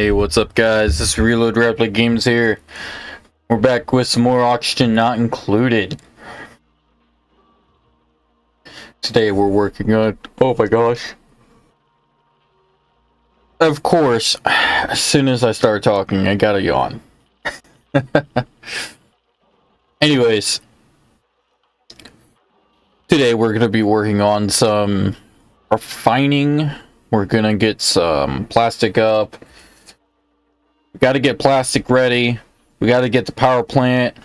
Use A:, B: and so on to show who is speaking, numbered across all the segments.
A: Hey, what's up guys? This is Reload Replay Games here. We're back with some more Oxygen Not Included. Today we're working on... Oh my gosh. Of course, as soon as I start talking, I gotta yawn. Anyways. Today we're gonna be working on some refining. We're gonna get some plastic up. We gotta get plastic ready. We gotta get the power plant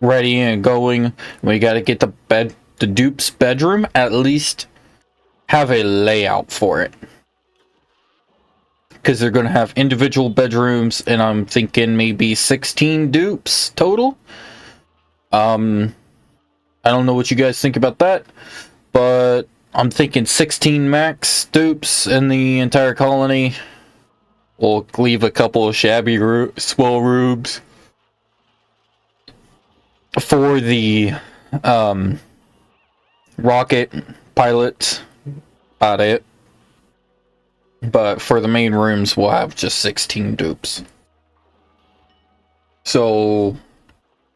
A: ready and going. We gotta get the dupe's bedroom, at least have a layout for it. Because they're gonna have individual bedrooms, and I'm thinking maybe 16 dupes total. I don't know what you guys think about that, but I'm thinking 16 max dupes in the entire colony. We'll leave a couple of shabby swell rubes for the rocket pilots. About it. But for the main rooms, we'll have just 16 dupes. So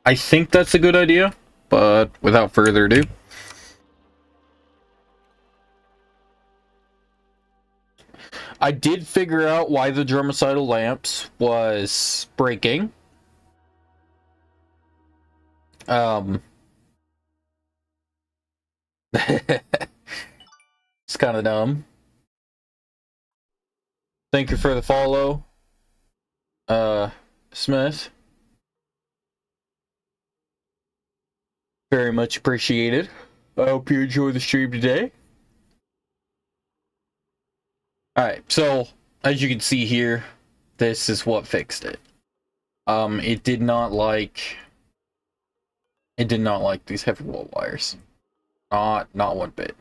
A: I think that's a good idea, but without further ado, I did figure out why the germicidal lamps was breaking. It's kind of dumb. Thank you for the follow, Smith. Very much appreciated. I hope you enjoy the stream today. Alright, so as you can see here, this is what fixed it. It did not like these heavy wall wires. Not one bit.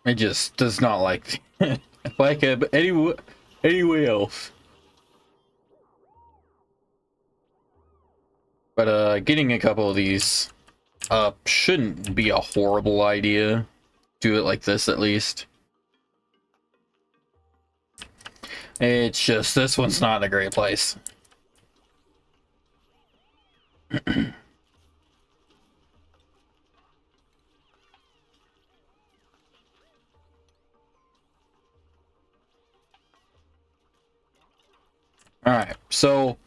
A: It just does not like like anyway else. But getting a couple of these up shouldn't be a horrible idea. Do it like this at least. It's just this one's not in a great place. Alright, so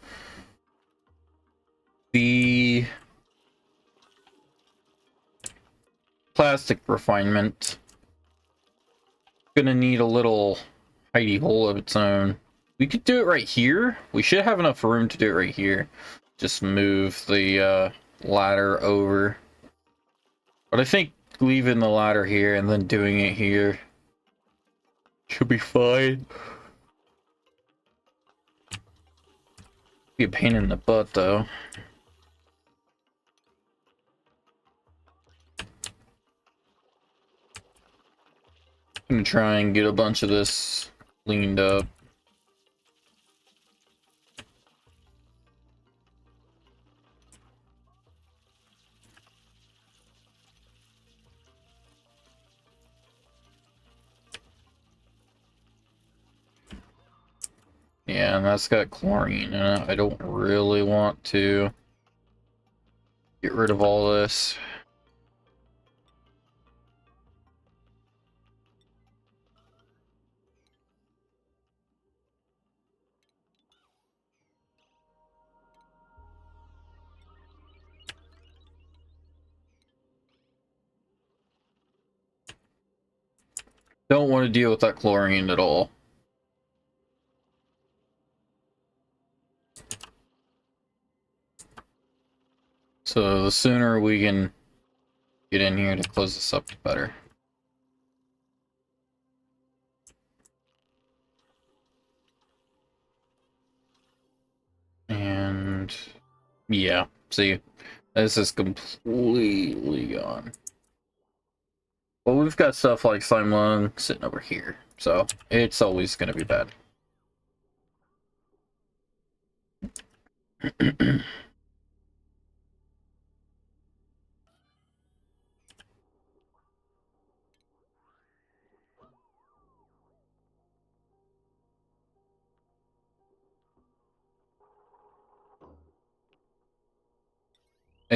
A: the plastic refinement gonna need a little hidey hole of its own. We could do it right here. We should have enough room to do it right here. Just move the ladder over. But I think leaving the ladder here and then doing it here should be fine. Be a pain in the butt though. I'm gonna try and get a bunch of this cleaned up. Yeah, and that's got chlorine in it. I don't really want to get rid of all this. Don't want to deal with that chlorine at all. So the sooner we can get in here to close this up, the better. And yeah, see, this is completely gone. Well, we've got stuff like slime lung sitting over here, so it's always going to be bad. I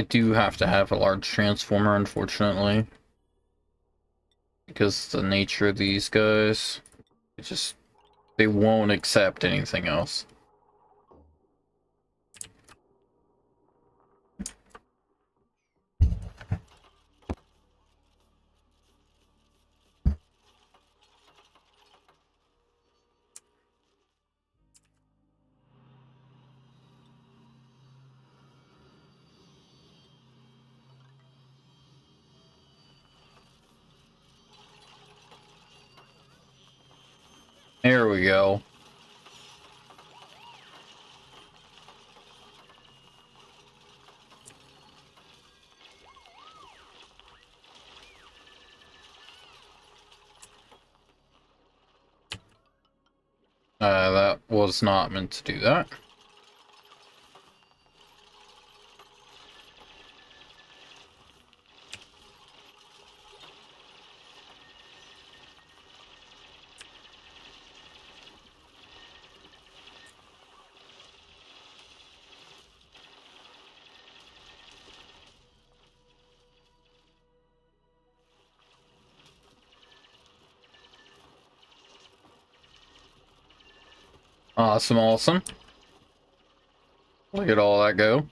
A: do have to have a large transformer, unfortunately. Because the nature of these guys, they won't accept anything else. There we go. That was not meant to do that. Awesome, awesome. Look at all that go.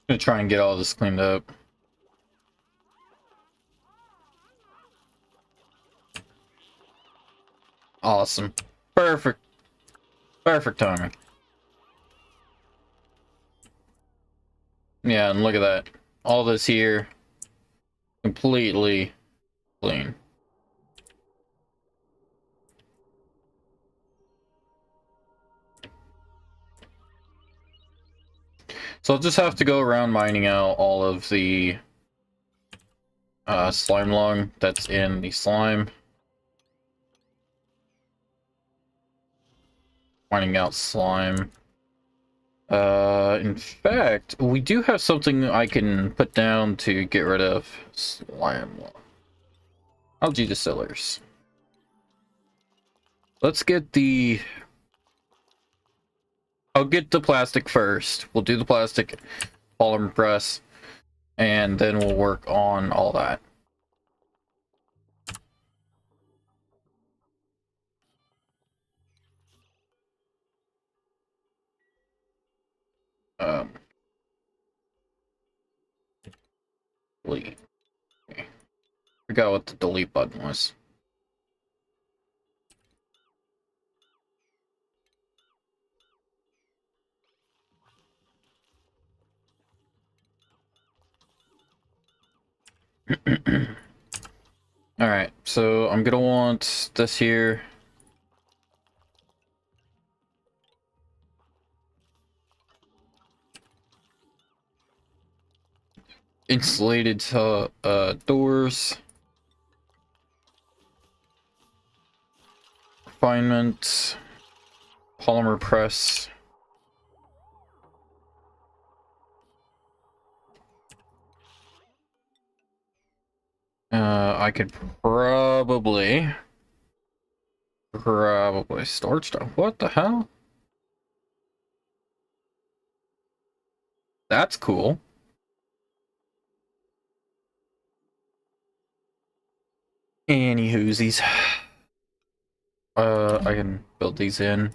A: Gonna try and get all this cleaned up. Awesome. Perfect. Perfect timing. Yeah, and look at that. All this here, completely clean. So I'll just have to go around mining out all of the slime lung that's in the slime. Mining out slime. In fact, we do have something I can put down to get rid of slime lung. Algae distillers. Let's get the... I'll get the plastic first. We'll do the plastic polymer press, and then we'll work on all that. Delete. Okay. Forgot what the delete button was. Alright, so I'm gonna want this here. Insulated doors. Refinement. Polymer press. I could probably storage stuff. What the hell? That's cool. Any hoosies. I can build these in.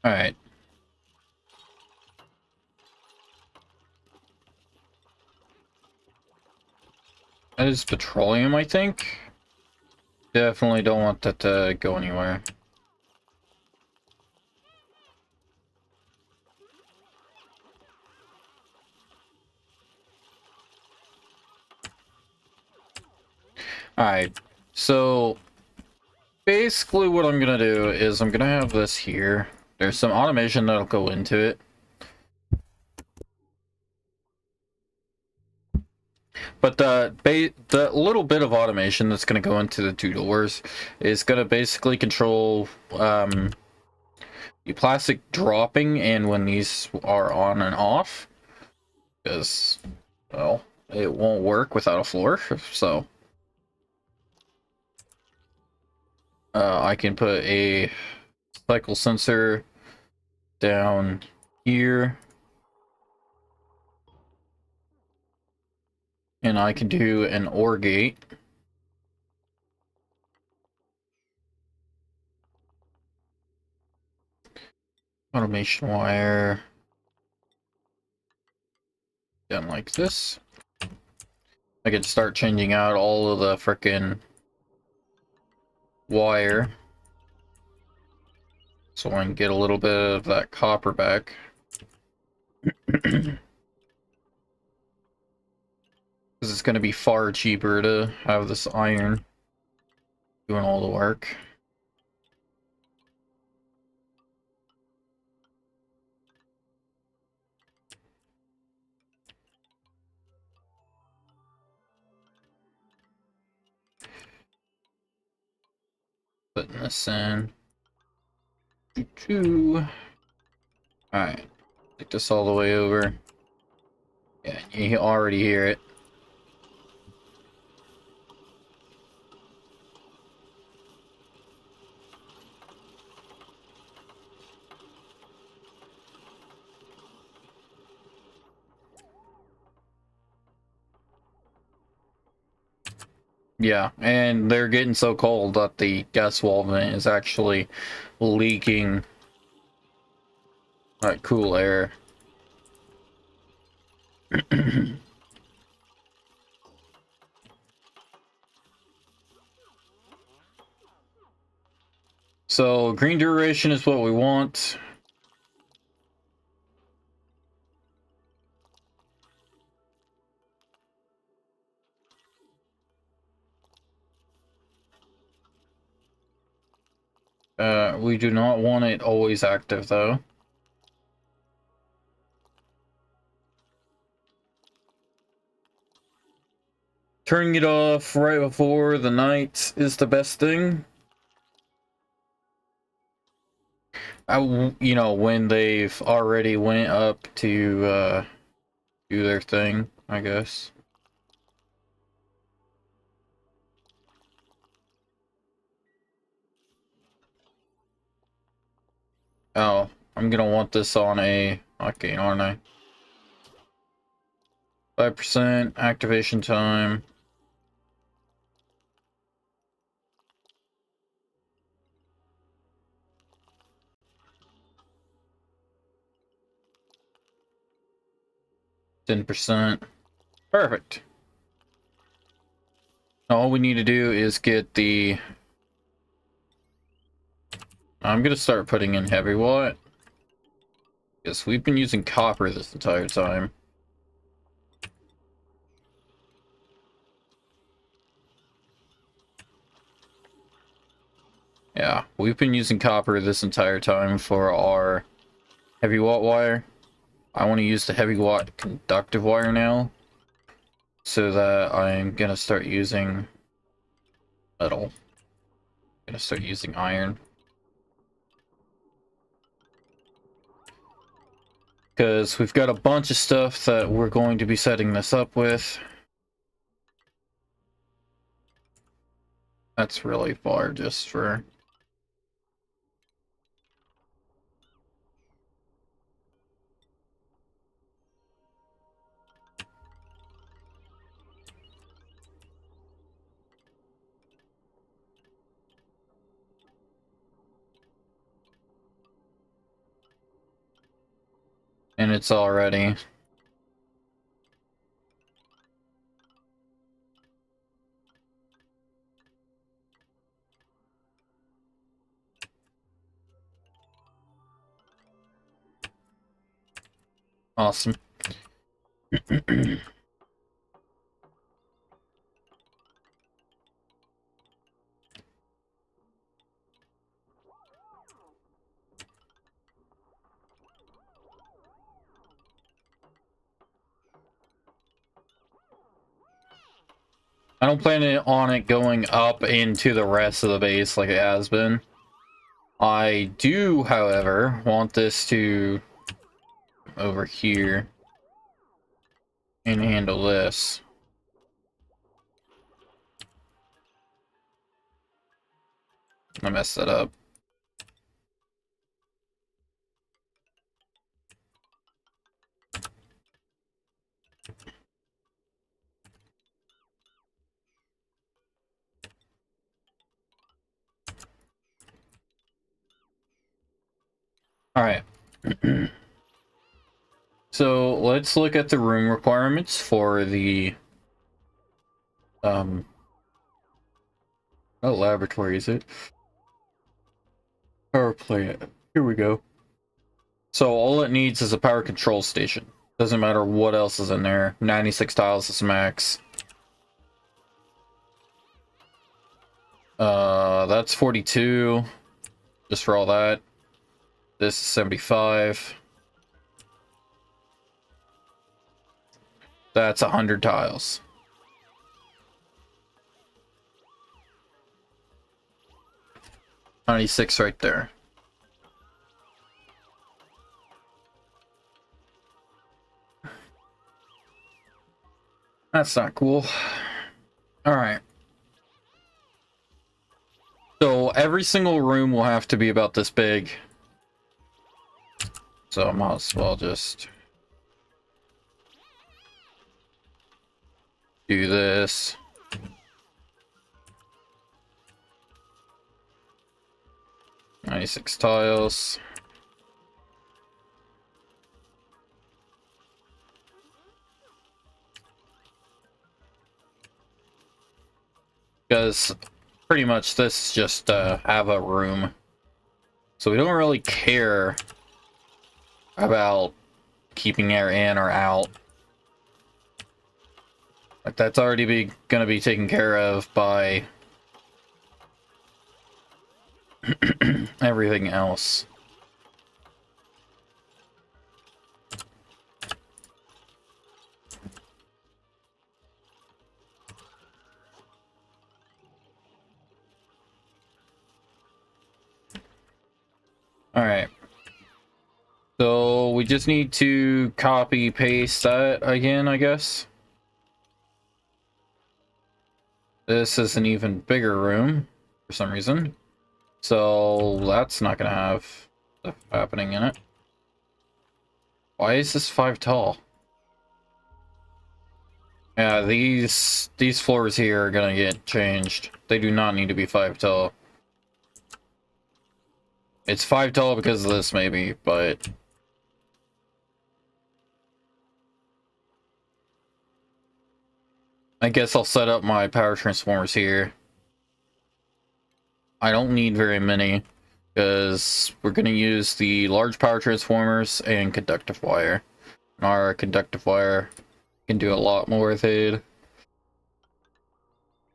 A: Alright. That is petroleum, I think. Definitely don't want that to go anywhere. Alright, so basically what I'm gonna do is I'm gonna have this here. There's some automation that'll go into it. But the little bit of automation that's gonna go into the two doors is gonna basically control the plastic dropping and when these are on and off. Because, well, it won't work without a floor, so I can put a cycle sensor down here, and I can do an OR gate. Automation wire down like this. I can start changing out all of the frickin' wire so I can get a little bit of that copper back. Because it's going to be far cheaper to have this iron doing all the work. Putting this in. Alright. Take this all the way over. Yeah, you already hear it. Yeah, and they're getting so cold that the gas wall vent is actually leaking that cool air. So green duration is what we want. We do not want it always active though. Turning it off right before the night is the best thing. You know, when they've already went up to do their thing, I guess. Oh, I'm gonna want this on a octane, aren't I? 5% activation time. %. Perfect. Now all we need to do is get the... I'm gonna start putting in heavy watt. Yes, we've been using copper this entire time. Yeah, we've been using copper this entire time for our heavy watt wire. I want to use the heavy watt conductive wire now, so that I'm gonna start using metal. I'm gonna start using iron. Because we've got a bunch of stuff that we're going to be setting this up with. That's really far just for... And it's all ready. Awesome. I don't plan on it going up into the rest of the base like it has been. I do, however, want this to over here and handle this. I messed that up. All right. So let's look at the room requirements for the what laboratory is it? Power plant. Here we go. So all it needs is a power control station. Doesn't matter what else is in there. 96 tiles is max. That's 42. Just for all that. This is 75. That's 100 tiles. $96 right there. That's not cool. Alright. So every single room will have to be about this big. So I might as well just do this. $96 tiles. Because pretty much this is just have a room. So we don't really care about keeping air in or out. Like that's already gonna be taken care of by everything else. All right. So we just need to copy paste that again, I guess. This is an even bigger room for some reason. So that's not gonna have stuff happening in it. Why is this 5 tall? Yeah, these floors here are gonna get changed. They do not need to be 5 tall. It's 5 tall because of this maybe, but I guess I'll set up my power transformers here. I don't need very many because we're going to use the large power transformers and conductive wire. Our conductive wire can do a lot more with it.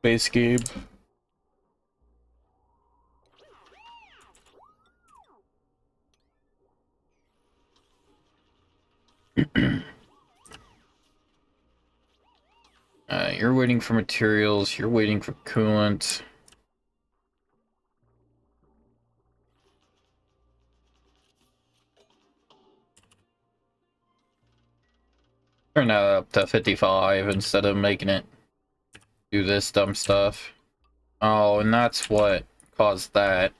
A: Base game. You're waiting for materials, you're waiting for coolant. Turn that up to 55 instead of making it do this dumb stuff. Oh, and that's what caused that.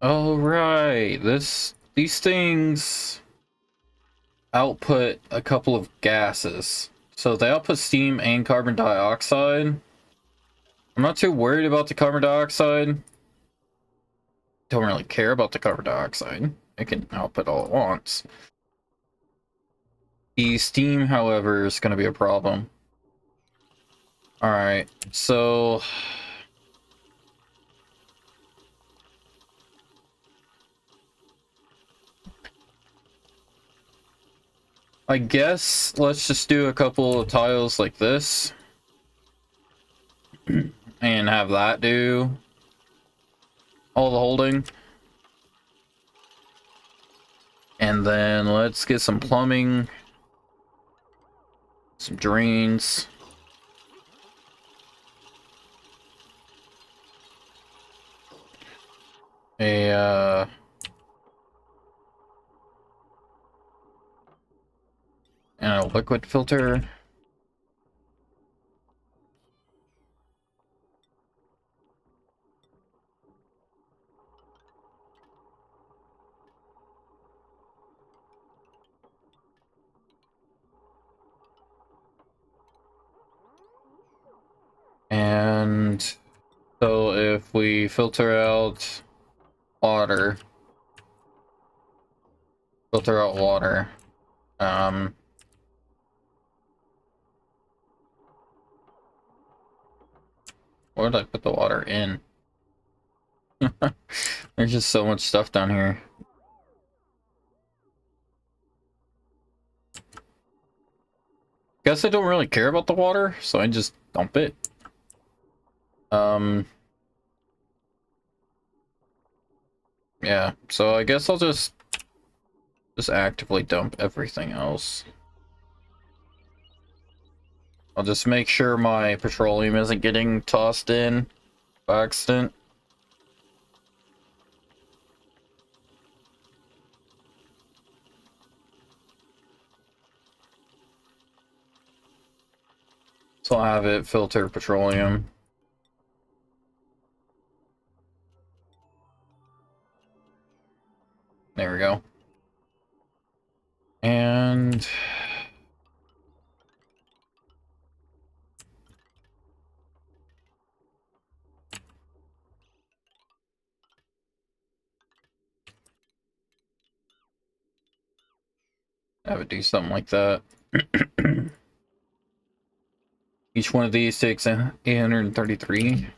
A: Oh, right. These things output a couple of gases. So they output steam and carbon dioxide. I'm not too worried about the carbon dioxide. Don't really care about the carbon dioxide. It can output all it wants. The steam, however, is going to be a problem. Alright, so... I guess let's just do a couple of tiles like this. And have that do all the holding. And then let's get some plumbing. Some drains. And a liquid filter. And so if we filter out water, what did I put the water in? There's just so much stuff down here. Guess I don't really care about the water, so I just dump it. Yeah, so I guess I'll just actively dump everything else. I'll just make sure my petroleum isn't getting tossed in by accident. So I'll have it filter petroleum. There we go. And I would do something like that. Each one of these takes 833.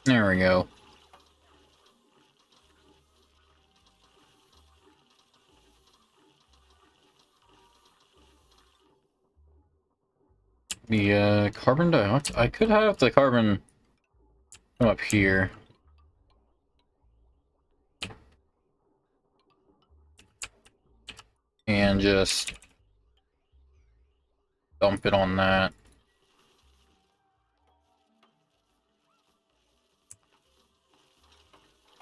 A: There we go. The carbon dioxide. I could have the carbon come up here. And just dump it on that.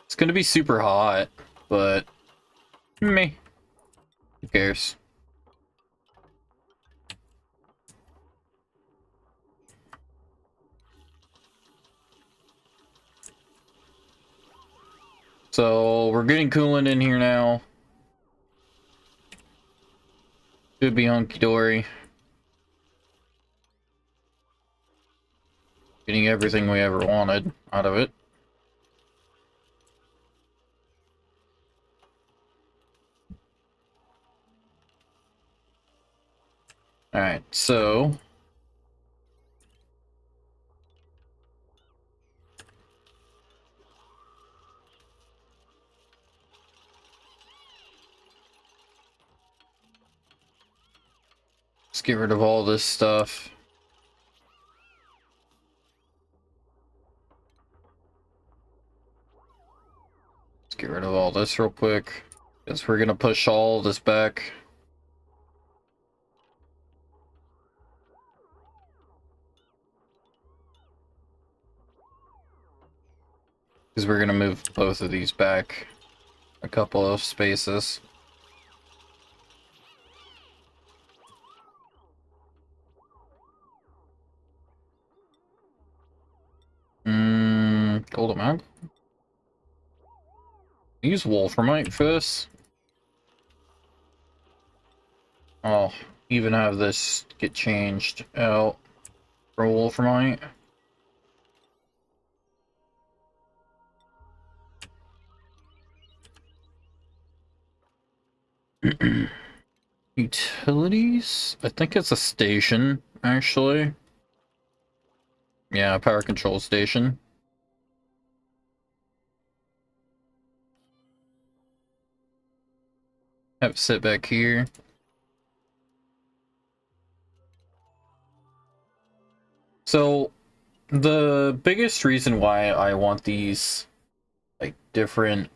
A: It's gonna be super hot, but me. Who cares? So we're getting coolant in here now. Should be hunky-dory. Getting everything we ever wanted out of it. Alright, so let's get rid of all this stuff. Let's get rid of all this real quick. Because we're gonna push all this back. because we're gonna move both of these back a couple of spaces. Gold amount. Use Wolframite for this. I'll even have this get changed out for Wolframite. Utilities? I think it's a station, actually. Yeah, power control station. Have it sit back here. So, the biggest reason why I want these, like, different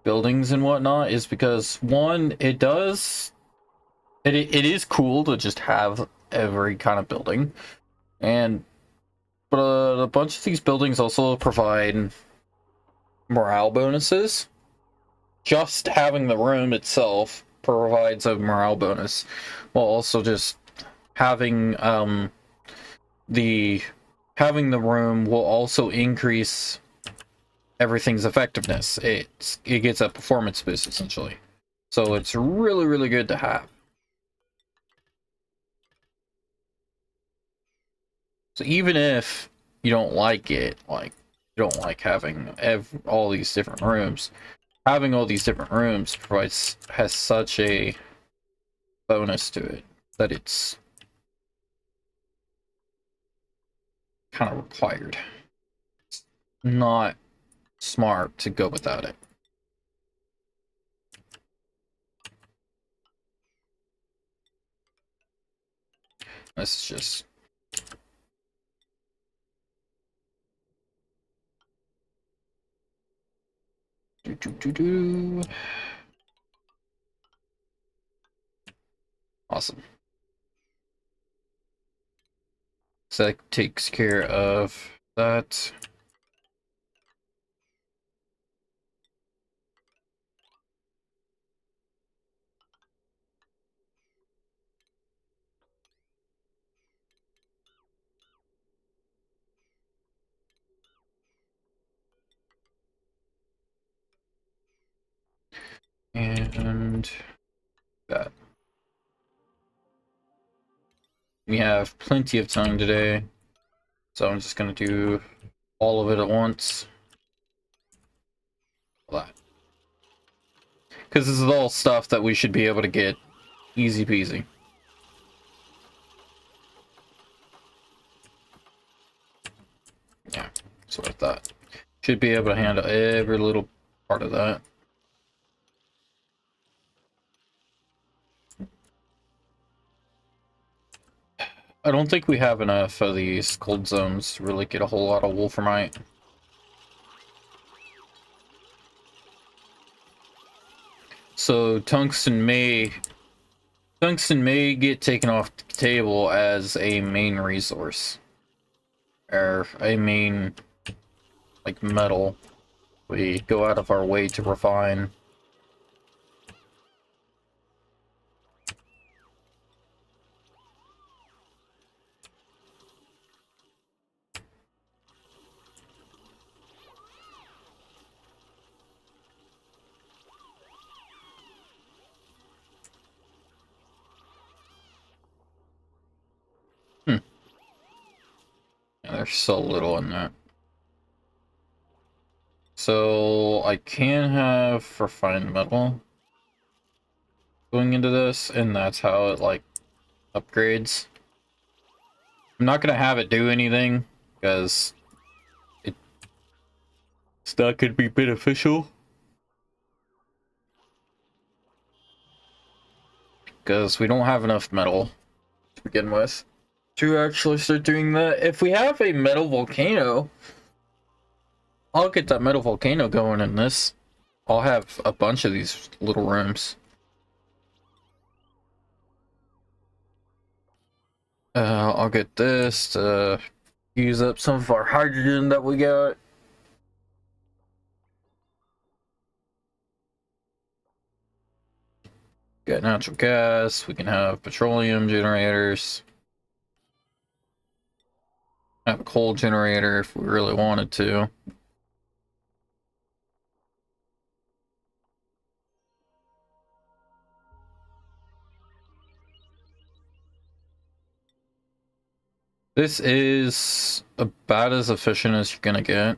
A: buildings and whatnot is because, one, it is cool to just have every kind of building, but a bunch of these buildings also provide morale bonuses. Just having the room itself provides a morale bonus, while also just having the room will also increase everything's effectiveness. It gets a performance boost essentially, so it's really good to have. So even if you don't like it, like you don't like having all these different rooms, having all these different rooms has such a bonus to it that it's kind of required. It's not smart to go without it. This is just awesome. So that takes care of that. And that. We have plenty of time today, so I'm just gonna do all of it at once. That. Because this is all stuff that we should be able to get easy peasy. Yeah, that's what I thought. Should be able to handle every little part of that. I don't think we have enough of these cold zones to really get a whole lot of Wolframite. So tungsten may get taken off the table as a main resource. Or a main, like, metal we go out of our way to refine. Yeah, there's so little in that. So I can have refined metal going into this, and that's how it, like, upgrades. I'm not gonna have it do anything because that could be beneficial. Because we don't have enough metal to begin with to actually start doing that. If we have a metal volcano, I'll get that metal volcano going in this. I'll have a bunch of these little rooms. I'll get this to use up some of our hydrogen that we got. Got natural gas. We can have petroleum generators. Have a coal generator if we really wanted to. This is about as efficient as you're gonna get.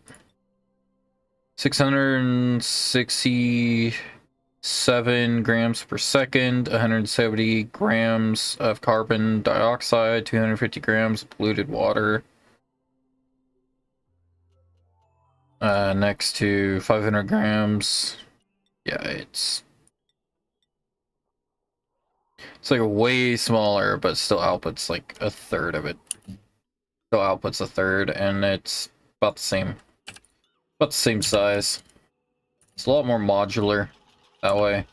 A: 667 grams per second, 170 grams of carbon dioxide, 250 grams of polluted water. Next to 500 grams. Yeah, it's like a way smaller, but still outputs like a third of it. Still outputs a third, and it's about the same size. It's a lot more modular that way.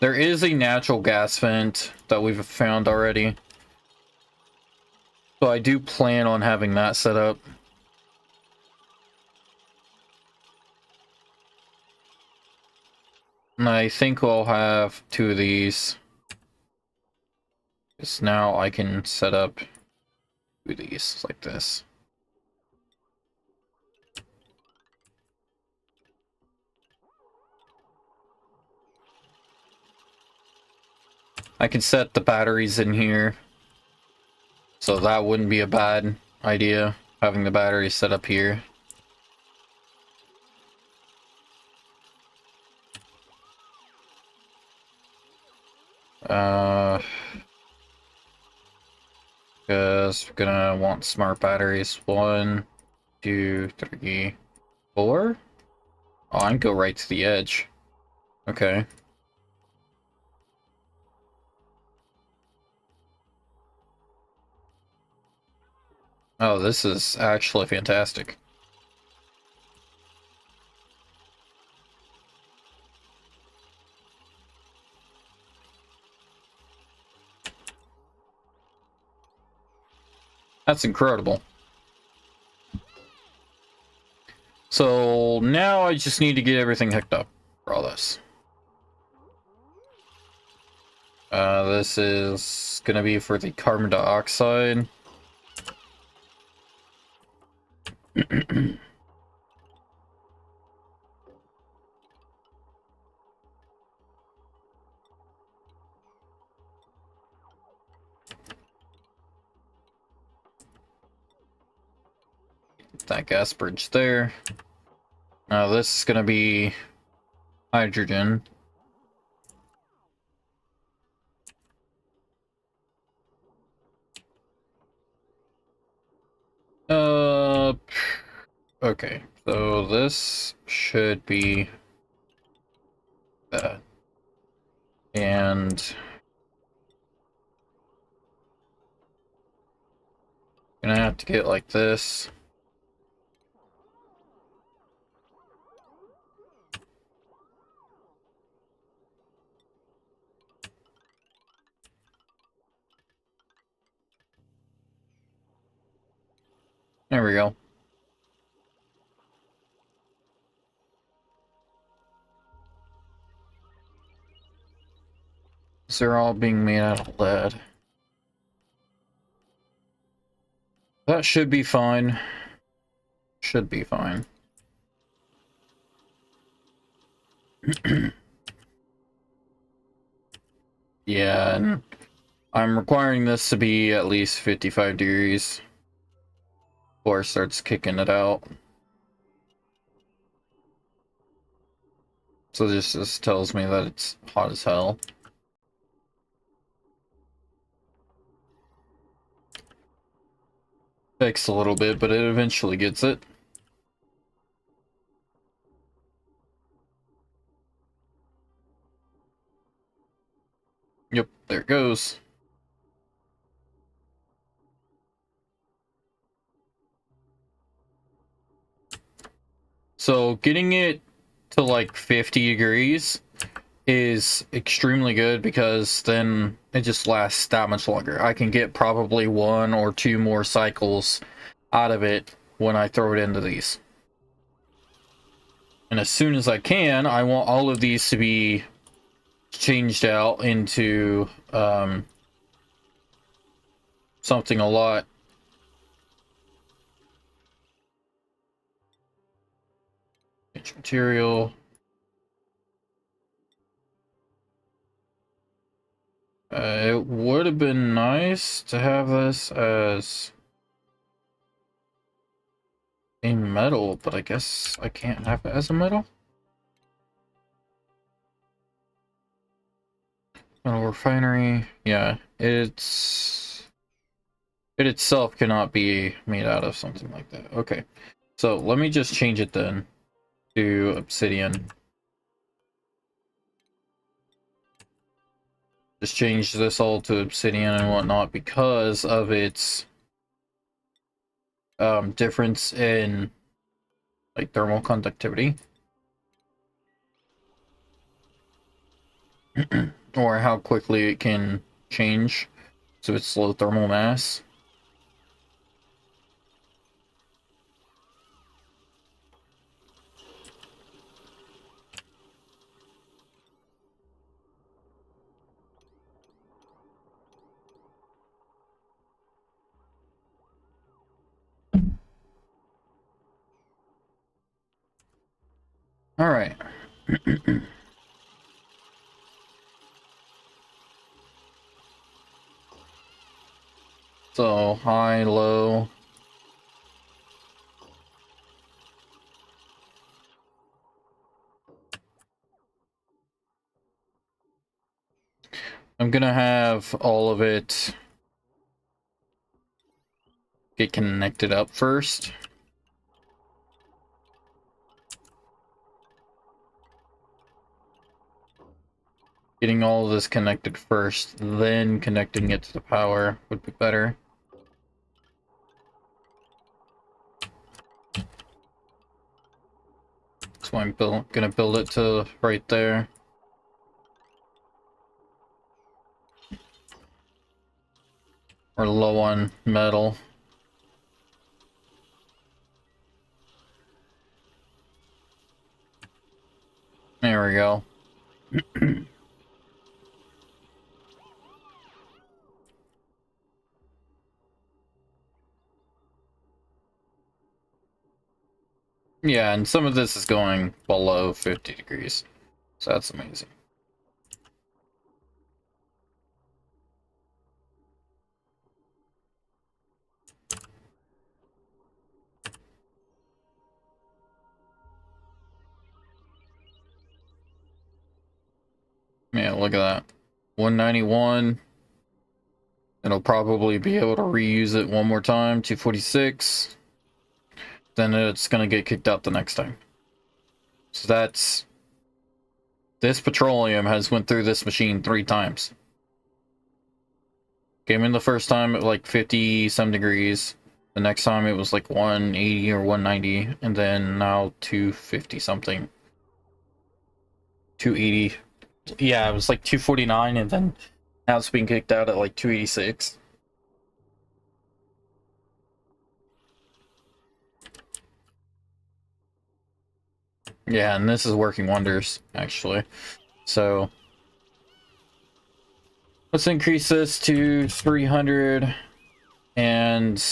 A: There is a natural gas vent that we've found already, so I do plan on having that set up. And I think I'll have 2 of these. Because now I can set up 2 of these like this. I can set the batteries in here. So that wouldn't be a bad idea, having the batteries set up here. Because we're gonna want smart batteries. 1, 2, 3, 4. Oh, I can go right to the edge. Okay. Oh, this is actually fantastic. That's incredible. So now I just need to get everything hooked up for all this. This is gonna be for the carbon dioxide. That gas bridge there. Now this is gonna be hydrogen. Okay, so this should be that. And gonna have to get like this. There we go. So they're all being made out of lead. That should be fine. Should be fine. Yeah, and I'm requiring this to be at least 55 degrees before it starts kicking it out. So this just tells me that it's hot as hell. Takes a little bit, but it eventually gets it. Yep, there it goes. So getting it to like 50 degrees is extremely good because then it just lasts that much longer. I can get probably 1 or 2 more cycles out of it when I throw it into these. And as soon as I can, I want all of these to be changed out into something a lot. Material. It would have been nice to have this as a metal, but I guess I can't have it as a metal. Metal refinery, yeah, it itself cannot be made out of something like that. Okay, so let me just change it then to obsidian. Just change this all to obsidian and whatnot because of its difference in like thermal conductivity. Or how quickly it can change to its low thermal mass. All right. So high, low. I'm gonna have all of it get connected up first. Getting all of this connected first, then connecting it to the power would be better. So I'm gonna build it to right there. We're low on metal. There we go. Yeah, and some of this is going below 50 degrees. So that's amazing. Yeah, look at that. 191. It'll probably be able to reuse it one more time. 246. Then it's gonna get kicked out the next time. So that's... This petroleum has went through this machine 3 times. Came in the first time at like 50 some degrees. The next time it was like 180 or 190. And then now 250 something. 280. Yeah, it was like 249 and then now it's being kicked out at like 286. Yeah, and this is working wonders, actually. So let's increase this to 300 and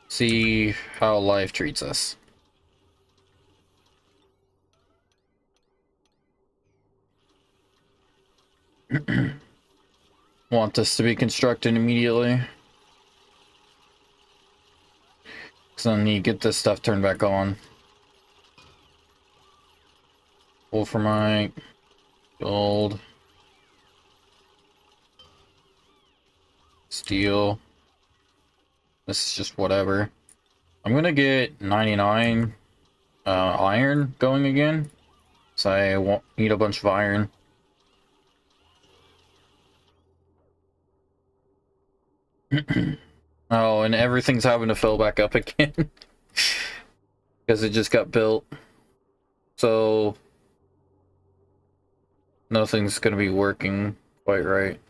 A: see how life treats us. Want this to be constructed immediately. So I need to get this stuff turned back on. Wolframite, gold, steel. This is just whatever. I'm gonna get 99 iron going again. So I won't need a bunch of iron. Oh, and everything's having to fill back up again. Because it just got built. So nothing's gonna be working quite right.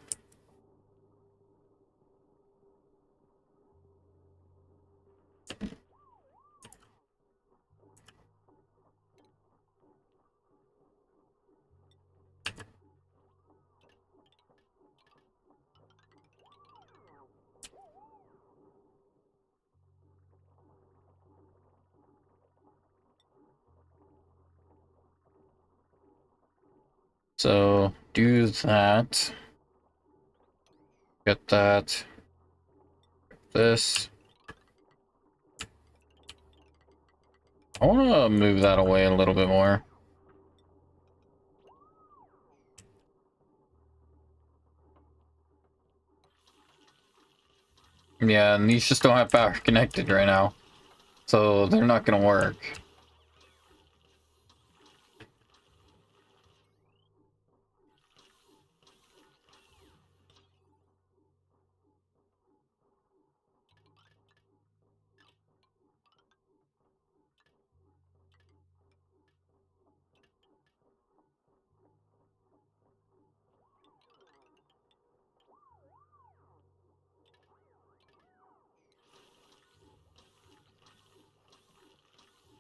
A: So do that. Get that. This. I want to move that away a little bit more. Yeah, and these just don't have power connected right now. So they're not going to work.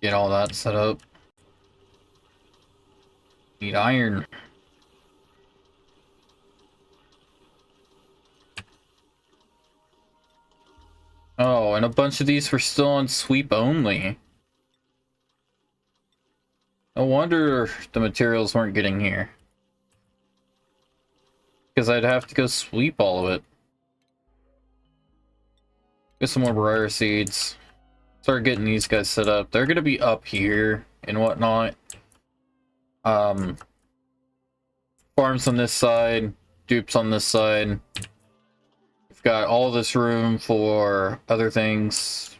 A: Get all that set up. Need iron. Oh, and a bunch of these were still on sweep only. No wonder the materials weren't getting here. Because I'd have to go sweep all of it. Get some more briar seeds. Start getting these guys set up. They're gonna be up here and whatnot. Farms on this side, dupes on this side. We've got all this room for other things,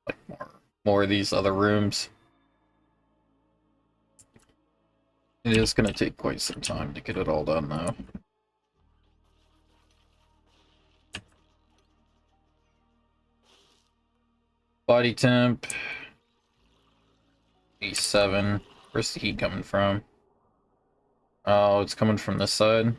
A: like more of these other rooms. It is gonna take quite some time to get it all done though. Body temp. 87. Where's the heat coming from? Oh, it's coming from this side.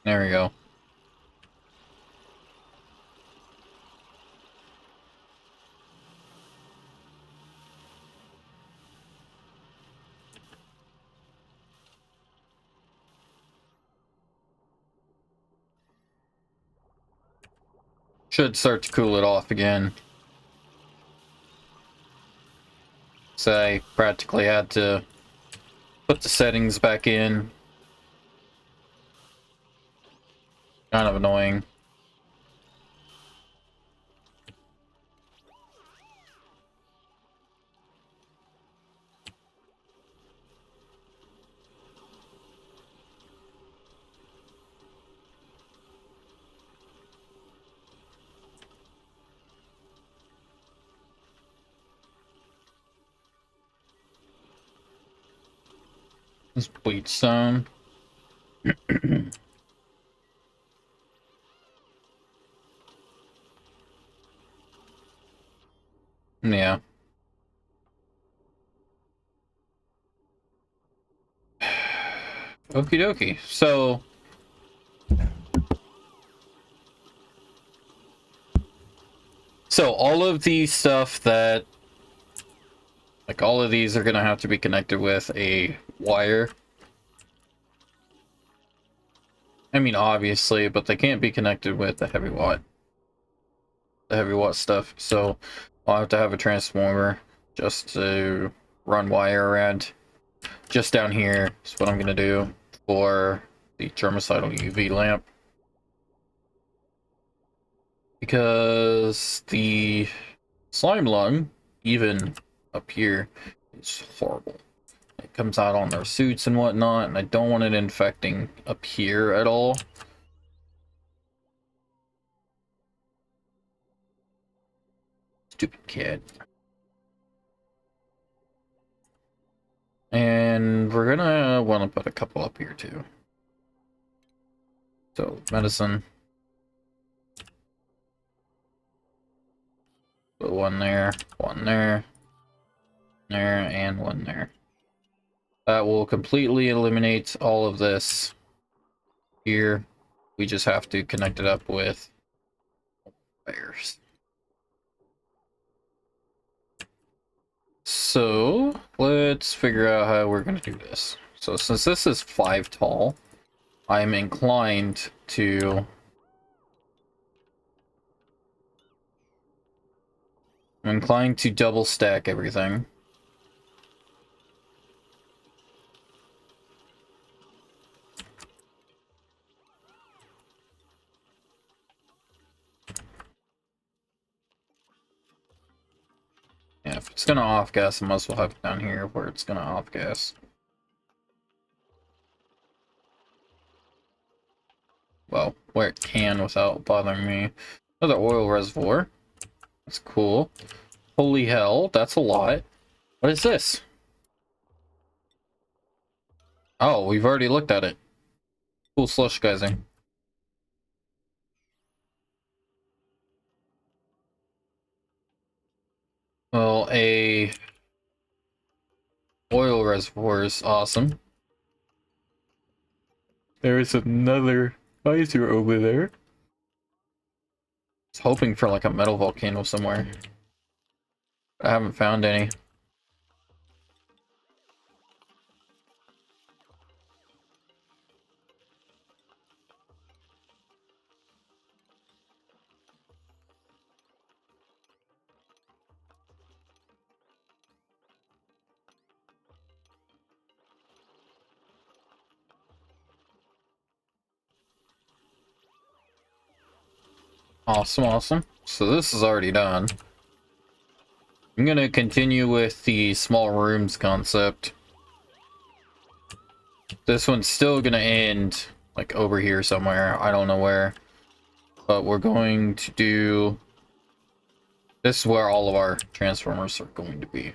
A: There we go. Should start to cool it off again. So I practically had to put the settings back in. Kind of annoying. This bleach stone. Yeah. Okie dokie. So all of the stuff that, like all of these are gonna have to be connected with a wire. I mean, obviously, but they can't be connected with the heavy watt. The heavy watt stuff. So I'll have to have a transformer just to run wire around. Just down here is what I'm gonna do for the germicidal UV lamp. Because the slime lung, even up here, is horrible. It comes out on their suits and whatnot, and I don't want it infecting up here at all. Stupid kid. And we're gonna want to put a couple up here too. So, medicine. Put one there, and one there. That will completely eliminate all of this here. We just have to connect it up with wires. So let's figure out how we're going to do this. So since this is 5 tall, I'm inclined to double stack everything. Yeah, if it's gonna off gas, I might as well have it down here where it's gonna off gas. Well, where it can without bothering me. Another oil reservoir. That's cool. Holy hell, that's a lot. What is this? Oh, we've already looked at it. Cool slush guysing. Well, a oil reservoir is awesome. There is another geyser over there. I was hoping for like a metal volcano somewhere. I haven't found any. Awesome, awesome. So this is already done. I'm gonna continue with the small rooms concept. This one's still gonna end like over here somewhere. I don't know where. But we're going to do... This is where all of our transformers are going to be.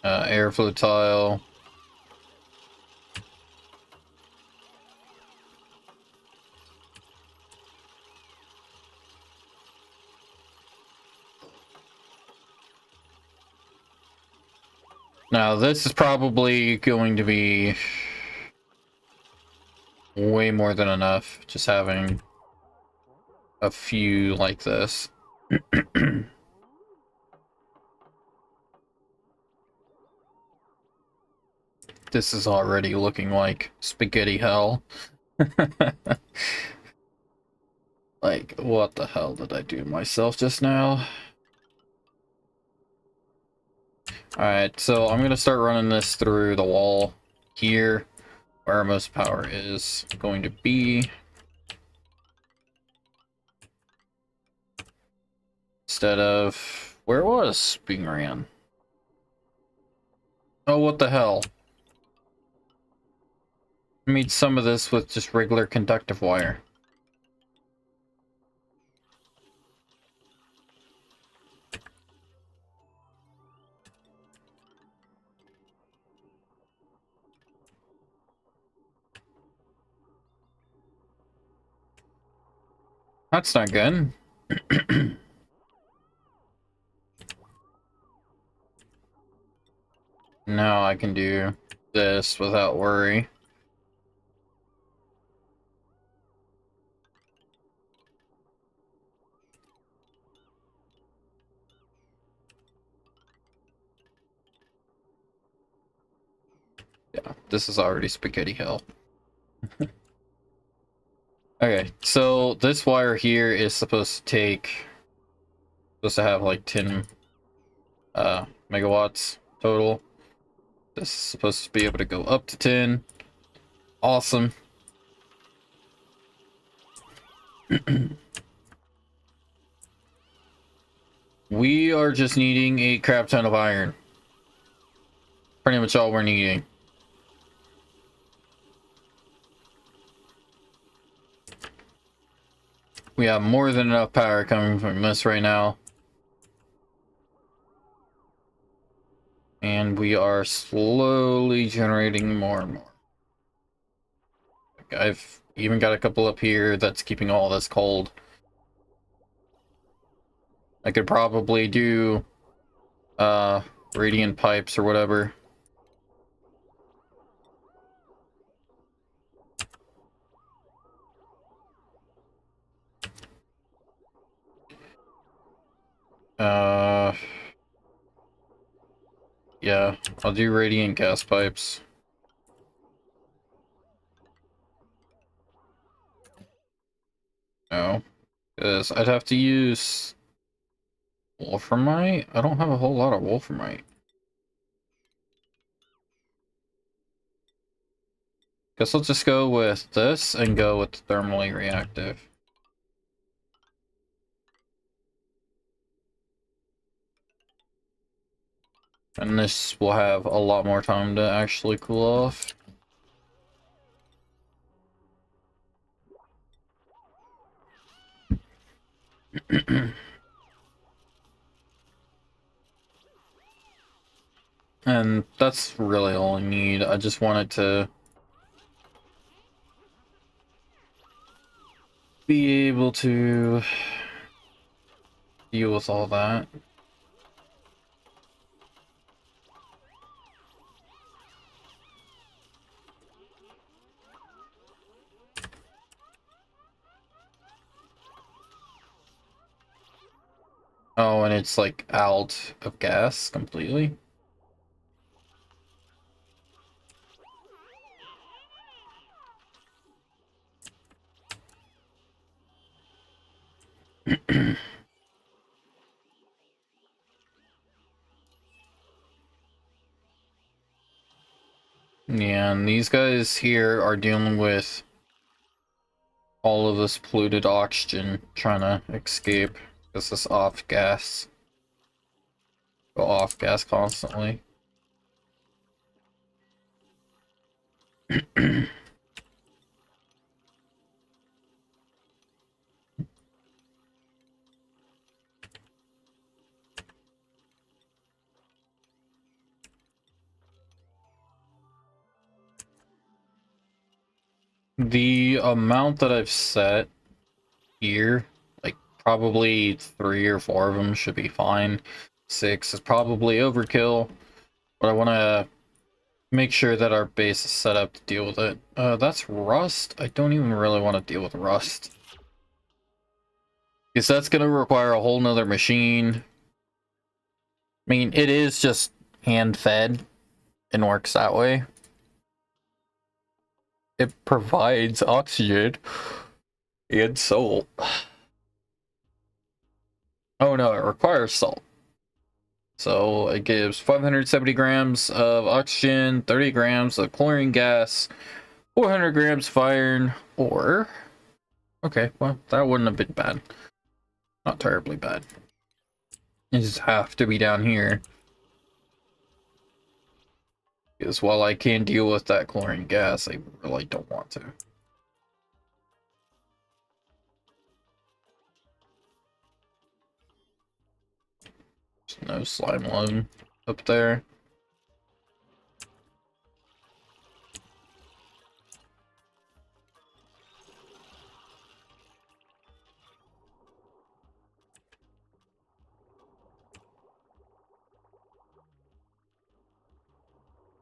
A: Airflow tile. Now this is probably going to be way more than enough, just having a few like this. This is already looking like spaghetti hell. Like, what the hell did I do to myself just now? Alright, so I'm gonna start running this through the wall here, where most power is going to be. Instead of... Where was being ran? Oh, what the hell? I made some of this with just regular conductive wire. That's not good. Now I can do this without worry. Yeah, this is already spaghetti hell. Okay, so this wire here is supposed to have like 10 megawatts total. This is supposed to be able to go up to 10. Awesome. We are just needing a crap ton of iron. Pretty much all we're needing. We have more than enough power coming from this right now. And And we are slowly generating more and more. Like, I've even got a couple up here that's keeping all this cold. I could probably do radiant pipes or whatever. Yeah, I'll do radiant gas pipes. No, because I'd have to use wolframite. I don't have a whole lot of wolframite. Guess I'll just go with this and go with the thermally reactive. And this will have a lot more time to actually cool off. And that's really all I need. I just wanted to be able to deal with all that. Oh, and it's like out of gas completely. Yeah, and these guys here are dealing with all of this polluted oxygen trying to escape. This is off gas. Go off gas constantly. The amount that I've set here, like probably 3 or 4 of them should be fine. 6 is probably overkill, but I want to make sure that our base is set up to deal with it. That's rust. I don't even really want to deal with rust, because that's going to require a whole nother machine. I mean, it is just hand-fed and works that way. It provides oxygen and salt. Oh no, it requires salt. So it gives 570 grams of oxygen, 30 grams of chlorine gas, 400 grams of iron, or... Okay, well, that wouldn't have been bad. Not terribly bad. You just have to be down here. Because while I can deal with that chlorine gas, I really don't want to. There's no slime loam up there.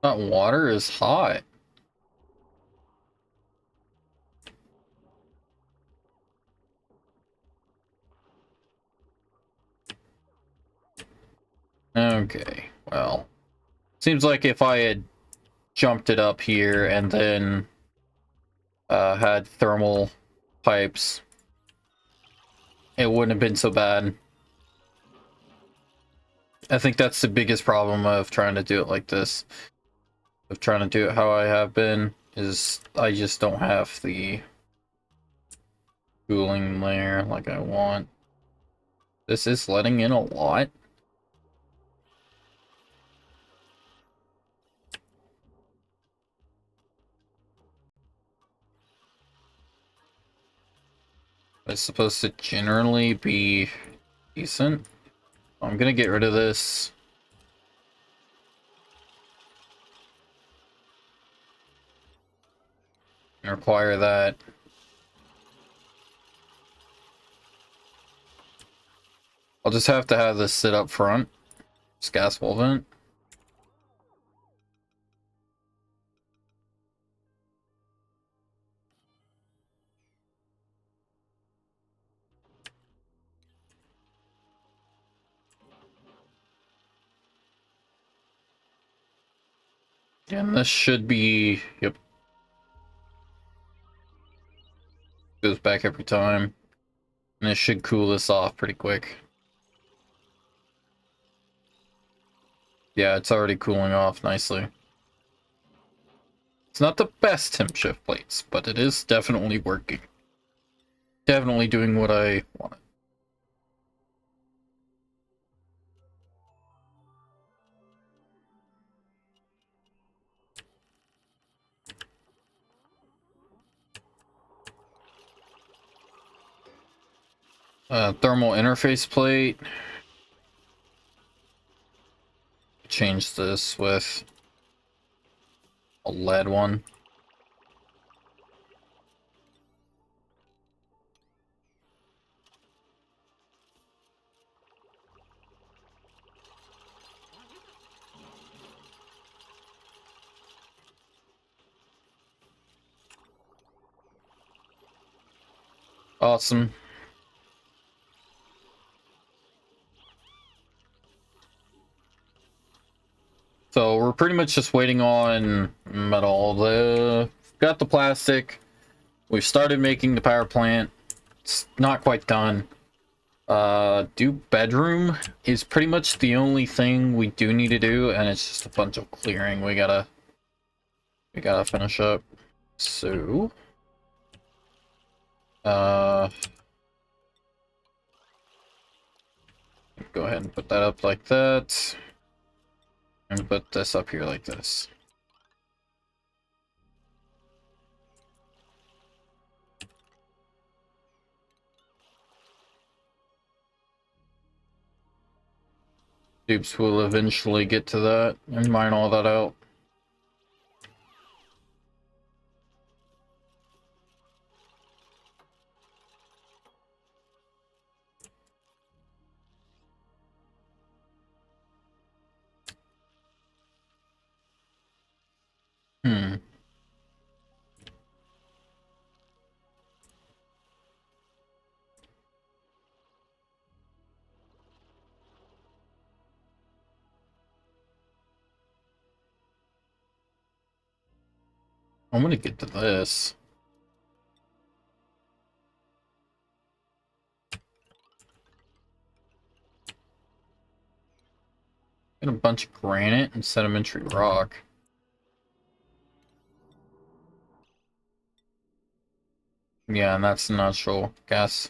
A: That water is hot. Okay, well. Seems like if I had jumped it up here and then had thermal pipes, it wouldn't have been so bad. I think that's the biggest problem of trying to do it like this. Of trying to do it how I have been, is I just don't have the cooling layer like I want. This is letting in a lot. It's supposed to generally be decent. I'm gonna get rid of this. and require that. I'll just have to have this sit up front. It's gas wall vent. And this should be, yep, goes back every time. And it should cool this off pretty quick. Yeah, it's already cooling off nicely. It's not the best temp shift plates, but it is definitely working. Definitely doing what I wanted. Thermal interface plate. Change this with a lead one. Awesome. So we're pretty much just waiting on metal. Got the plastic. We've started making the power plant. It's not quite done. Do bedroom is pretty much the only thing we do need to do, and it's just a bunch of clearing we gotta finish up. So go ahead and put that up like that. And put this up here like this. Dupes will eventually get to that and mine all that out. Hmm. I'm gonna get to this. Get a bunch of granite and sedimentary rock. Yeah, and that's the natural gas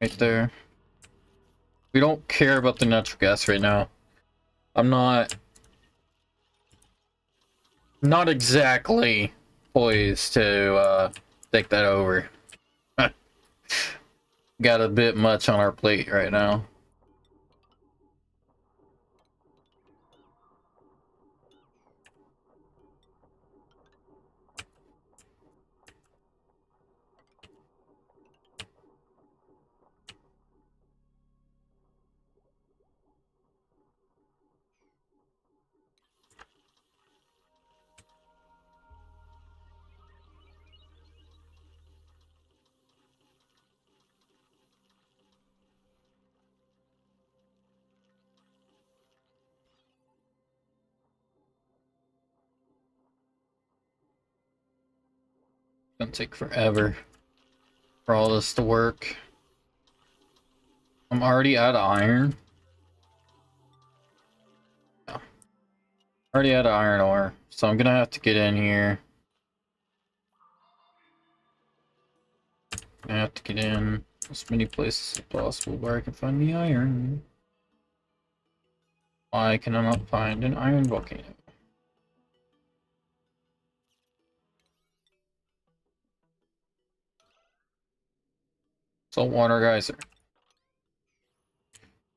A: right there. We don't care about the natural gas right now. I'm not exactly poised to take that over. Got a bit much on our plate right now. Gonna take forever for all this to work. I'm already out of iron. Yeah. Already out of iron ore, so I'm gonna have to get in here. I have to get in as many places as possible where I can find the iron. Why can I not find an iron volcano? Saltwater geyser.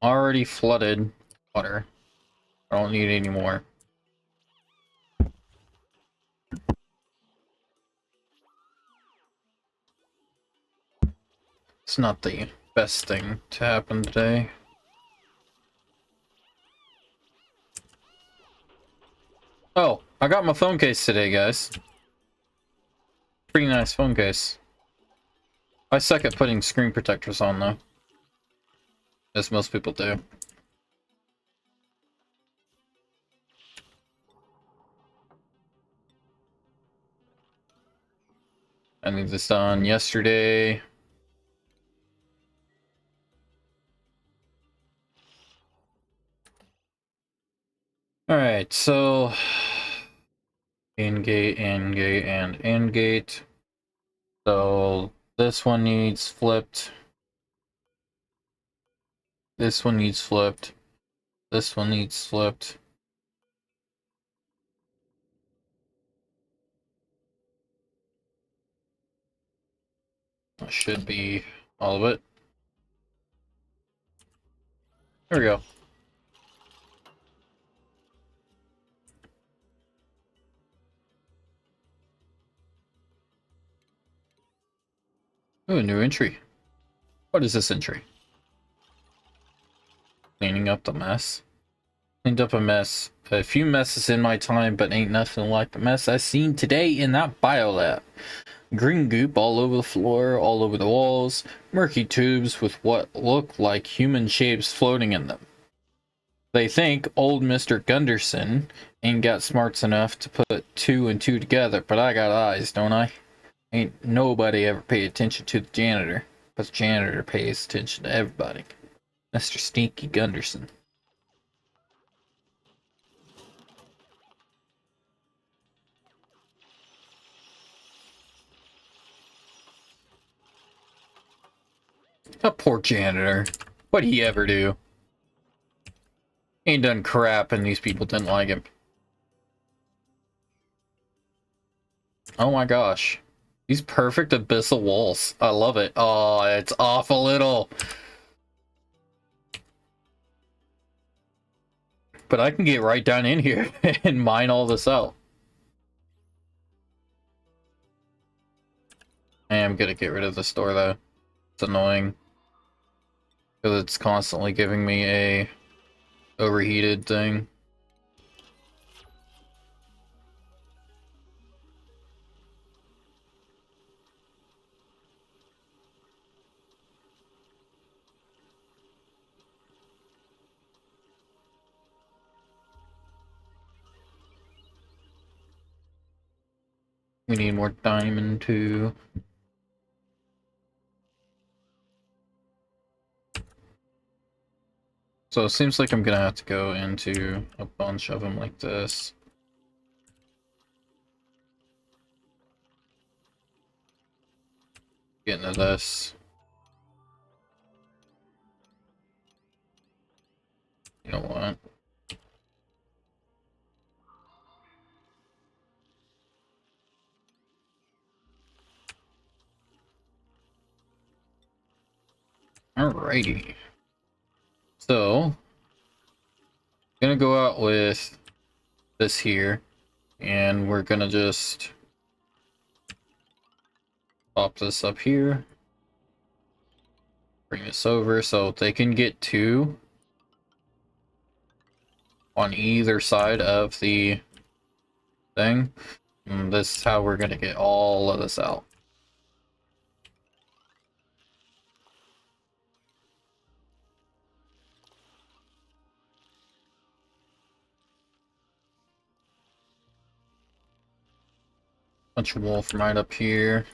A: Already flooded water. I don't need any more. It's not the best thing to happen today. Oh, I got my phone case today, guys. Pretty nice phone case. I suck at putting screen protectors on, though. As most people do. I need this done yesterday. Alright, so... in gate, and in gate. So, this one needs flipped. This one needs flipped. This one needs flipped. That should be all of it. There we go. Ooh, a new entry. What is this entry? Cleaning up the mess. Cleaned up a mess. A few messes in my time, but ain't nothing like the mess I seen today in that biolab. Green goop all over the floor, all over the walls. Murky tubes with what look like human shapes floating in them. They think old Mr. Gunderson ain't got smarts enough to put 2 and 2 together, but I got eyes, don't I? Ain't nobody ever pay attention to the janitor, but the janitor pays attention to everybody. Mr. Sneaky Gunderson. A poor janitor. What'd he ever do? Ain't done crap and these people didn't like him. Oh my gosh. These perfect abyssal walls. I love it. Oh, it's off a little. But I can get right down in here and mine all this out. I am gonna get rid of this door though. It's annoying. Because it's constantly giving me a overheated thing. We need more diamond too. So it seems like I'm gonna have to go into a bunch of them like this. Get into this. You know what? Alrighty. So, gonna go out with this here, and we're gonna just pop this up here. Bring this over so they can get 2 on either side of the thing. And this is how we're gonna get all of this out. Bunch of wolf right up here.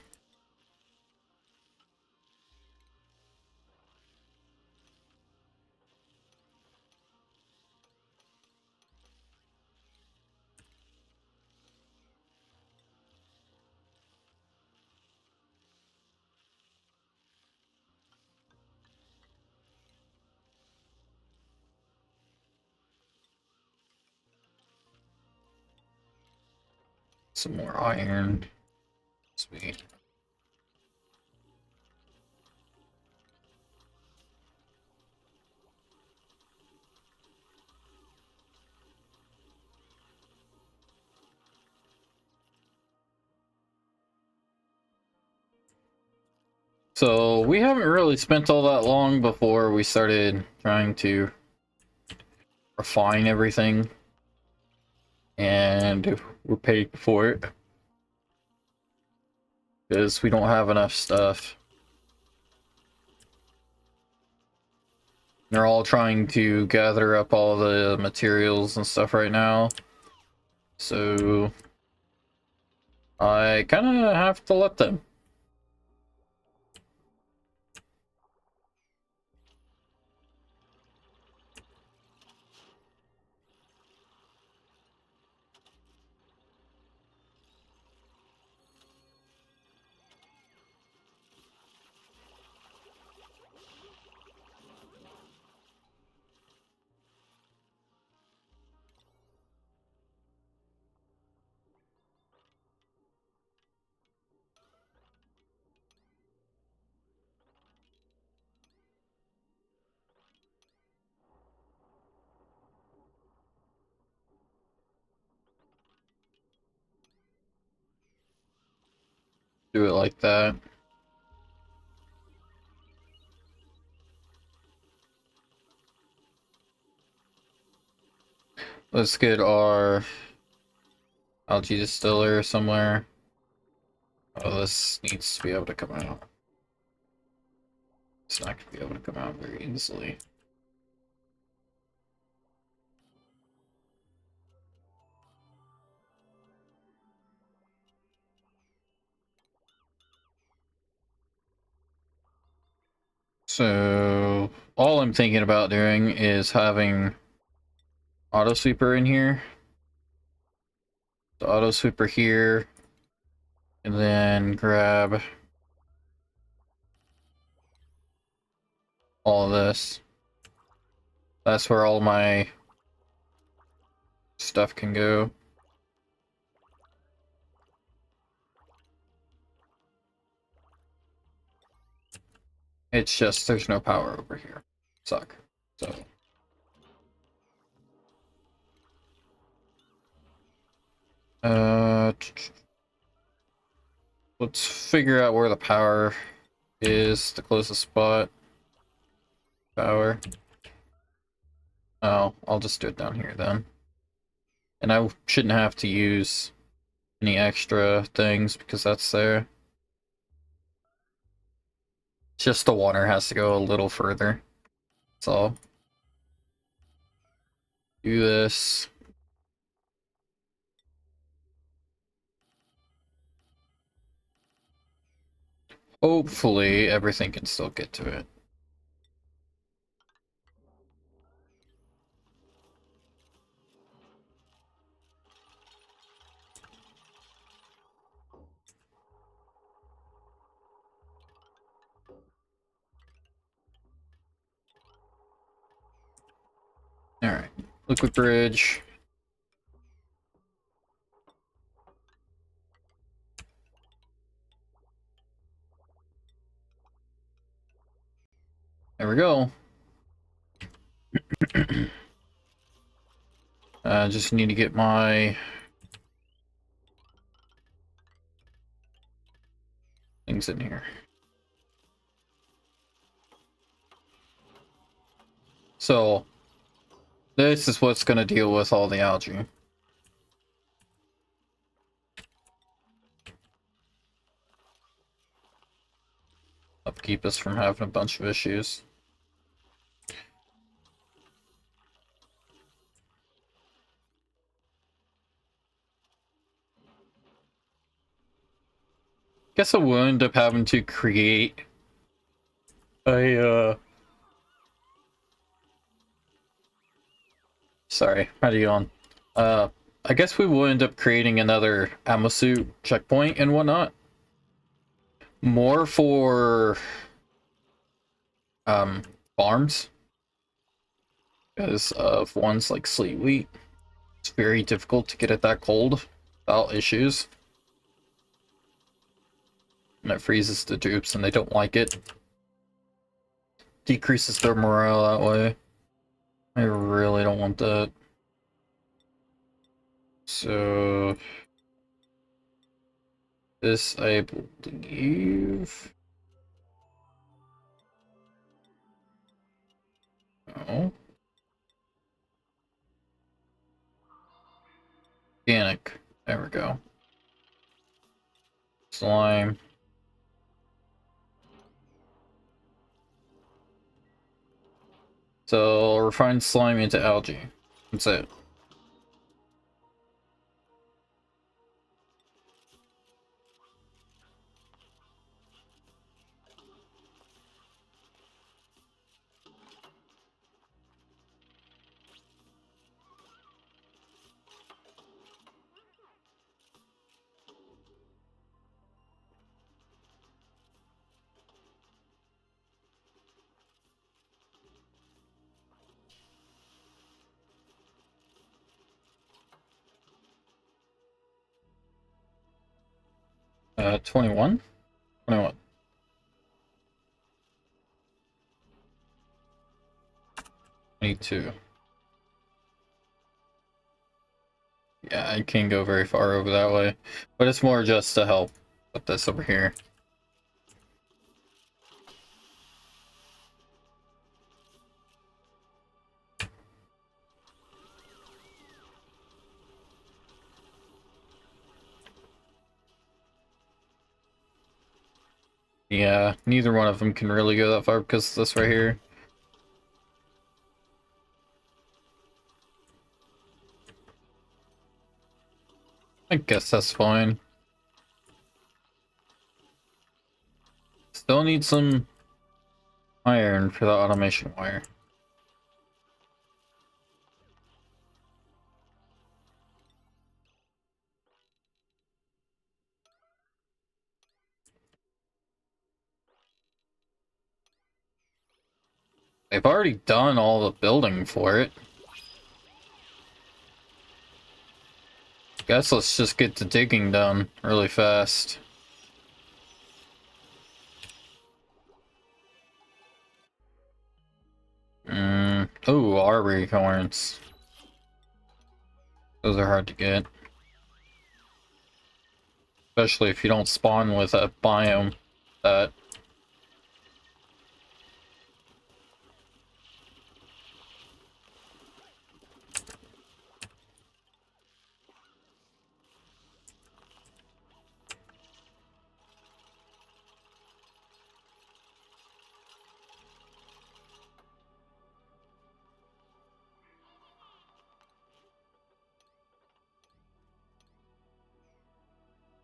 A: Some more iron. Sweet. So we haven't really spent all that long before we started trying to refine everything, and we're paid for it because we don't have enough stuff. They're all trying to gather up all the materials and stuff right now, so I kind of have to let them. Do it like that. Let's get our algae distiller somewhere. Oh, this needs to be able to come out. It's not going to be able to come out very easily. So, all I'm thinking about doing is having auto sweeper in here. The auto sweeper here, and then grab all of this. That's where all my stuff can go. It's just there's no power over here. Suck. So let's figure out where the power is, the closest spot. Power. Oh, I'll just do it down here then. And I shouldn't have to use any extra things because that's there. Just the water has to go a little further. That's all. Do this. Hopefully everything can still get to it. Alright. Liquid bridge. There we go. Just need to get my things in here. So, this is what's going to deal with all the algae. Keep us from having a bunch of issues. Guess I will end up having to create a sorry, how do you on? I guess we will end up creating another ammo suit checkpoint and whatnot. More for farms. Because of ones like Sleet Wheat. It's very difficult to get it that cold without issues. And it freezes the dupes and they don't like it. Decreases their morale that way. I really don't want that. So this I believe Oh. Organic. There we go. Slime. So refine slime into algae. That's it. Uh, 21? 21. 22. Yeah, I can't go very far over that way. But it's more just to help with this over here. Yeah, neither one of them can really go that far because of this right here. I guess that's fine. Still need some iron for the automation wire. They've already done all the building for it. Guess let's just get the digging done really fast. Oh, arbor corns. Those are hard to get. Especially if you don't spawn with a biome that...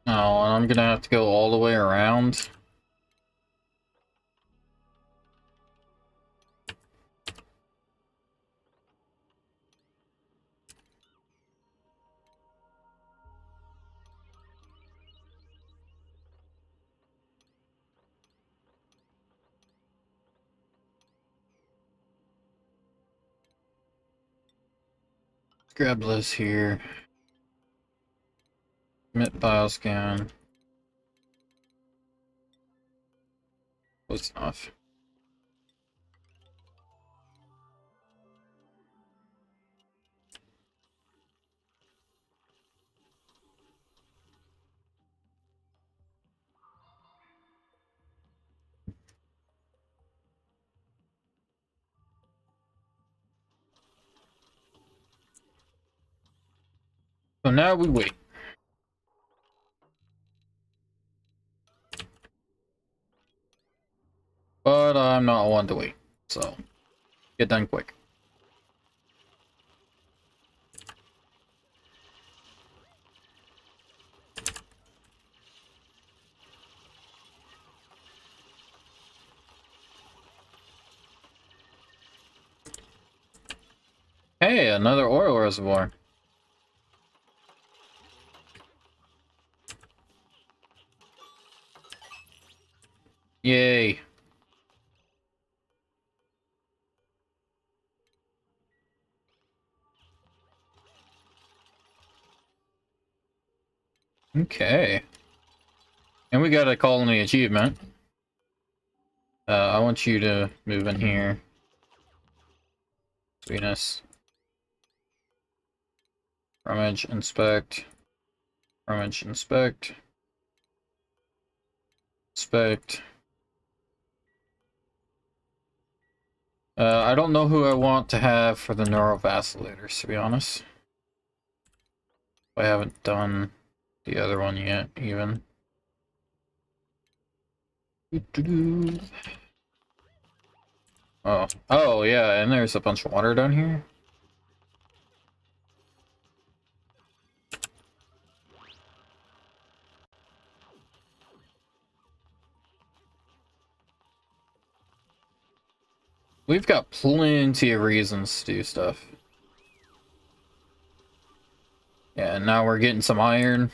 A: Oh, and I'm gonna have to go all the way around. Grab this here. Emit bioscan. Close enough. So now we wait. But I'm not one to wait, so get done quick. Hey, another oil reservoir. Yay. Okay. And we got a colony achievement. I want you to move in here. Sweetness. Rummage, inspect. Rummage, inspect. Inspect. I don't know who I want to have for the neurovasculators, to be honest. I haven't done the other one yet, even. Oh. Oh, yeah, and there's a bunch of water down here. We've got plenty of reasons to do stuff. Yeah, and now we're getting some iron.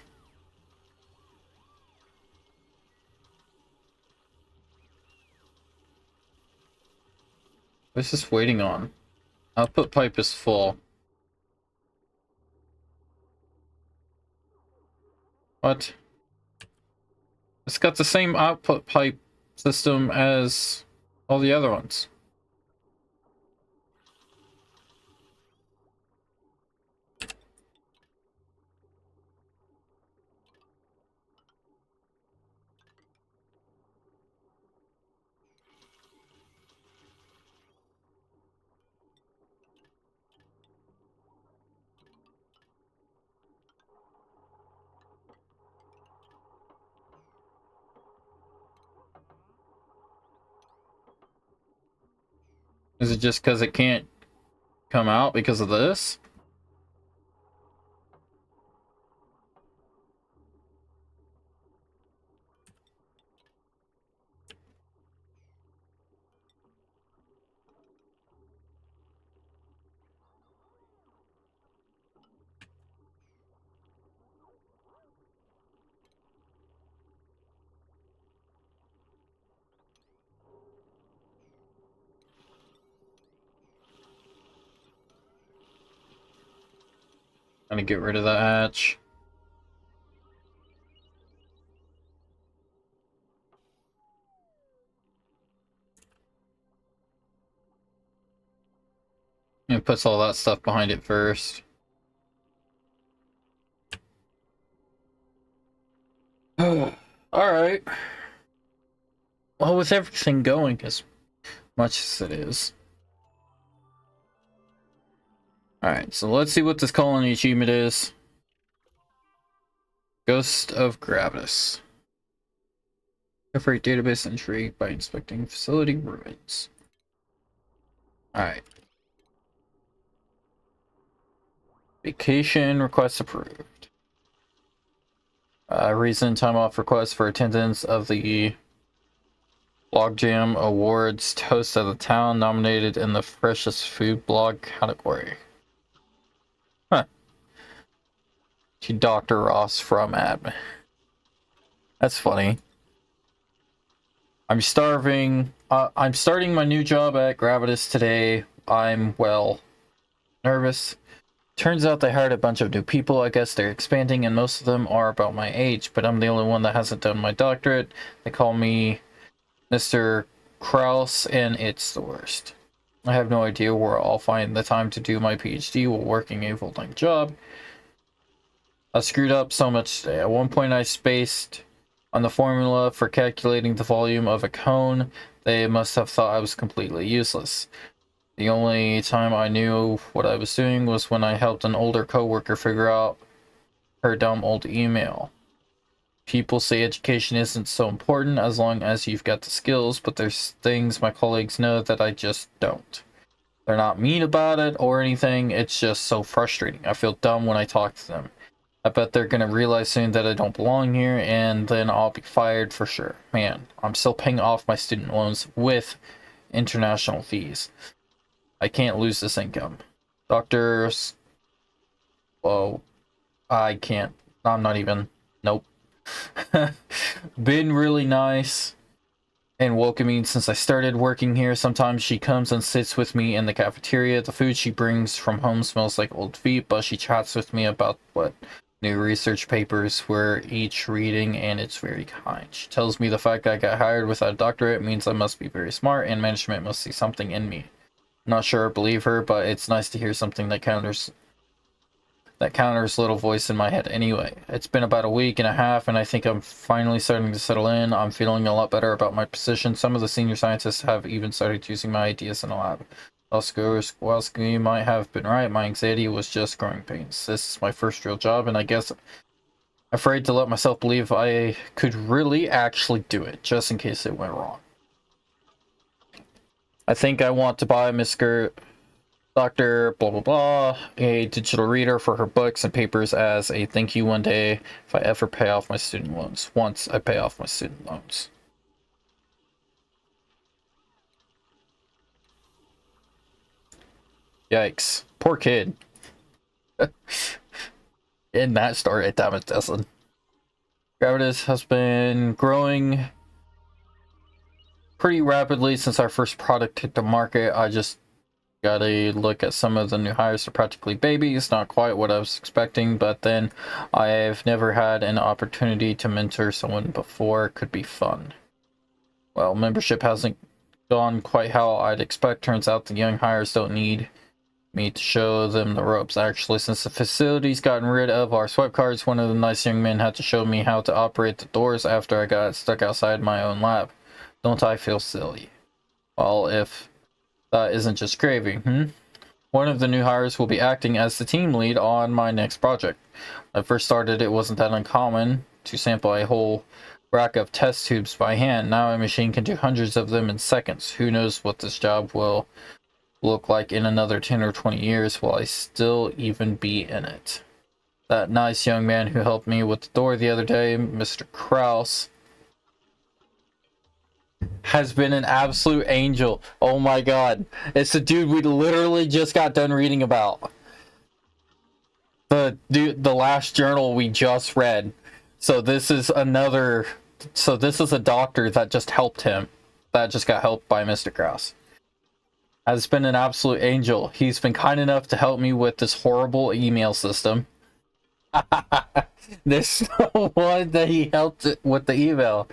A: What's this waiting on? Output pipe is full. What? It's got the same output pipe system as all the other ones. Is it just because it can't come out because of this? Gonna get rid of that hatch. And puts all that stuff behind it first. Alright. Well, with everything going as much as it is. Alright, so let's see what this colony achievement is. Ghost of Gravis. Separate database entry by inspecting facility ruins. Alright. Vacation request approved. Reason time off request for attendance of the Logjam Awards Toast of the Town, nominated in the freshest food blog category. Huh. To Dr. Ross from admin. That's funny. I'm starving. I'm starting my new job at Gravitas today. I'm, well, nervous. Turns out they hired a bunch of new people. I guess they're expanding, and most of them are about my age, but I'm the only one that hasn't done my doctorate. They call me Mr. Kraus, and it's the worst. I have no idea where I'll find the time to do my PhD while working a full-time job. I screwed up so much today. At one point I spaced on the formula for calculating the volume of a cone. They must have thought I was completely useless. The only time I knew what I was doing was when I helped an older coworker figure out her dumb old email. People say education isn't so important as long as you've got the skills, but there's things my colleagues know that I just don't. They're not mean about it or anything, it's just so frustrating. I feel dumb when I talk to them. I bet they're gonna realize soon that I don't belong here, and then I'll be fired for sure. Man, I'm still paying off my student loans with international fees. I can't lose this income. Doctors... Whoa. I can't. I'm not even... Nope. Been really nice and welcoming since I started working here. Sometimes she comes and sits with me in the cafeteria. The food she brings from home smells like old feet, but she chats with me about what new research papers we're each reading, and it's very kind. She tells me the fact that I got hired without a doctorate means I must be very smart, and management must see something in me. I'm not sure I believe her, but it's nice to hear something that counters That counter's little voice in my head anyway. It's been about a week and a half, and I think I'm finally starting to settle in. I'm feeling a lot better about my position. Some of the senior scientists have even started using my ideas in the lab. Whilst you might have been right, my anxiety was just growing pains. This is my first real job, and I guess I'm afraid to let myself believe I could really actually do it, just in case it went wrong. I think I want to buy Mr. Dr. blah blah blah a digital reader for her books and papers as a thank you one day if I ever pay off my student loans. Once I pay off my student loans. Yikes. Poor kid. In that story, damn it doesn't. Gravitas has been growing pretty rapidly since our first product hit the market. I just got a look at some of the new hires. Are practically babies, not quite what I was expecting, but then I've never had an opportunity to mentor someone before. Could be fun. Well, membership hasn't gone quite how I'd expect. Turns out the young hires don't need me to show them the ropes. Actually, since the facility's gotten rid of our swipe cards, one of the nice young men had to show me how to operate the doors after I got stuck outside my own lab. Don't I feel silly? Well, if that isn't just gravy, One of the new hires will be acting as the team lead on my next project. When I first started, it wasn't that uncommon to sample a whole rack of test tubes by hand. Now a machine can do hundreds of them in seconds. Who knows what this job will look like in another 10 or 20 years? Will I still even be in it? That nice young man who helped me with the door the other day, Mr. Kraus, has been an absolute angel. Oh my god. It's the dude we literally just got done reading about. The last journal we just read. So this is another... So this is a doctor that just helped him. That just got helped by Mr. Krause. Has been an absolute angel. He's been kind enough to help me with this horrible email system. This one that he helped with the email.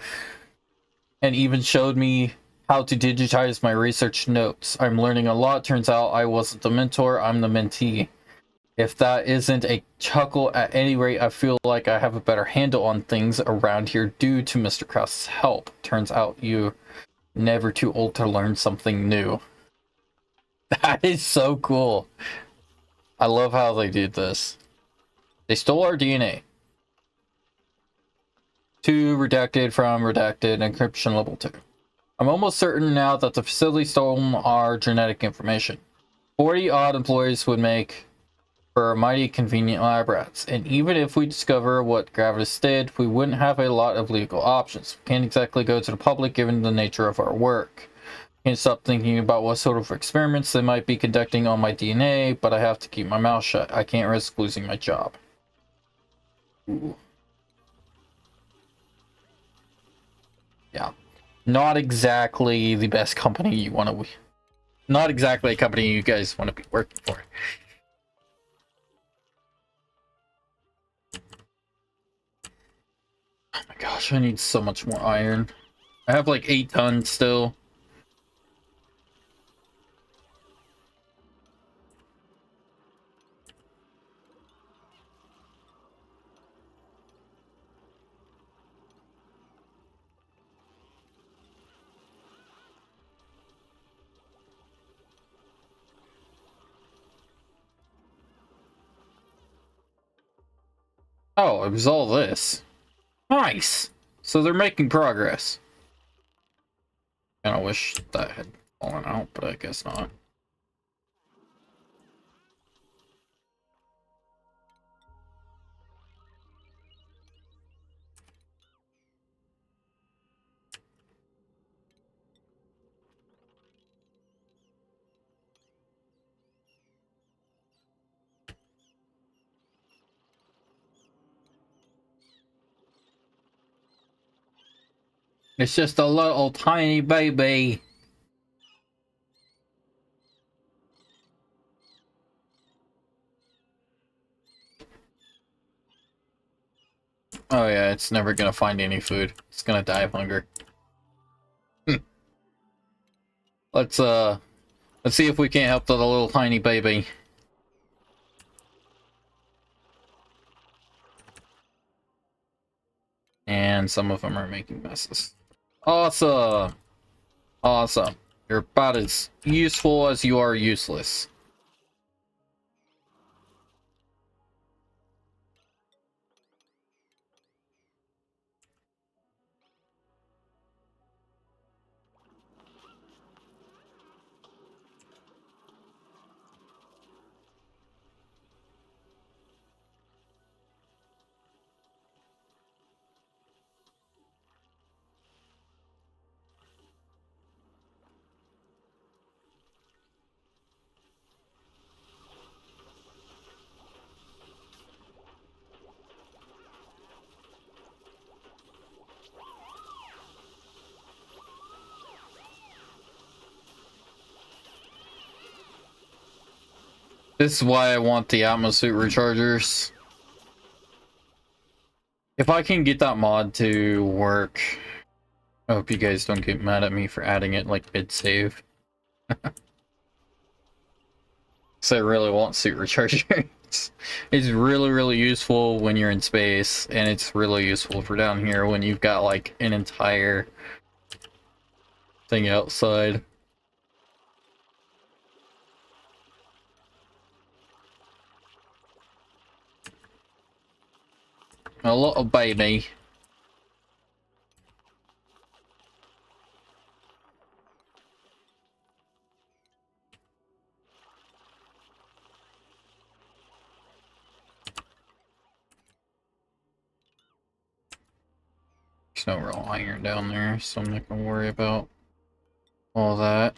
A: And even showed me how to digitize my research notes. I'm learning a lot. Turns out I wasn't the mentor, I'm the mentee. If that isn't a chuckle, at any rate, I feel like I have a better handle on things around here due to Mr. Krause's help. Turns out you're never too old to learn something new. That is so cool. I love how they did this. They stole our DNA. To redacted from redacted encryption level 2. I'm almost certain now that the facility stole our genetic information. 40 odd employees would make for mighty convenient lab rats, and even if we discover what Gravitas did, we wouldn't have a lot of legal options. We can't exactly go to the public given the nature of our work. Can't stop thinking about what sort of experiments they might be conducting on my DNA, but I have to keep my mouth shut. I can't risk losing my job. Ooh. Yeah. Not exactly the best company you want to... Not exactly a company you guys want to be working for. Oh my gosh, I need so much more iron. I have like 8 tons still. Oh, it was all this. Nice! So they're making progress. Kinda wish that had fallen out, but I guess not. It's just a little tiny baby. Oh yeah, it's never gonna find any food. It's gonna die of hunger. Let's see if we can't help the little tiny baby. and some of them are making messes. Awesome! Awesome. You're about as useful as you are useless. This is why I want the Atmosuit rechargers. If I can get that mod to work, I hope you guys don't get mad at me for adding it like mid-save. So I really want suit rechargers. It's really, really useful when you're in space, and it's really useful for down here when you've got like an entire thing outside. A little baby. There's no real iron down there, so I'm not gonna worry about all that.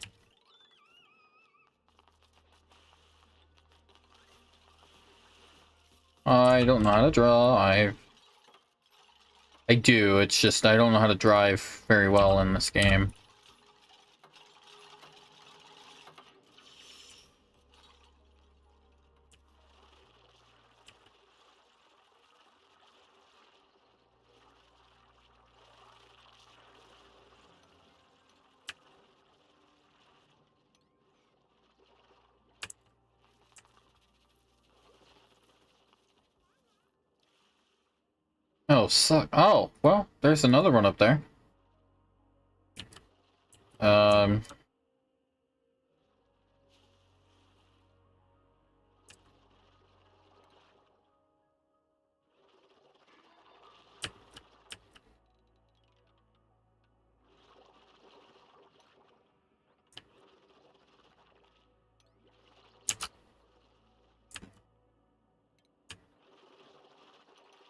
A: I don't know how to drive. I do, it's just I don't know how to drive very well in this game. Oh, suck. Oh, well, there's another one up there. Um...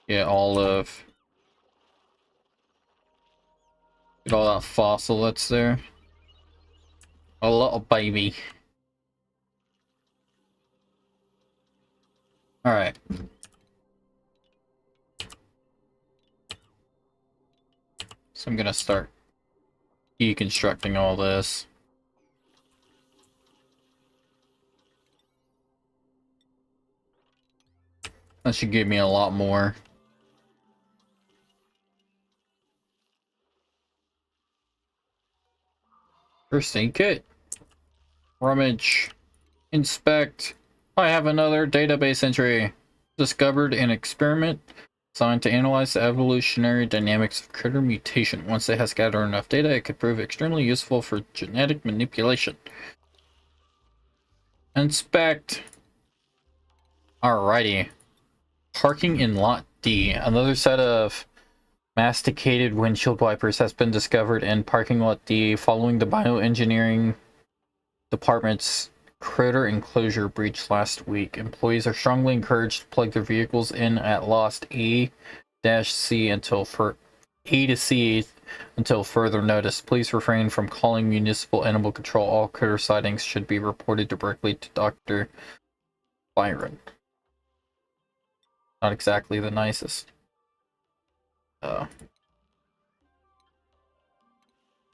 A: Yeah, olive. Get all that fossil that's there. A little baby. Alright. So I'm gonna start deconstructing all this. That should give me a lot more. First aid kit. Rummage. Inspect. I have another database entry. Discovered an experiment designed to analyze the evolutionary dynamics of critter mutation. Once it has gathered enough data, it could prove extremely useful for genetic manipulation. Inspect. Alrighty. Parking in Lot D. Another set of masticated windshield wipers has been discovered in Parking Lot D following the bioengineering department's critter enclosure breach last week. Employees are strongly encouraged to plug their vehicles in at Lost A-C until further notice. Please refrain from calling municipal animal control. All critter sightings should be reported directly to Dr. Byron. Not exactly the nicest.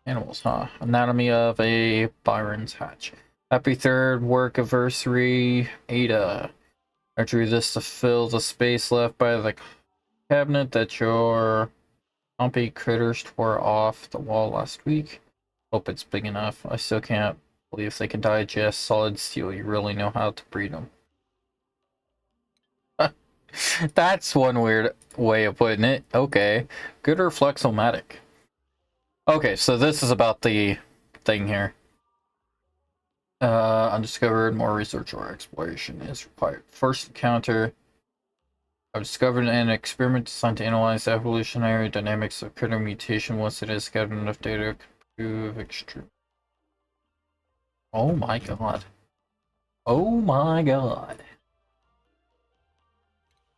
A: Animals, huh? Anatomy of a Byron's hatch. Happy third work anniversary, Ada. I drew this to fill the space left by the cabinet that your lumpy critters tore off the wall last week. Hope it's big enough. I still can't believe they can digest solid steel. You really know how to breed them. That's one weird way of putting it. Okay. Good or Flexomatic? Okay, so this is about the thing here. Undiscovered, more research or exploration is required. First encounter. I've discovered an experiment designed to analyze the evolutionary dynamics of critter mutation. Once it has gathered enough data, it can prove extreme. Oh my god. Oh my god.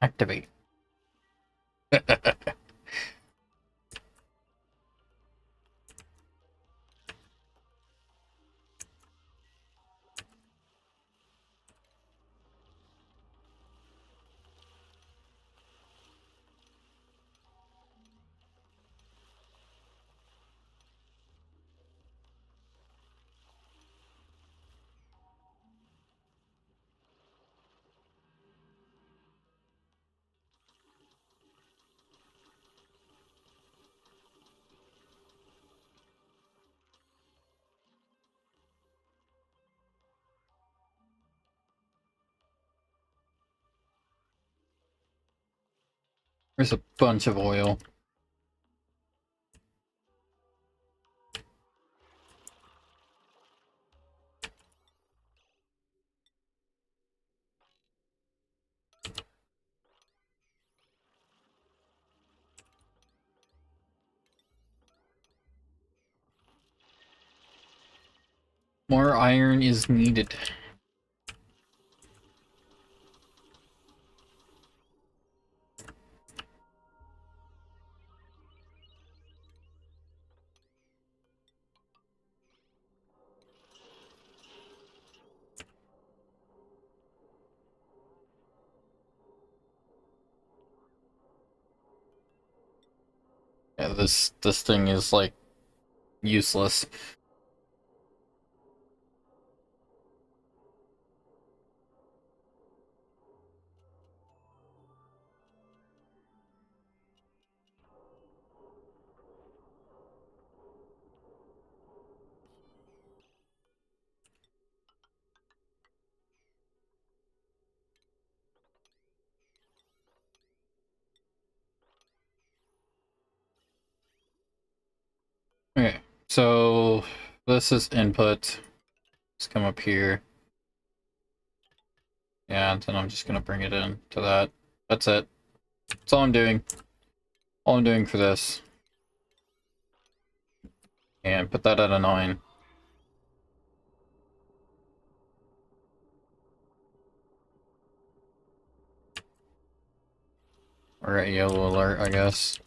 A: Activate. There's a bunch of oil. More iron is needed. Yeah, this thing is like useless. Okay, so this is input. Let's come up here. Yeah, and then I'm just gonna bring it in to that. That's it. That's all I'm doing. All I'm doing for this. And put that at a 9. Or a yellow alert, I guess.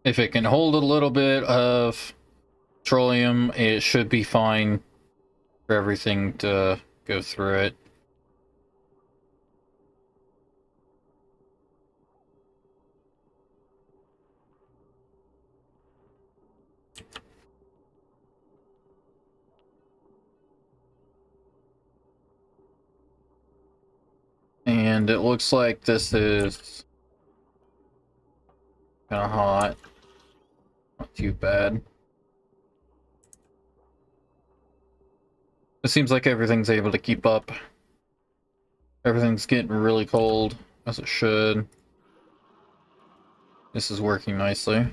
A: If it can hold a little bit of petroleum, it should be fine for everything to go through it. And it looks like this is kind of hot. Not too bad. It seems like everything's able to keep up. Everything's getting really cold, as it should. This is working nicely.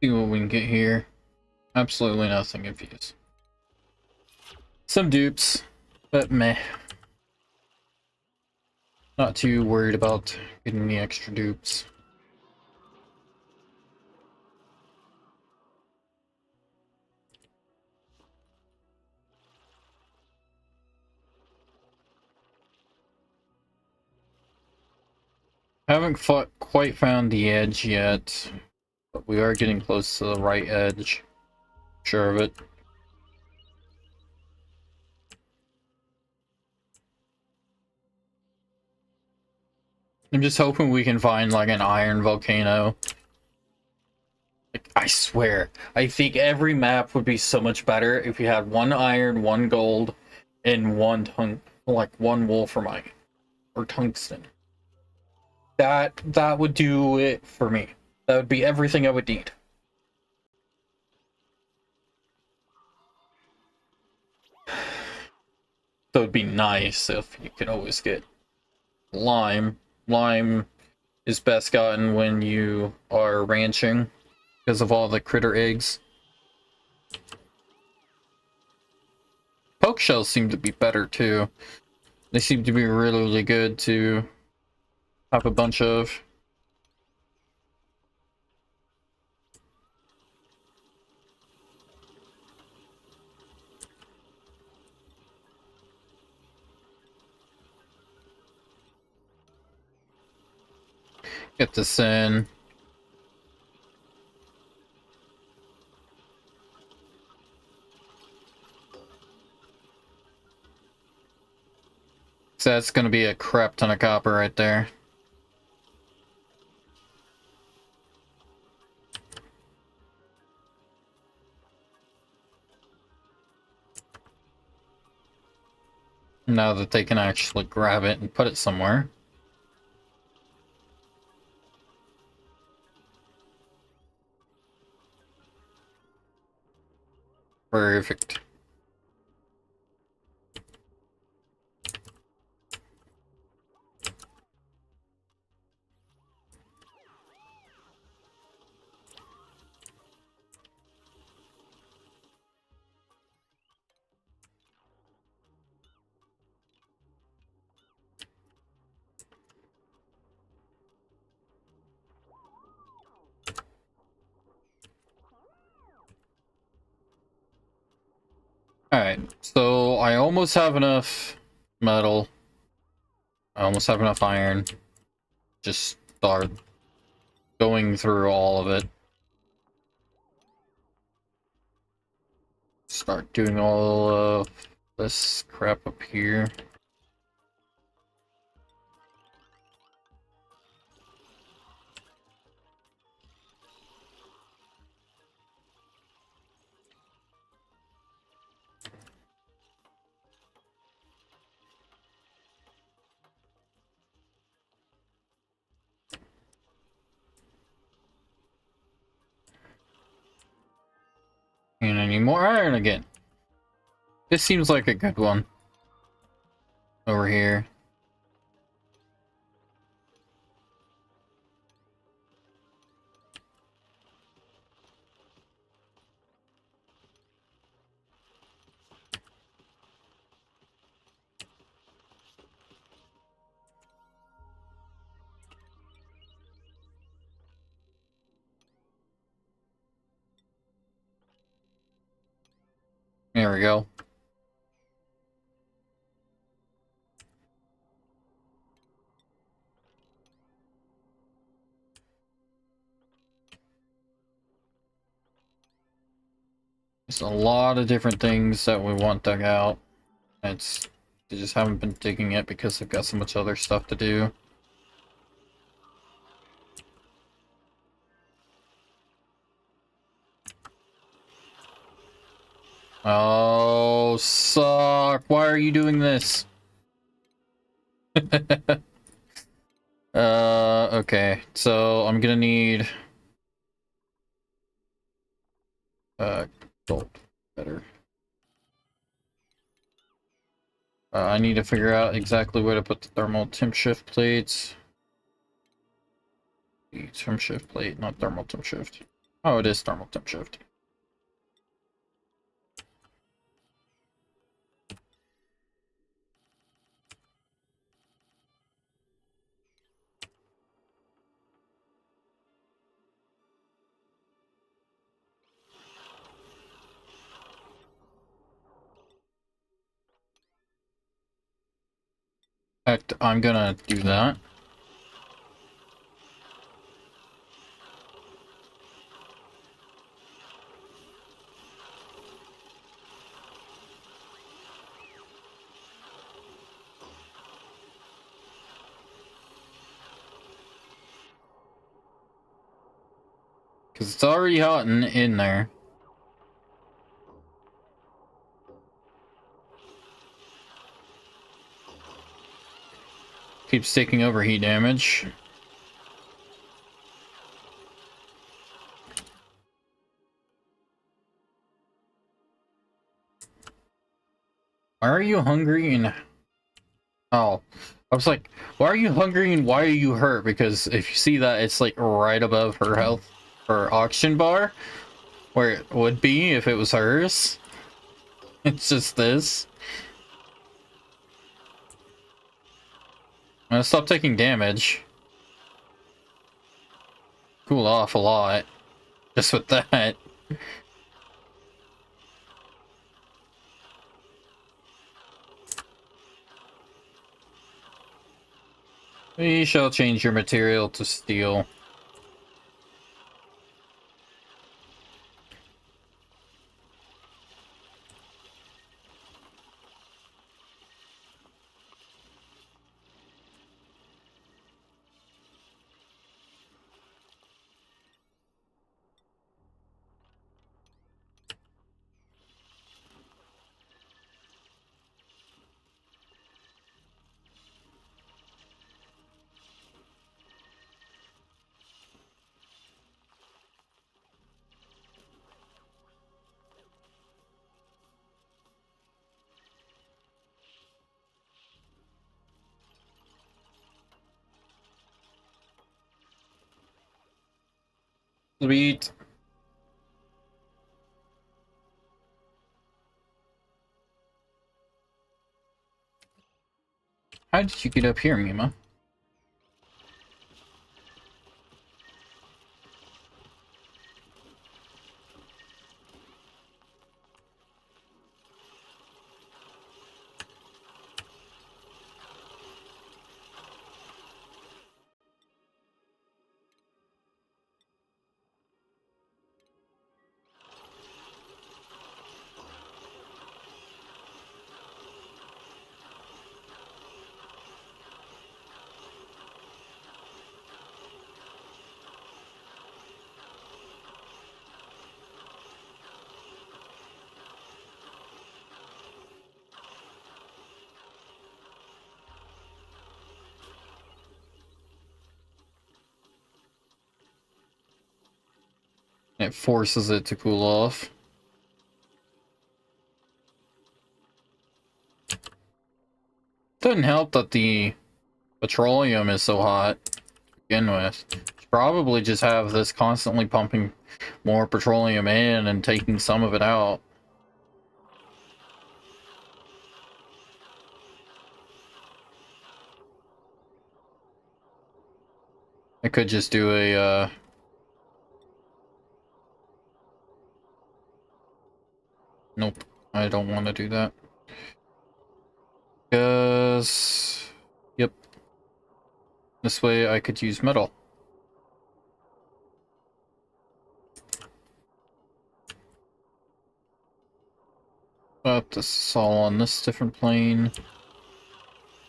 A: See what we can get here. Absolutely nothing of use. Some dupes, but meh. Not too worried about getting the extra dupes. Haven't quite found the edge yet, but we are getting close to the right edge. Sure of it. I'm just hoping we can find like an iron volcano. Like, I swear, I think every map would be so much better if you had one iron, one gold, and one one wolframite or tungsten. That would do it for me. That would be everything I would need. So it'd be nice if you could always get lime. Lime is best gotten when you are ranching because of all the critter eggs. Poke shells seem to be better too. They seem to be really, really good to have a bunch of. Get this in. So that's gonna be a crap ton of copper right there. Now that they can actually grab it and put it somewhere. Perfect. Alright, so I almost have enough metal. I almost have enough iron. Just start going through all of it. Start doing all of this crap up here. And I need more iron again. This seems like a good one. Over here. There we go. There's a lot of different things that we want dug out. They just haven't been digging it because they've got so much other stuff to do. Oh, suck. Why are you doing this? Okay. So I'm gonna need gold. Better. I need to figure out exactly where to put the thermal temp shift plates. The temp shift plate, not thermal temp shift. Oh, it is thermal temp shift. In fact, I'm gonna do that. Because it's already hot in there. Keeps taking overheat damage. Why are you hungry and... Oh. I was like, why are you hungry and why are you hurt? Because if you see that, it's like right above her health or oxygen bar, where it would be if it was hers. It's just this. I'm gonna stop taking damage. Cool off a lot. Just with that. We shall change your material to steel. Sweet. How did you get up here, Mima? It forces it to cool off. Doesn't help that the petroleum is so hot to begin with. Should probably just have this constantly pumping more petroleum in and taking some of it out. I could just do a, nope, I don't want to do that. Because, yep, this way I could use metal. But this is all on this different plane.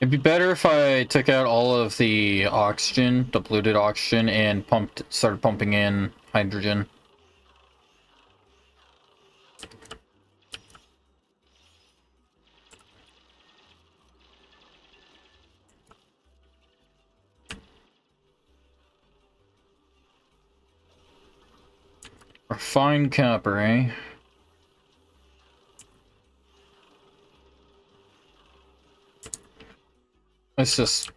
A: It'd be better if I took out all of the oxygen, diluted oxygen, and started pumping in hydrogen. Refined copper, eh? Let's just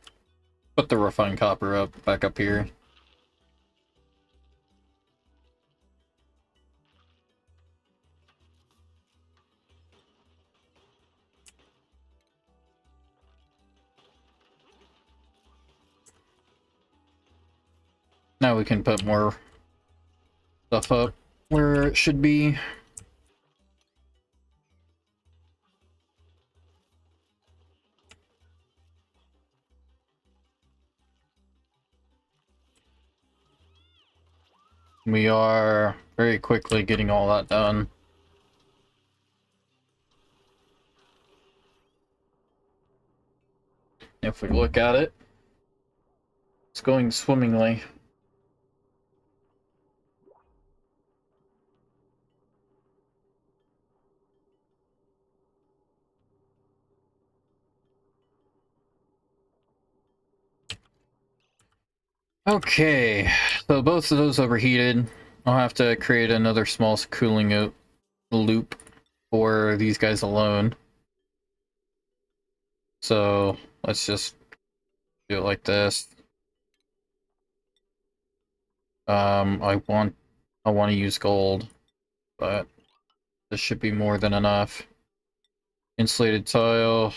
A: put the refined copper back up here. Now we can put more stuff up where it should be. We are very quickly getting all that done. If we look at it, it's going swimmingly. Okay, so both of those overheated. I'll have to create another small cooling loop for these guys alone. So let's just do it like this. I want to use gold, but this should be more than enough. Insulated tile.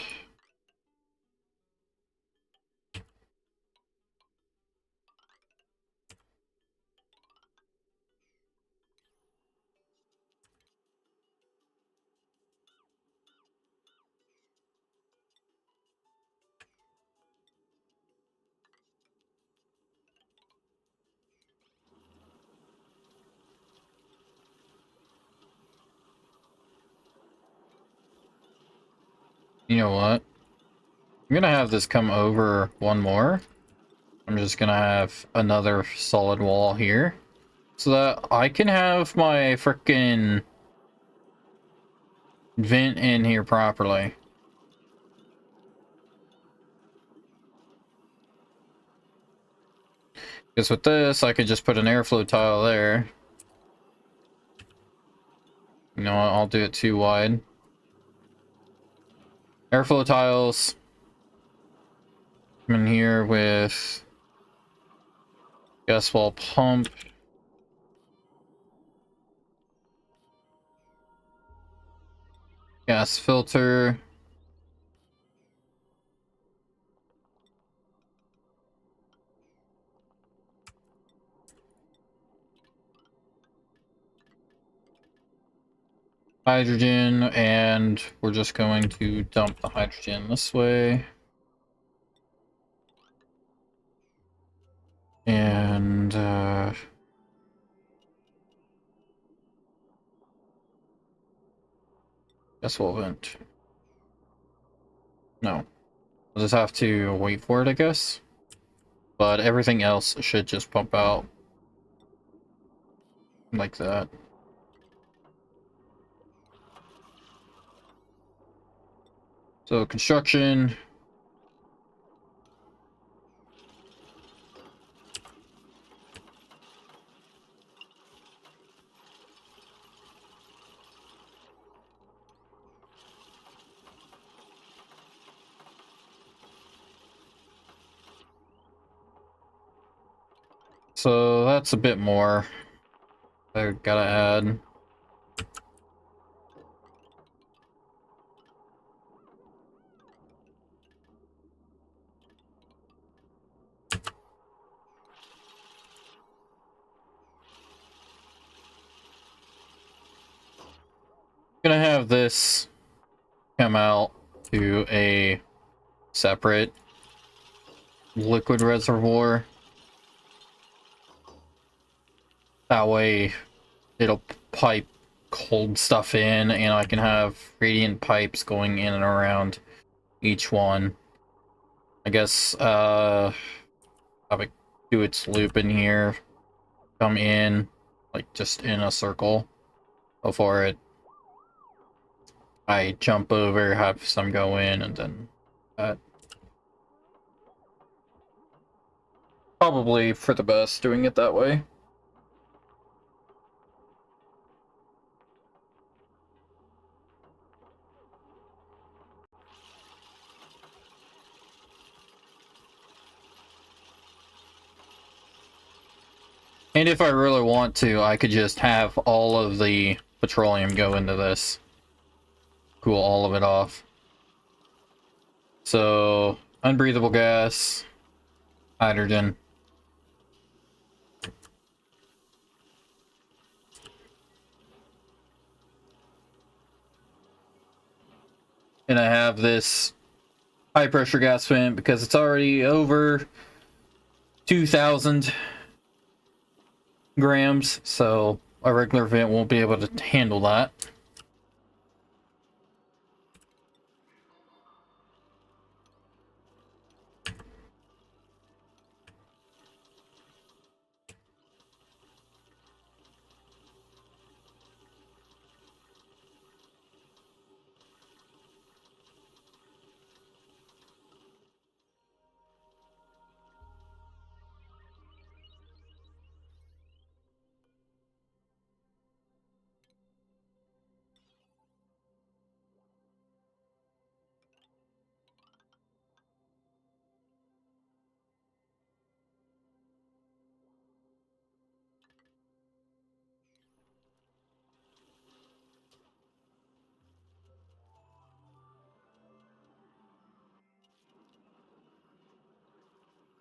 A: You know what? I'm gonna have this come over one more. I'm just gonna have another solid wall here, so that I can have my frickin' vent in here properly. Because with this, I could just put an airflow tile there. You know what? I'll do it too wide. Airflow tiles. I'm in here with gas wall pump. Gas filter. Hydrogen, and we're just going to dump the hydrogen this way. And gas wall vent. No. I'll just have to wait for it, I guess. But everything else should just pump out like that. So construction. So that's a bit more I gotta add. Gonna have this come out to a separate liquid reservoir. That way it'll pipe cold stuff in, and I can have radiant pipes going in and around each one. I guess have it do its loop in here, come in like just in a circle before I jump over, have some go in, and then that. Probably for the best doing it that way. And if I really want to, I could just have all of the petroleum go into this. Cool all of it off. So, unbreathable gas, hydrogen. And I have this high pressure gas vent because it's already over 2,000 grams, so a regular vent won't be able to handle that.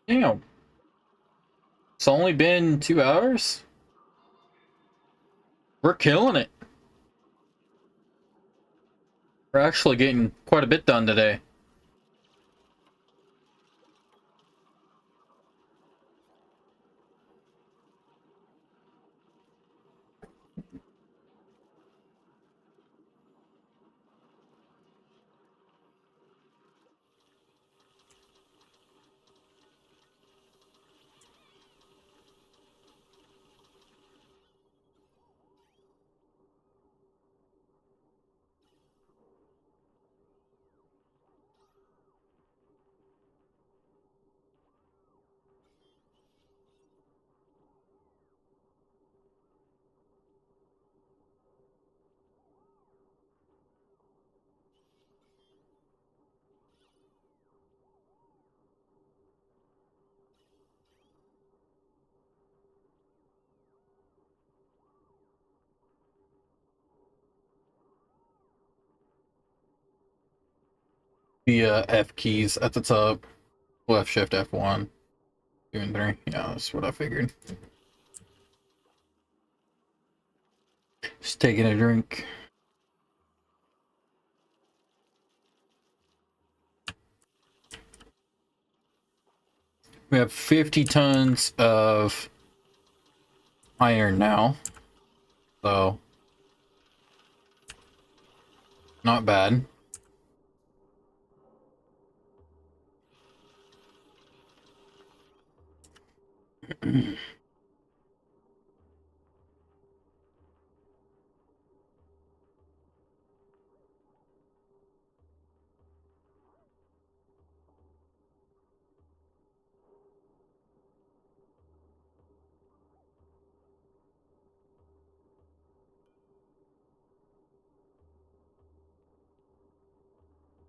A: Damn. It's only been 2 hours? We're killing it. We're actually getting quite a bit done today. The F keys at the top. Left shift F1. 2 and 3. Yeah, that's what I figured. Just taking a drink. We have 50 tons of iron now. So, not bad.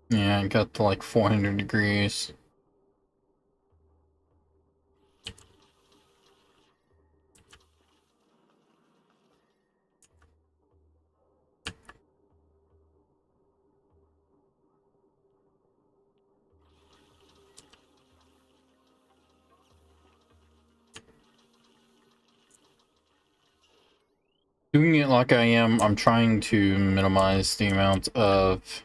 A: Yeah, it got to like 400 degrees. Doing it like I am, I'm trying to minimize the amount of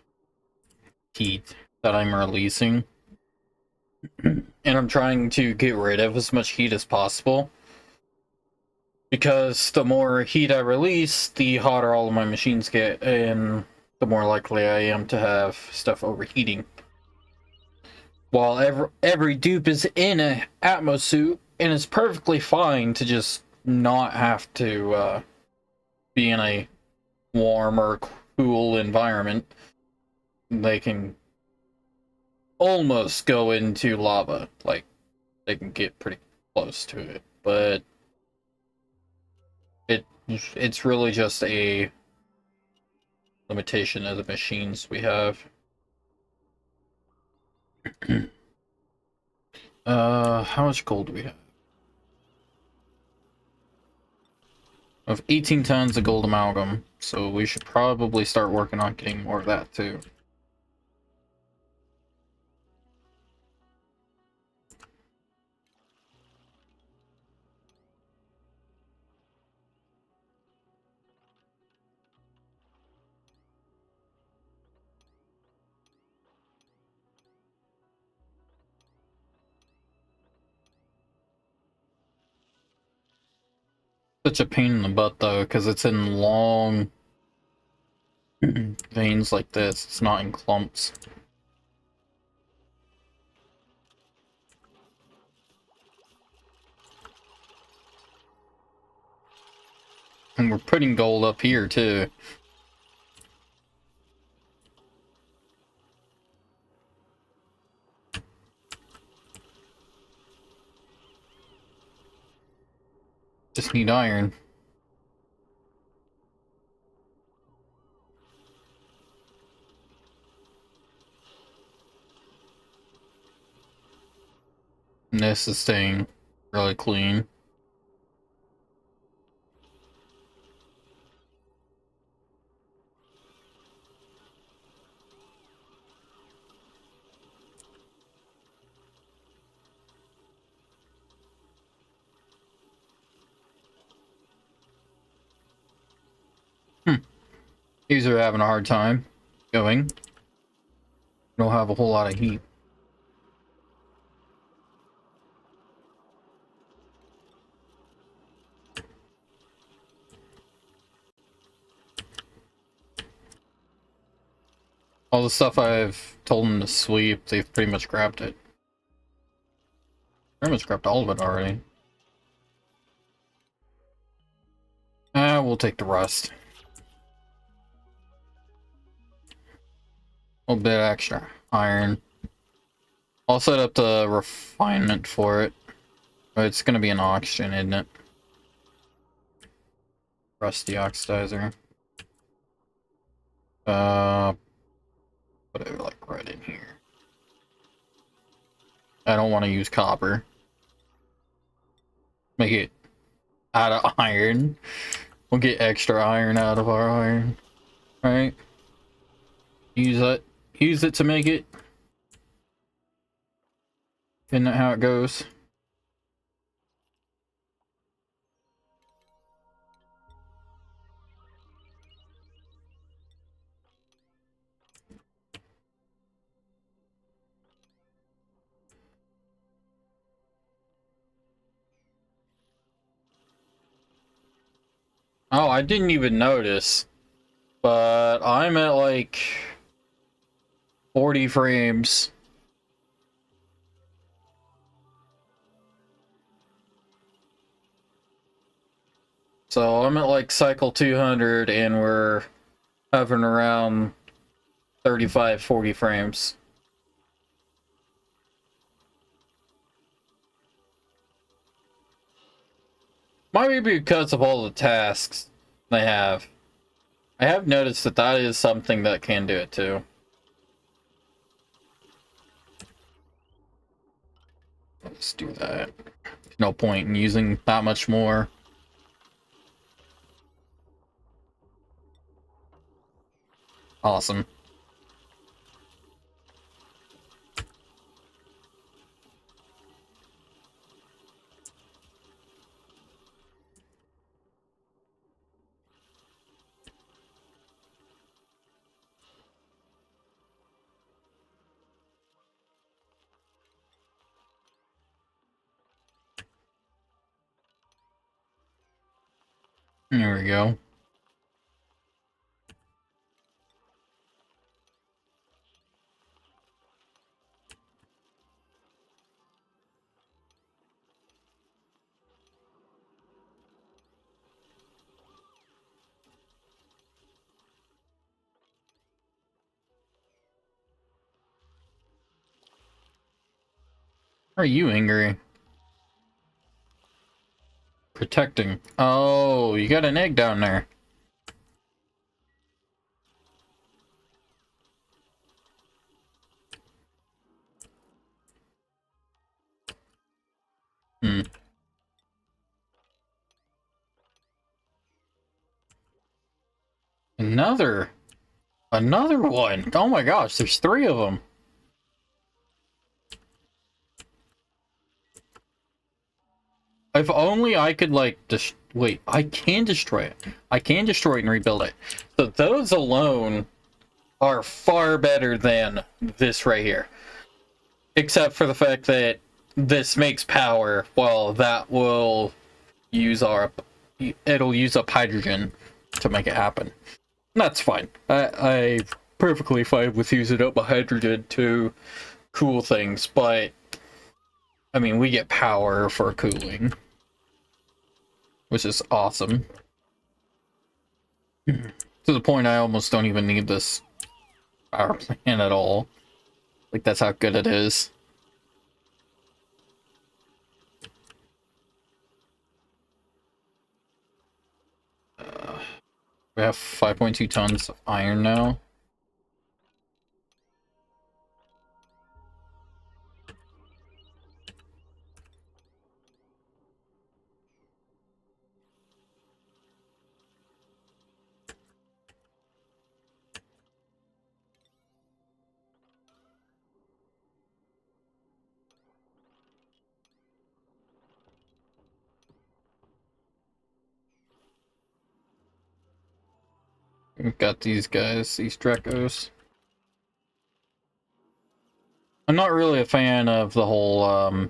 A: heat that I'm releasing. And I'm trying to get rid of as much heat as possible. Because the more heat I release, the hotter all of my machines get, and the more likely I am to have stuff overheating. While every dupe is in a Atmos suit, and it's perfectly fine to just not have to be in a warm or cool environment, they can almost go into lava. Like, they can get pretty close to it. But it's really just a limitation of the machines we have. How much gold do we have? Of 18 tons of gold amalgam, so we should probably start working on getting more of that too. Such a pain in the butt though, because it's in long veins like this. It's not in clumps. And we're putting gold up here too. Just need iron. And this is staying really clean. These are having a hard time going. Don't have a whole lot of heat. All the stuff I've told them to sweep, they've pretty much grabbed it. Pretty much grabbed all of it already. We'll take the rust. A little bit extra iron. I'll set up the refinement for it. It's gonna be an oxygen, isn't it? Rusty oxidizer. Put it like right in here. I don't want to use copper. Make it out of iron. We'll get extra iron out of our iron. Right? Use it to make it. Isn't that how it goes? Oh, I didn't even notice. But I'm at like 40 frames. So I'm at like cycle 200 and we're hovering around 35, 40 frames. Might be because of all the tasks they have. I have noticed that that is something that can do it too. Let's do that. There's no point in using that much more. Awesome. There we go. Are you angry? Protecting. Oh, you got an egg down there. Hmm. Another one. Oh my gosh, there's 3 of them. If only I could like wait, I can destroy it. I can destroy it and rebuild it. So those alone are far better than this right here. Except for the fact that this makes power, while that will use our it'll use up hydrogen to make it happen. That's fine. I perfectly fine with using up my hydrogen to cool things, but I mean, we get power for cooling, which is awesome. To the point I almost don't even need this power plant at all. Like, that's how good it is. We have 5.2 tons of iron now. We've got these guys, these Drecos. I'm not really a fan of the whole,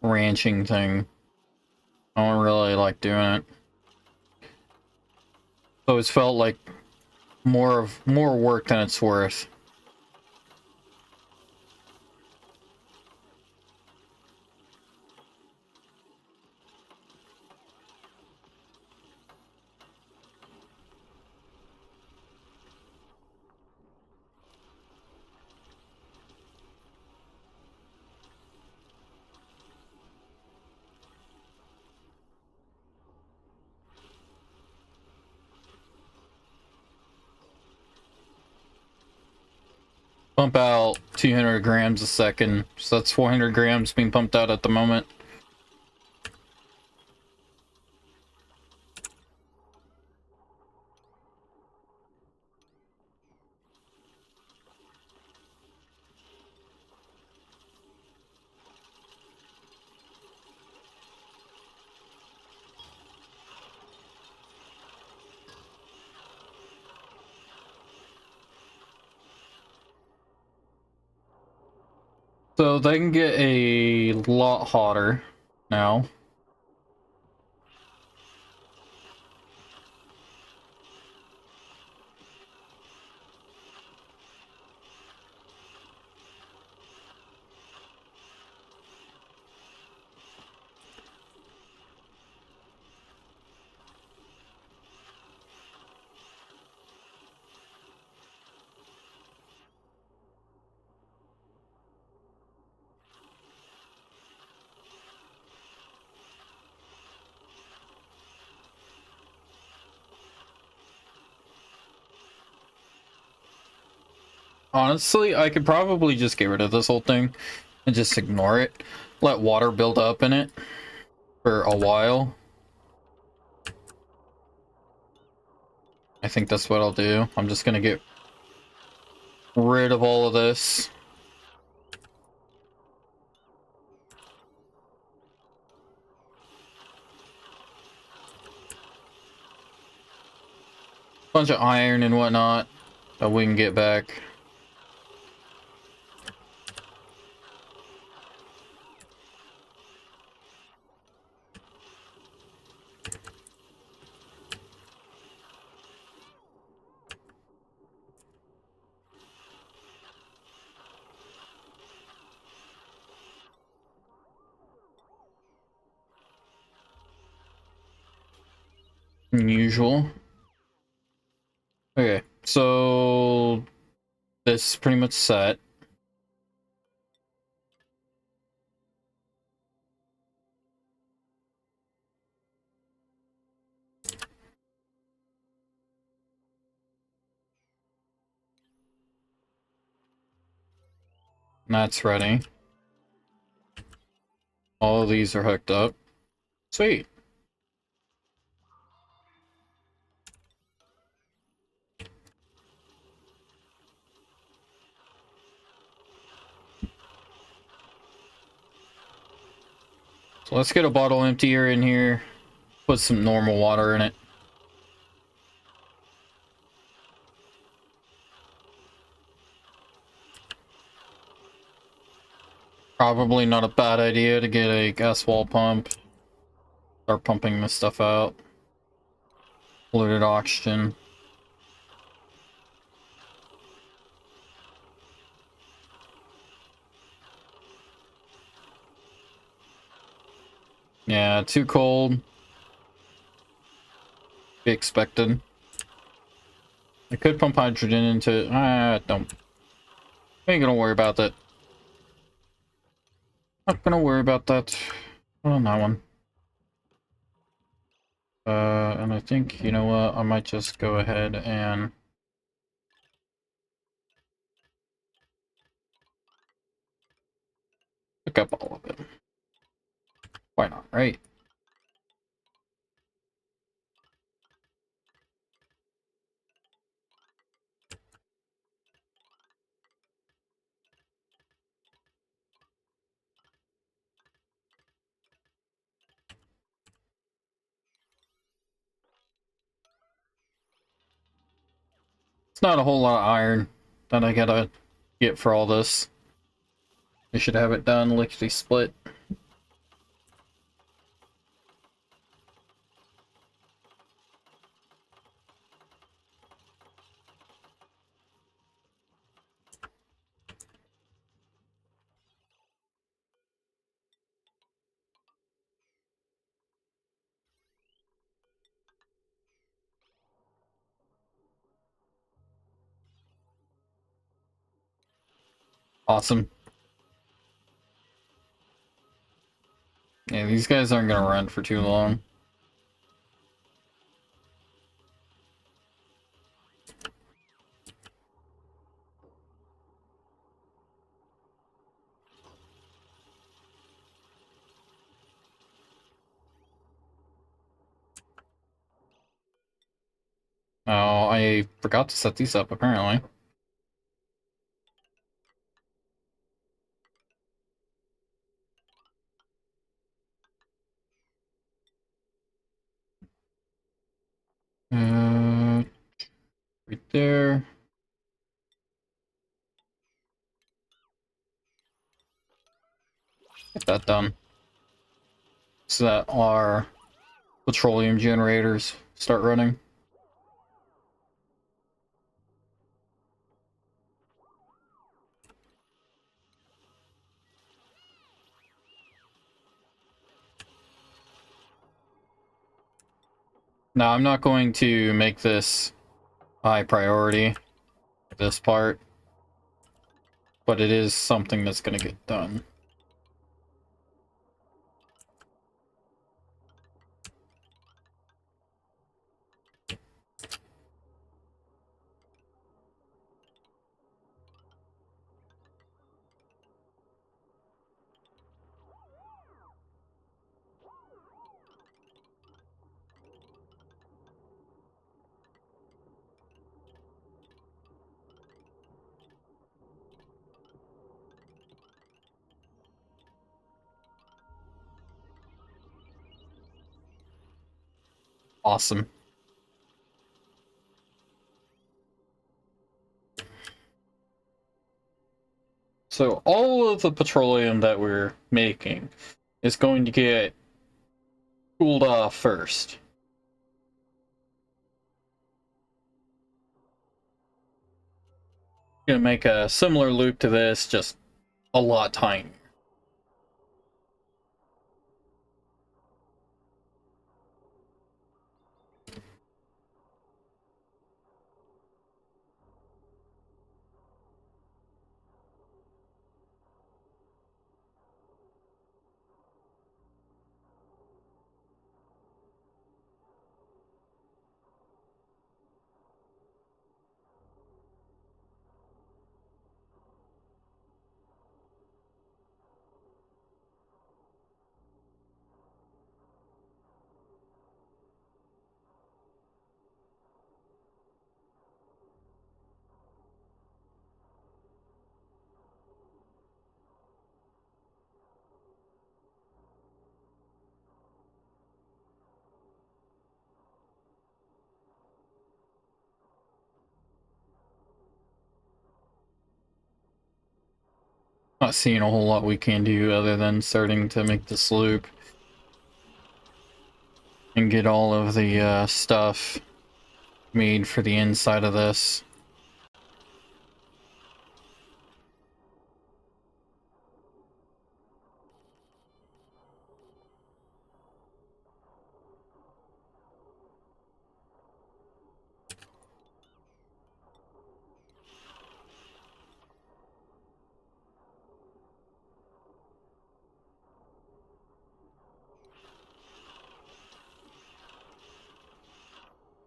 A: ranching thing. I don't really like doing it. So it's felt like more work than it's worth. Pump out 200 grams a second, so that's 400 grams being pumped out at the moment. So they can get a lot hotter now. Honestly, I could probably just get rid of this whole thing and just ignore it. Let water build up in it for a while. I think that's what I'll do. I'm just gonna get rid of all of this. Bunch of iron and whatnot that we can get back. Unusual. Okay, so this is pretty much set. That's ready. All of these are hooked up. Sweet. So let's get a bottle emptier in here. Put some normal water in it. Probably not a bad idea to get a gas wall pump. Start pumping this stuff out. Polluted oxygen. Yeah, too cold. Be expected. I could pump hydrogen into it. Don't. Ain't gonna worry about that. Not gonna worry about that on that one. And I think, you know what, I might just go ahead and pick up all of it. Why not, right? It's not a whole lot of iron that I gotta get for all this. I should have it done lickety split. Awesome. Yeah, these guys aren't gonna run for too long. Oh, I forgot to set these up, apparently. Right there. Get that done. So that our petroleum generators start running. Now, I'm not going to make this high priority, this part, but it is something that's going to get done. Awesome. So all of the petroleum that we're making is going to get cooled off first. Gonna make a similar loop to this, just a lot tinier. Not seeing a whole lot we can do other than starting to make this loop. and get all of the stuff made for the inside of this.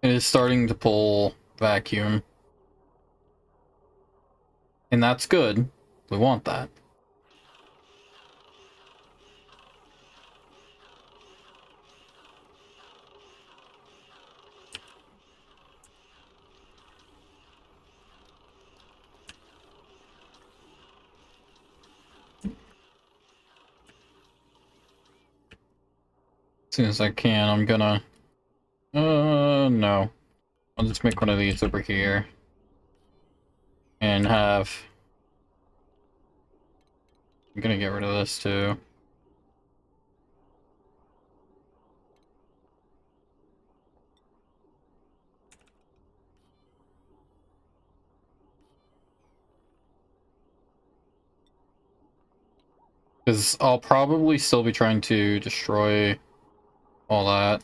A: It is starting to pull vacuum. And that's good. We want that. As soon as I can, I'm gonna... no. I'll just make one of these over here. And have... I'm gonna get rid of this too. Because I'll probably still be trying to destroy all that.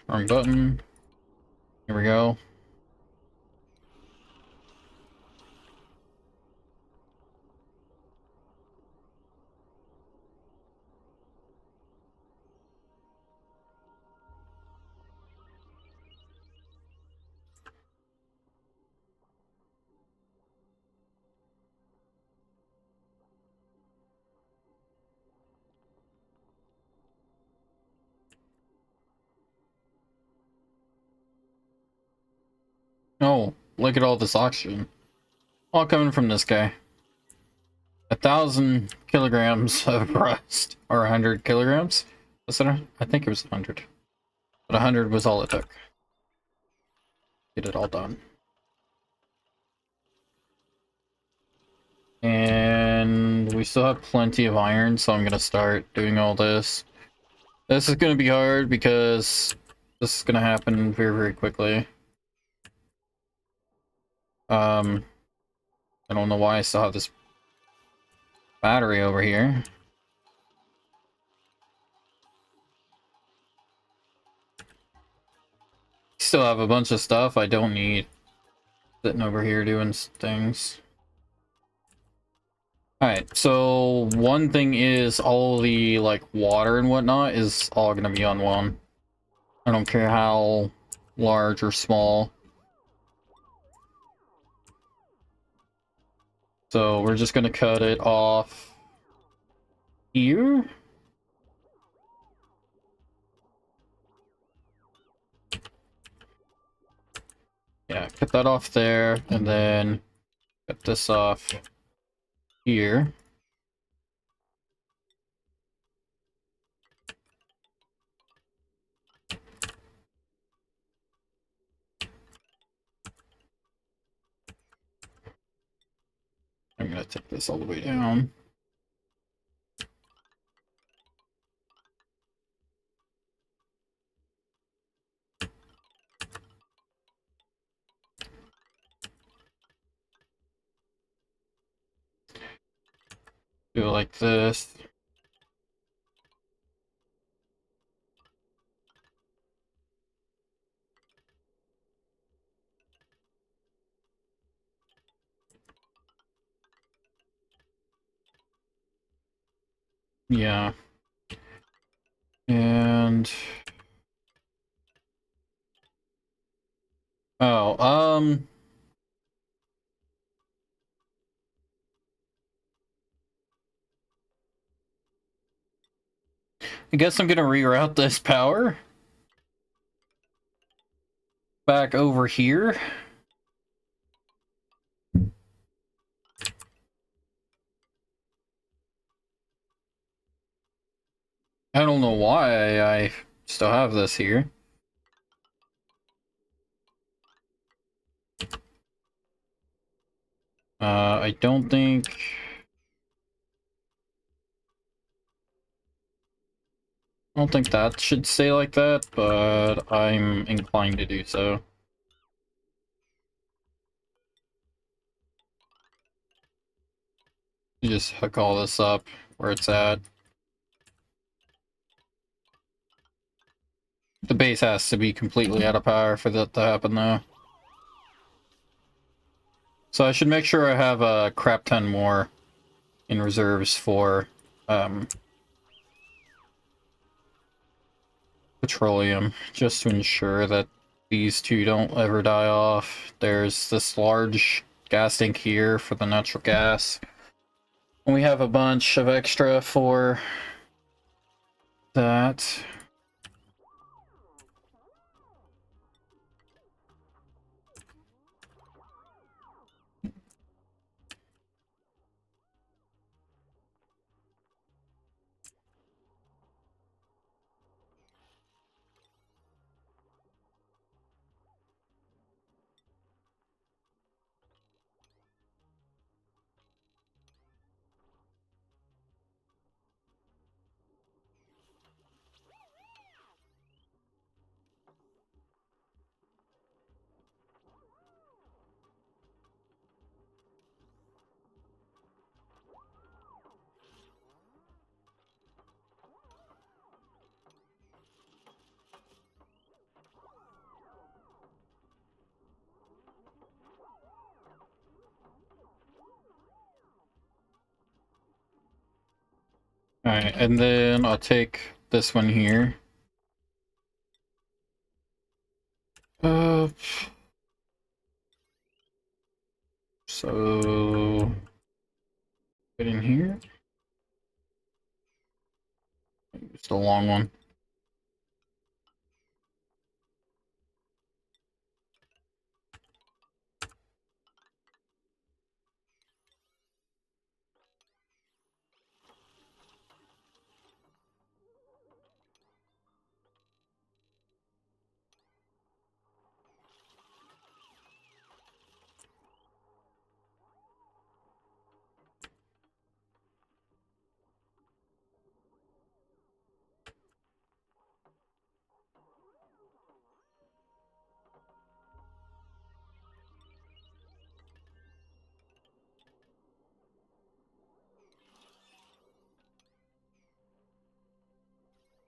A: Wrong button. Here we go. Oh, look at all this oxygen. All coming from this guy. 1,000 kilograms of rust. Or 100 kilograms? Was it I think it was 100. But 100 was all it took. Get it all done. And we still have plenty of iron, so I'm gonna start doing all this. This is gonna be hard because this is gonna happen very, very quickly. I don't know why I still have this battery over here. Still have a bunch of stuff I don't need sitting over here doing things. Alright, so one thing is all the like water and whatnot is all gonna be on one. I don't care how large or small. So we're just gonna cut it off here. Yeah, cut that off there, and then cut this off here. I'm gonna take this all the way down. Do it like this. Yeah. And... oh, I guess I'm gonna reroute this power back over here. I don't know why I still have this here. I don't think... I don't think that should stay like that, but I'm inclined to do so. You just hook all this up where it's at. The base has to be completely out of power for that to happen, though. So I should make sure I have a crap ton more in reserves for petroleum, just to ensure that these two don't ever die off. There's this large gas tank here for the natural gas. And we have a bunch of extra for that. Alright, and then I'll take this one here. So... Get in here. Just a long one.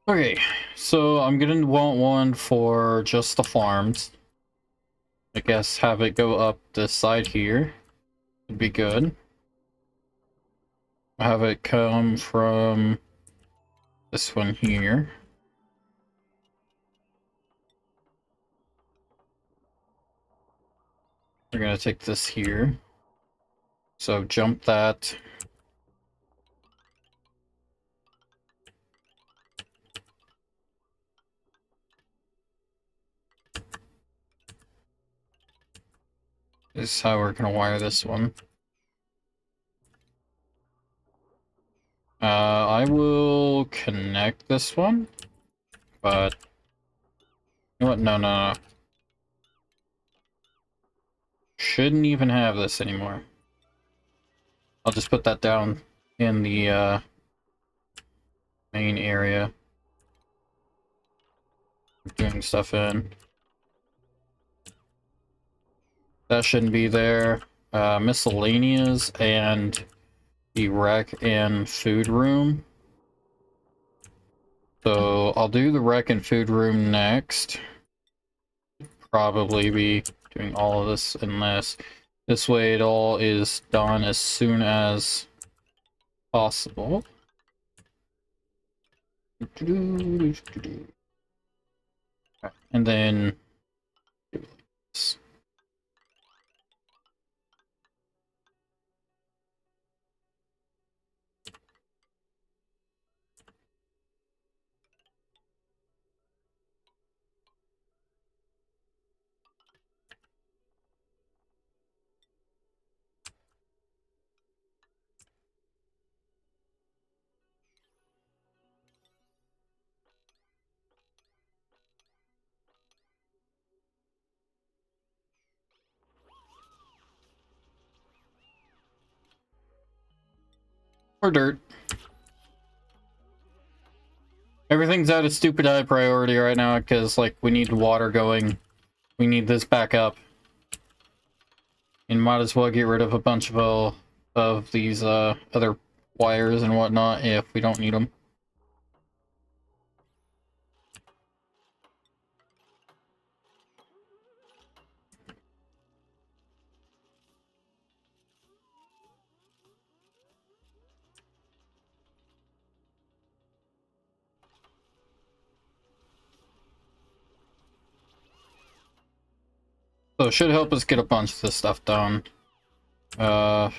A: Okay, so I'm gonna want one for just the farms. I guess have it go up this side here would be good. Have it come from this one here. We're gonna take this here. So jump that. This is how we're gonna wire this one. I will connect this one, but you know what? No. Shouldn't even have this anymore. I'll just put that down in the main area. Doing stuff in. That shouldn't be there. Miscellaneous and the rec and food room. So I'll do the rec and food room next. Probably be doing all of this in this. This way it all is done as soon as possible. And then Or dirt. Everything's at a stupid high priority right now because, like, we need water going. We need this back up. And might as well get rid of a bunch of these other wires and whatnot if we don't need them. So it should help us get a bunch of this stuff done. I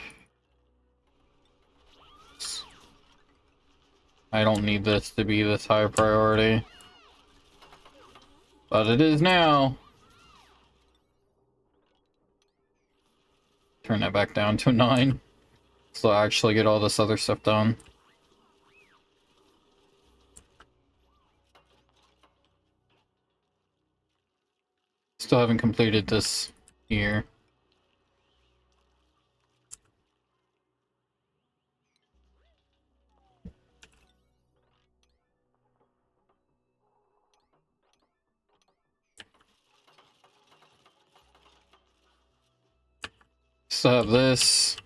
A: don't need this to be this high priority. But it is now. Turn that back down to 9. So I actually get all this other stuff done. Still haven't completed this here. Still have this.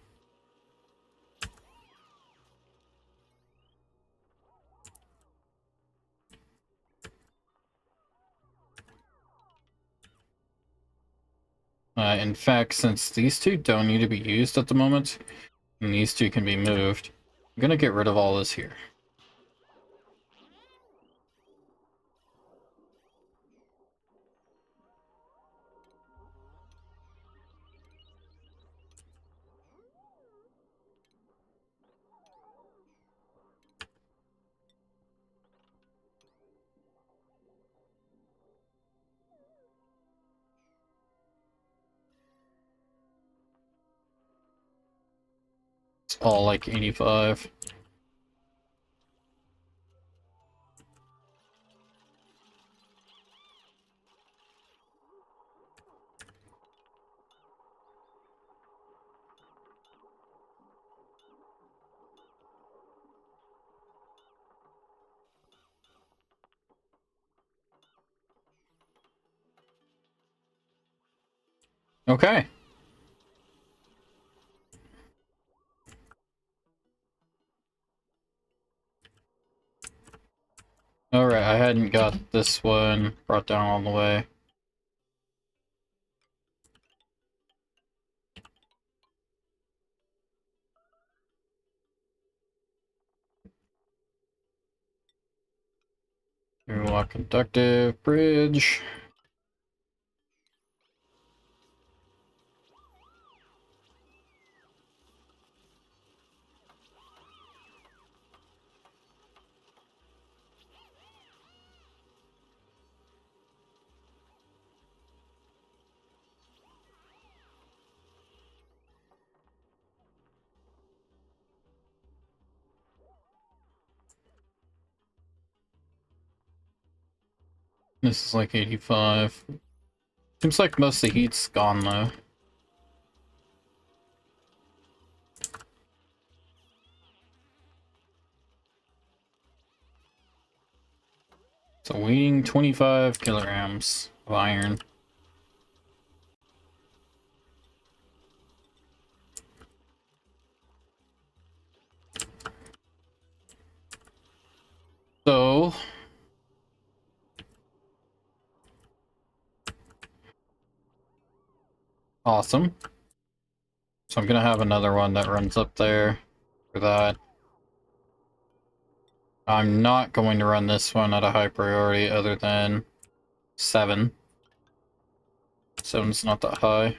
A: In fact, since these two don't need to be used at the moment, and these two can be moved, I'm gonna get rid of all this here. It's all like 85. Okay. Alright, I hadn't got this one brought down all the way. Walk conductive bridge. This is like 85. Seems like most of the heat's gone though. So we need 25 kilograms of iron. So awesome. So I'm gonna have another one that runs up there for that. I'm not going to run this one at a high priority other than 7. 7's not that high.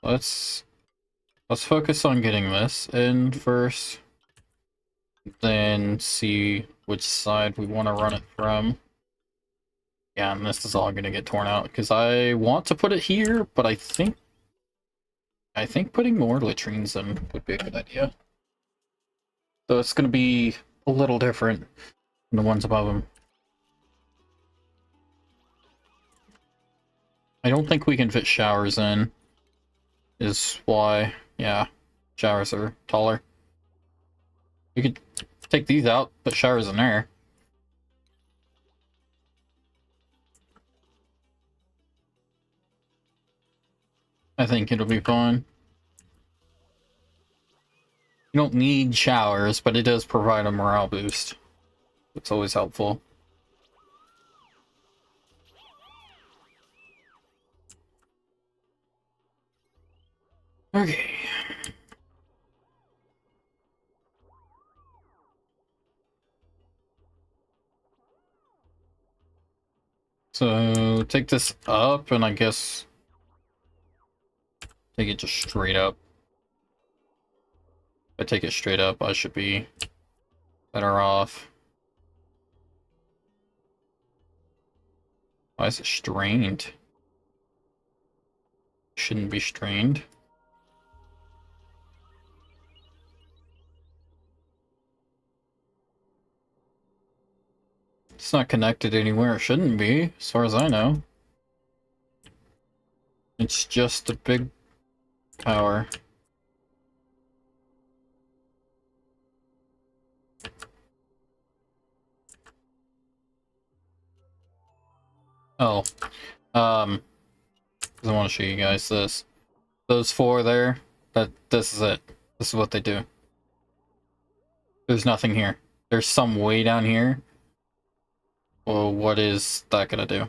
A: Let's focus on getting this in first, then see which side we want to run it from. Yeah, and this is all going to get torn out because I want to put it here, but I think putting more latrines in would be a good idea. So it's going to be a little different than the ones above them. I don't think we can fit showers in. is why, yeah, showers are taller. You could take these out, put showers in there. I think it'll be fine. You don't need showers, but it does provide a morale boost. It's always helpful. Okay. So take this up, and I guess take it just straight up. If I take it straight up, I should be better off. Why is it strained? Shouldn't be strained. It's not connected anywhere it shouldn't be, as far as I know. It's just a big power. Oh, I want to show you guys this. Those four there, this is it. This is what they do. There's nothing here. There's some way down here. Well, what is that gonna do?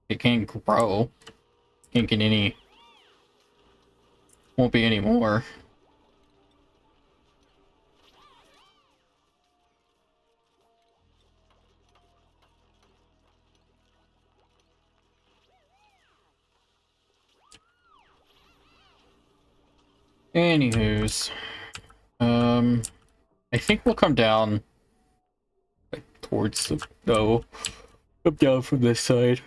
A: It can't grow. Can't get any. Won't be any more. Anywho's, I think we'll come down like, towards the come down from this side,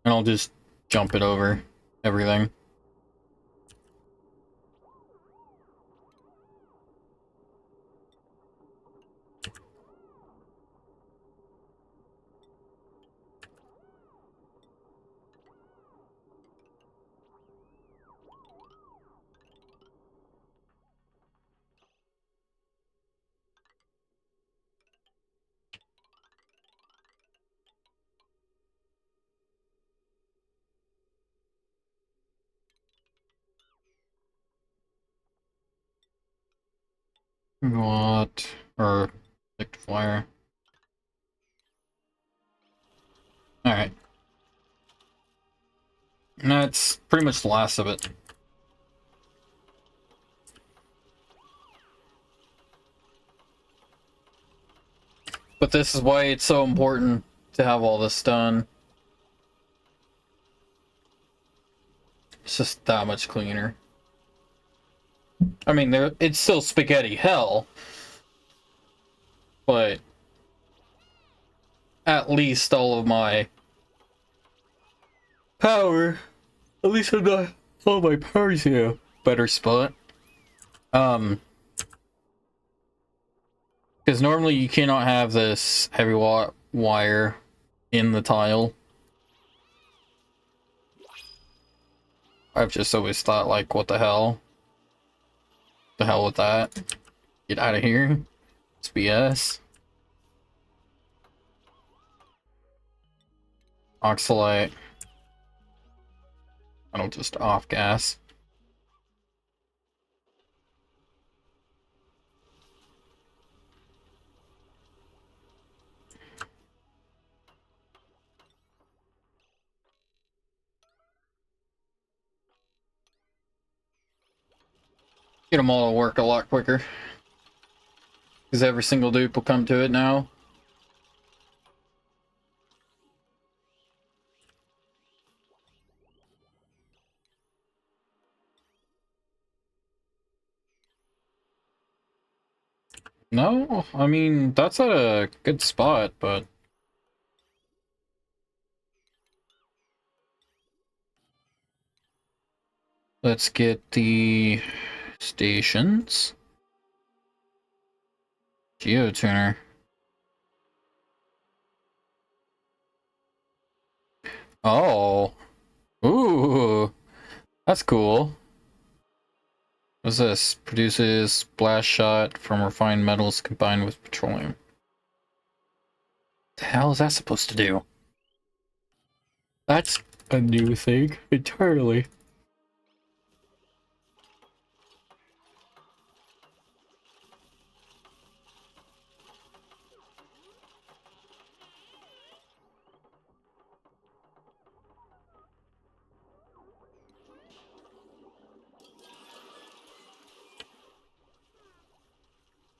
A: and I'll just jump it over everything. What? Or stick to flyer. Alright. And that's pretty much the last of it. But this is why it's so important to have all this done. It's just that much cleaner. I mean, it's still spaghetti hell, but at least all of my power, at least I'm not, all my power's in a better spot. Because normally you cannot have this heavy wire in the tile. I've just always thought, like, what the hell? The hell with that? Get out of here. It's BS. Oxalite. I don't just off gas. Get them all to work a lot quicker. Because every single dupe will come to it now. No, I mean, that's at a good spot, but... Let's get the stations. Geotuner. Oh. Ooh. That's cool. What's this? Produces blast shot from refined metals combined with petroleum. The hell is that supposed to do? That's a new thing entirely.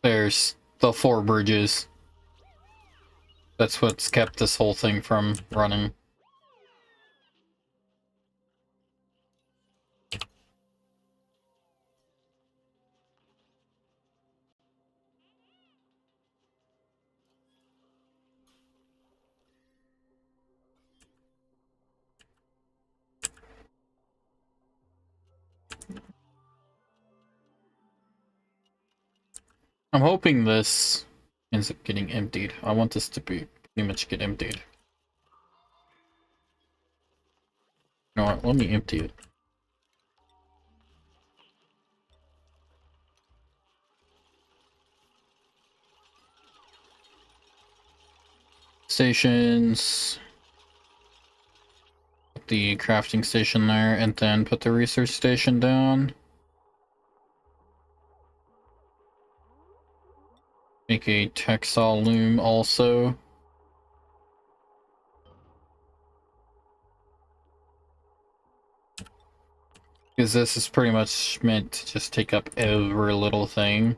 A: There's the 4 bridges. That's what's kept this whole thing from running. I'm hoping this ends up getting emptied. I want this to be pretty much get emptied. You know what? Let me empty it. Stations. Put the crafting station there, and then put the research station down. Make a textile loom also. Because this is pretty much meant to just take up every little thing.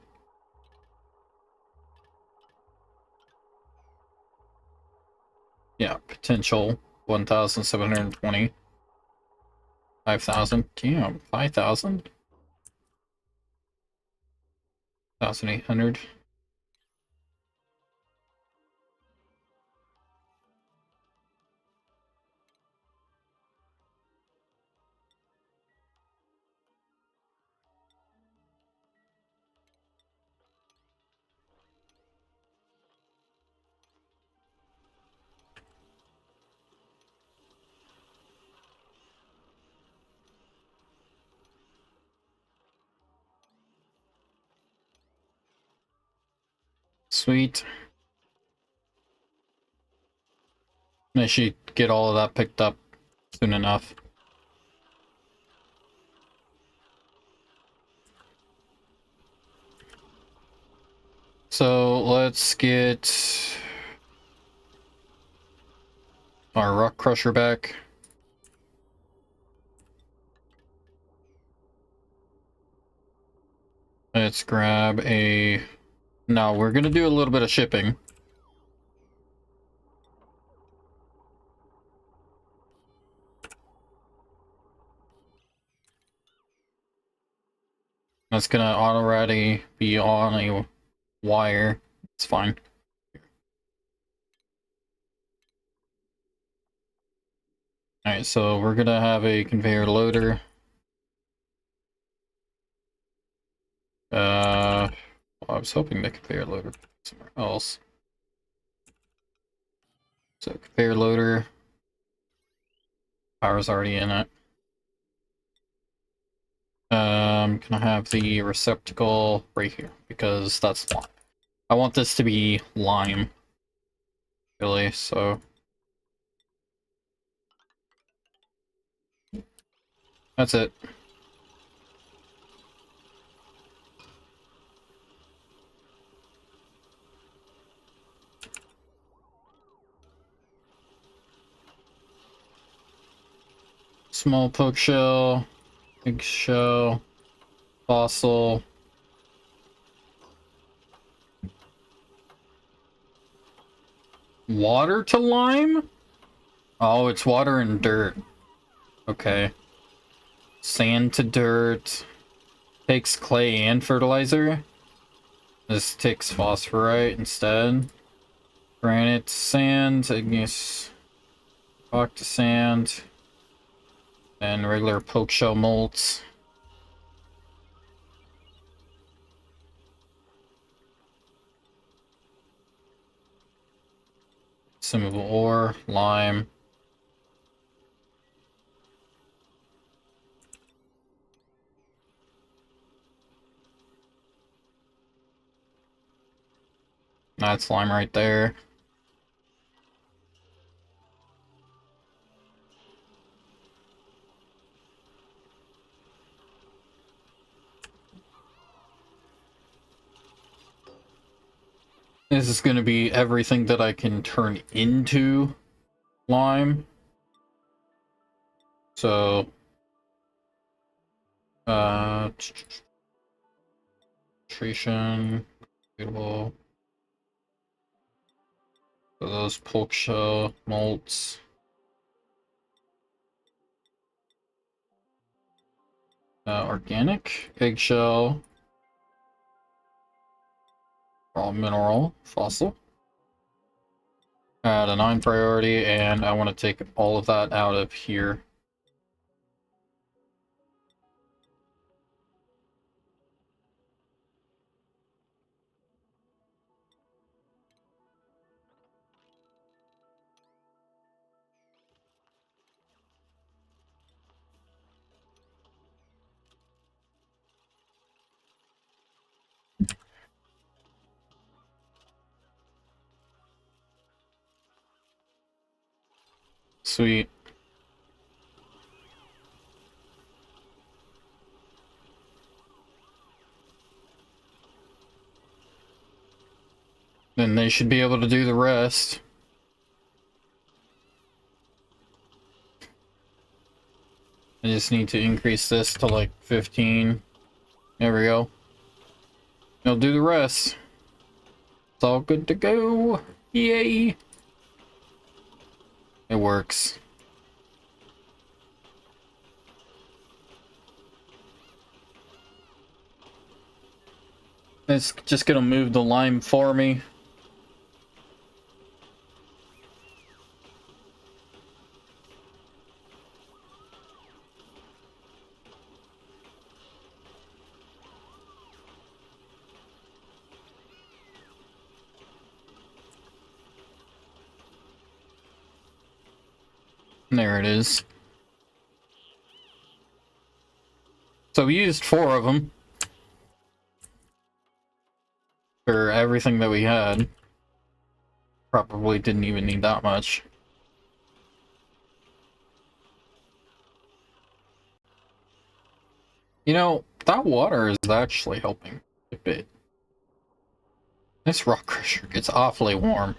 A: Yeah, potential 1,720. 5,000. Damn, 5,000? 1,800. Sweet. I should get all of that picked up soon enough. So let's get our rock crusher back. Let's grab a... No, we're gonna do a little bit of shipping. That's gonna already be on a wire. It's fine. Alright, so we're gonna have a conveyor loader. Well, I was hoping the conveyor loader somewhere else. So conveyor loader. Power's already in it. Can I have the receptacle right here? Because that's lime. I want this to be lime. Really, so... That's it. Small poke shell, big shell, fossil. Water to lime? Oh, it's water and dirt. Okay. Sand to dirt. Takes clay and fertilizer. This takes phosphorite instead. Granite to sand, igneous rock to sand. And regular poke shell molds. Consumable ore, lime. That's lime right there. This is going to be everything that I can turn into lime. So, nutrition, beautiful. So those pork shell malts. Organic, eggshell, raw mineral, fossil. Add a 9 priority, and I want to take all of that out of here. Sweet. Then they should be able to do the rest. I just need to increase this to like 15. There we go. They'll do the rest. It's all good to go. Yay! It works. It's just gonna move the lime for me. There it is. So we used 4 of them for everything that we had. Probably didn't even need that much. You know, that water is actually helping a bit. This rock crusher gets awfully warm.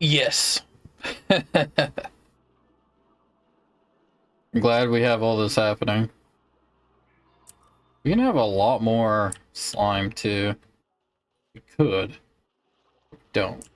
A: Yes. I'm glad we have all this happening. We can have a lot more slime too. We could. We don't.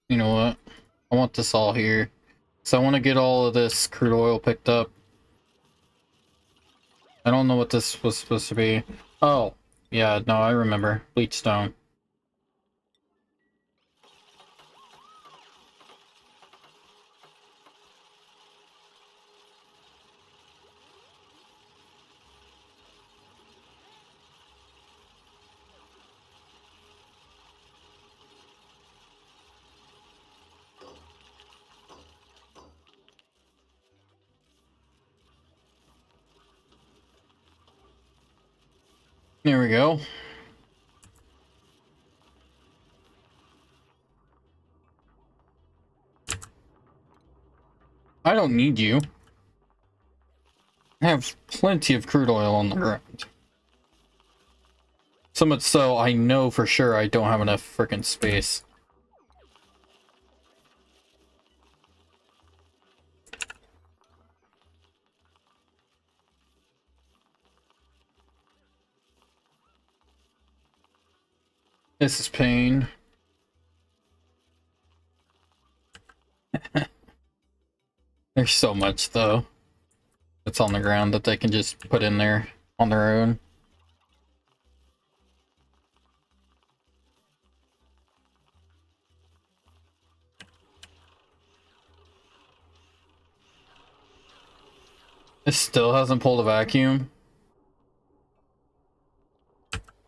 A: You know what? I want this all here. So I want to get all of this crude oil picked up. I don't know what this was supposed to be. Oh, yeah, no, I remember. Bleach stone. There we go. I don't need you. I have plenty of crude oil on the ground. So much so, I know for sure I don't have enough freaking space. This is pain. There's so much, though, that's on the ground that they can just put in there on their own. It still hasn't pulled a vacuum?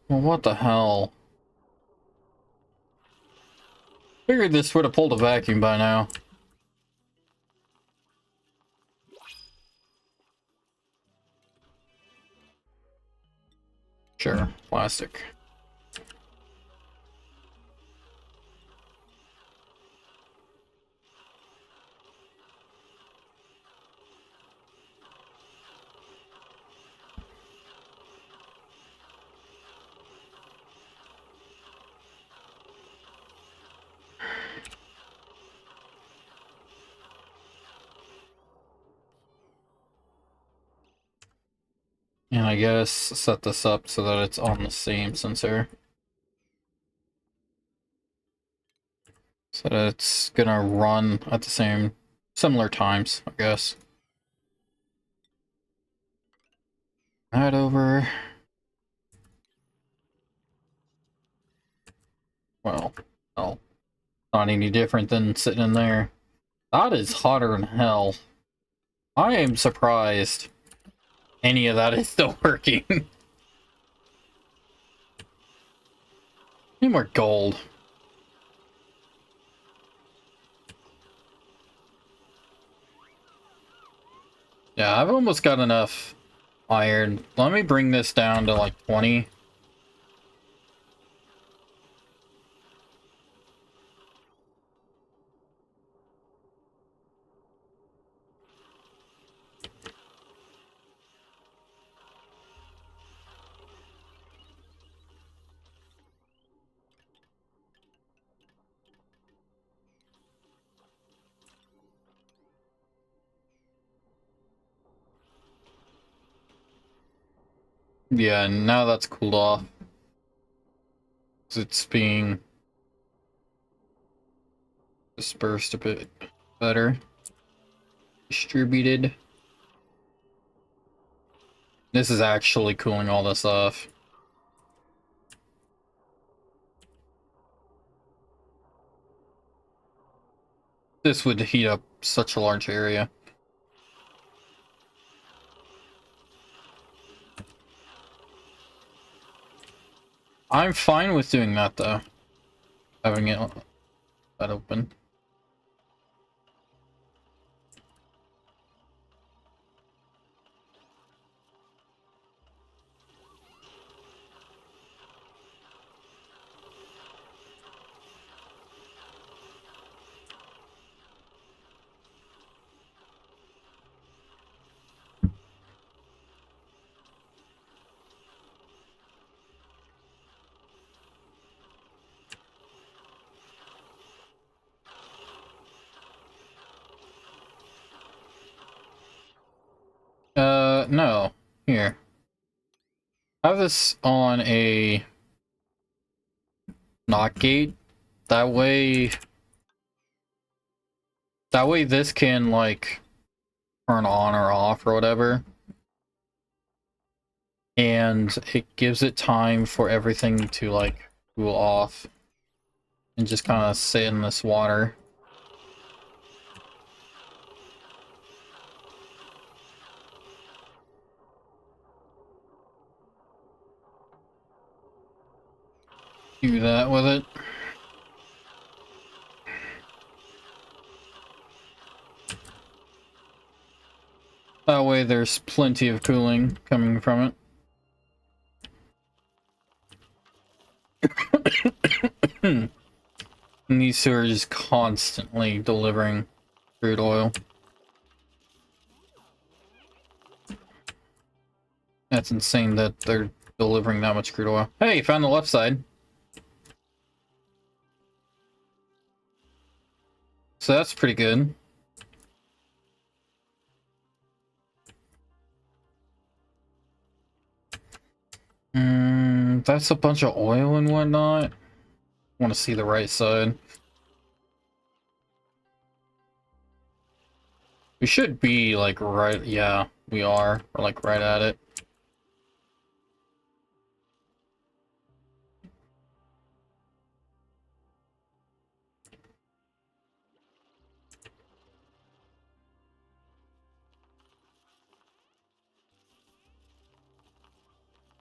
A: Well, what the hell? Figured this would have pulled a vacuum by now. Sure, plastic. And I guess set this up so that it's on the same sensor. So that it's gonna run at the same, similar times, I guess. That over. Well, not any different than sitting in there. That is hotter than hell. I am surprised any of that is still working. Need more gold. Yeah, I've almost got enough iron. Let me bring this down to like 20. Yeah, now that's cooled off. It's being dispersed a bit better. Distributed. This is actually cooling all this off. This would heat up such a large area. I'm fine with doing that though. Having it that open. No. Here. Have this on a NOT gate. That way this can, like, turn on or off or whatever. And it gives it time for everything to, like, cool off. And just kind of sit in this water. Do that with it. That way there's plenty of cooling coming from it. And these two are just constantly delivering crude oil. That's insane that they're delivering that much crude oil. Hey, found the left side. So that's pretty good. That's a bunch of oil and whatnot. Want to see the right side. We should be like right, yeah, we are. We're like right at it.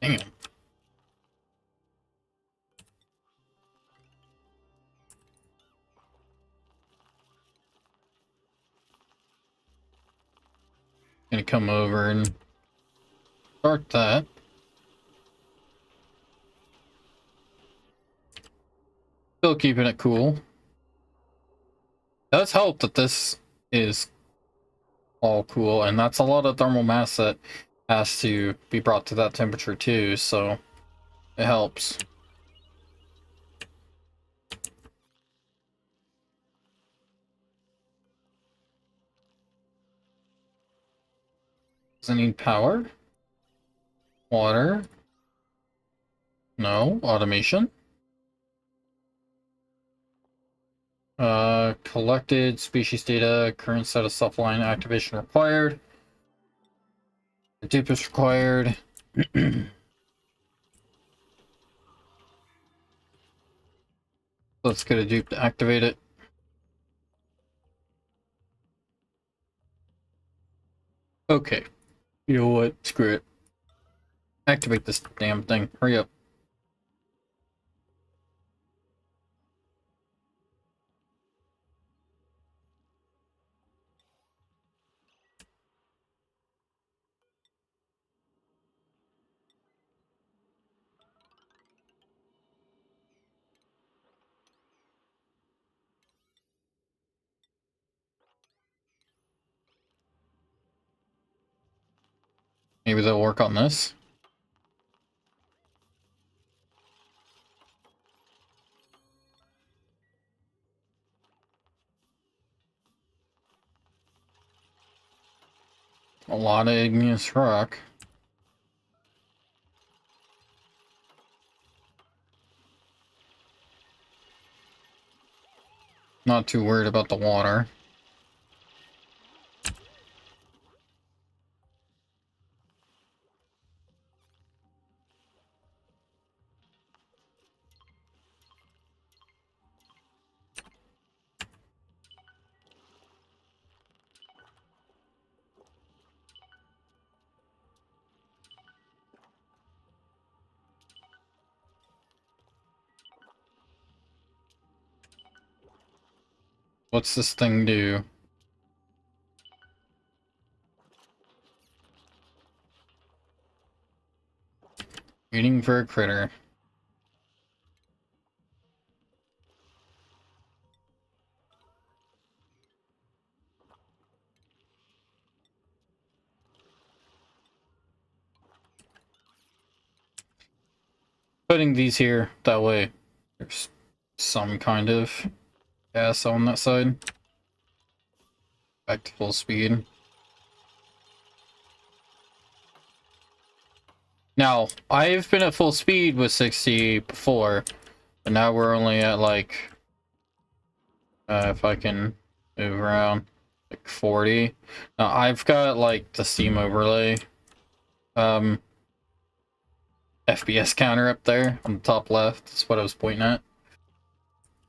A: Damn. Gonna come over and start that. Still keeping it cool. Does help that this is all cool, and that's a lot of thermal mass that has to be brought to that temperature too, so it helps. Does it need power? Water? No. Automation? Collected species data, current status offline, activation required. The dupe is required. Let's get a dupe to activate it. Okay. You know what? Screw it. Activate this damn thing. Hurry up. Maybe they'll work on this. A lot of igneous rock. Not too worried about the water. What's this thing do? Waiting for a critter. Putting these here, that way there's some kind of gas on that side. Back to full speed. Now, I've been at full speed with 60 before, but now we're only at like, if I can move around, like 40. Now, I've got like the steam overlay FPS counter up there on the top left. That's what I was pointing at.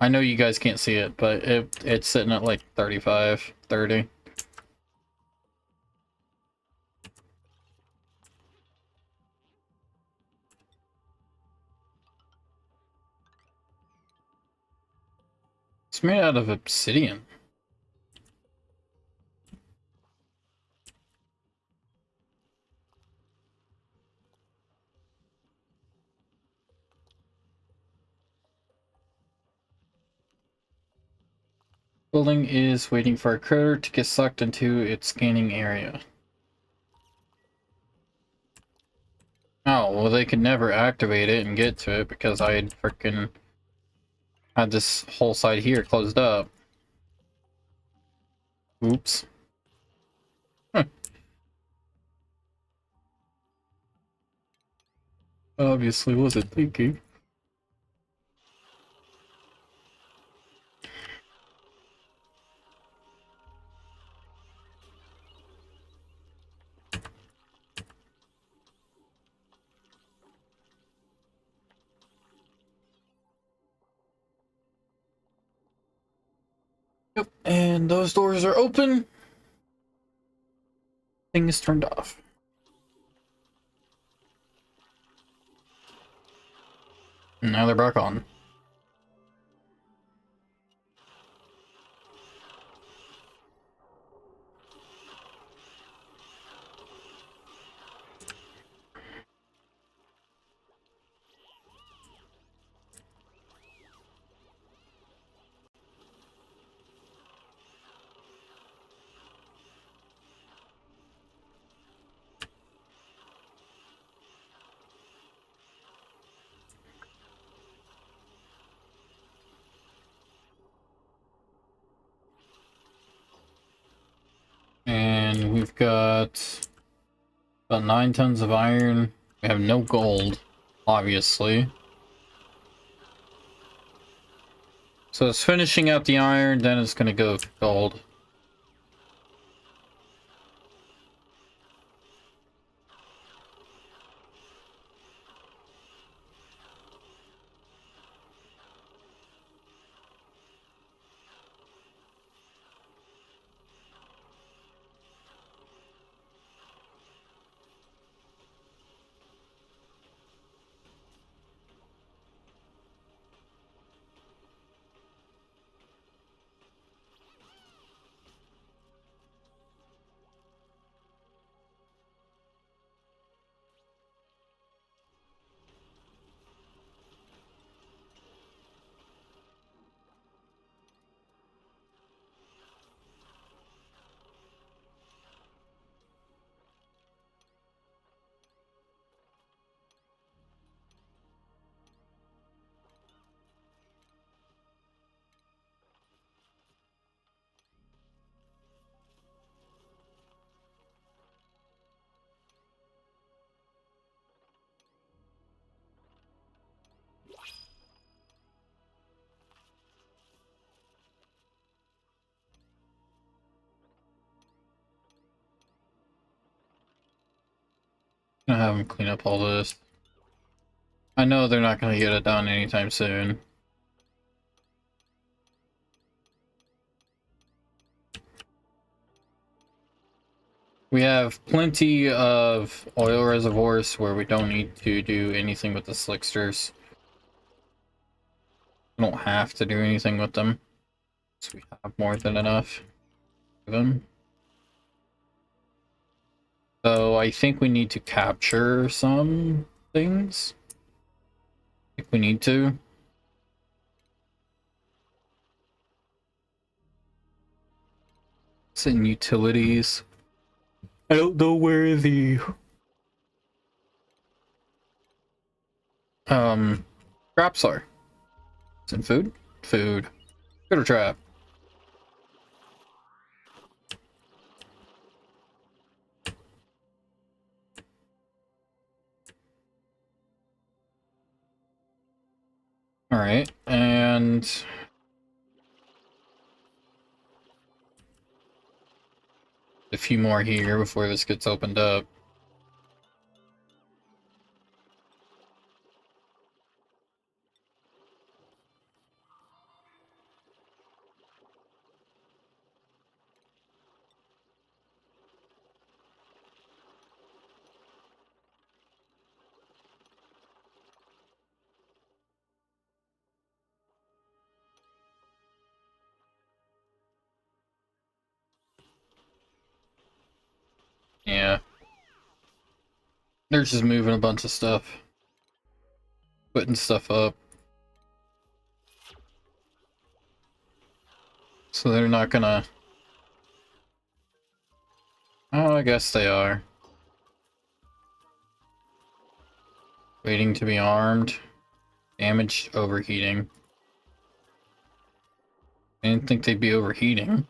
A: I know you guys can't see it, but it's sitting at like 35, 30. It's made out of obsidian. Building is waiting for a critter to get sucked into its scanning area. Oh, well they could never activate it and get to it because I had freaking had this whole side here closed up. Oops. Huh. Obviously wasn't thinking. Yep, and those doors are open. Thing is turned off. And now they're back on. And we've got about 9 tons of iron. We have no gold, obviously. So it's finishing out the iron, then it's gonna go to gold. Gonna have them clean up all this. I know they're not gonna get it done anytime soon. We have plenty of oil reservoirs where we don't need to do anything with the slicksters. We don't have to do anything with them. So we have more than enough for them. So I think we need to capture some things. I think we need to. It's in utilities. I don't know where the traps are. It's in food? Food. Go to trap. Alright, and a few more here before this gets opened up. Yeah. They're just moving a bunch of stuff. Putting stuff up. So they're not gonna... Oh, I guess they are. Waiting to be armed. Damaged overheating. I didn't think they'd be overheating.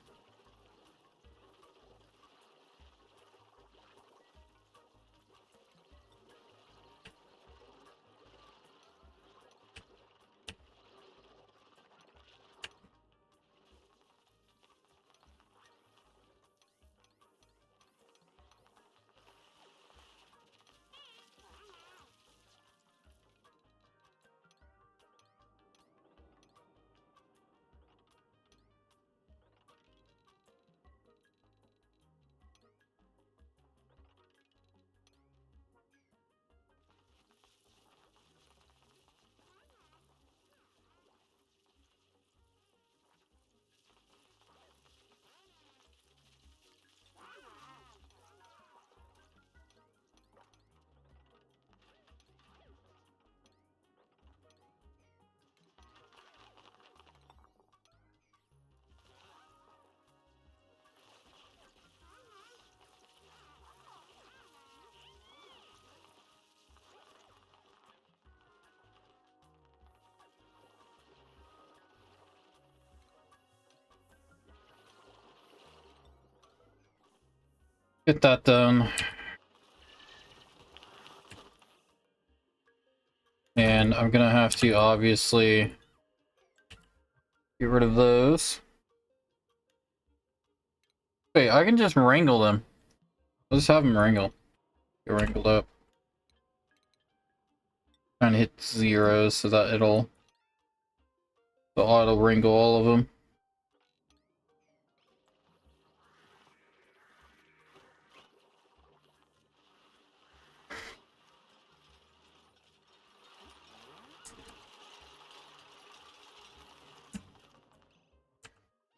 A: Get that done. And I'm gonna have to obviously get rid of those. Wait, I can just wrangle them. Let's have them wrangle. Get wrangled up. Trying to hit 0 so that it'll auto wrangle all of them.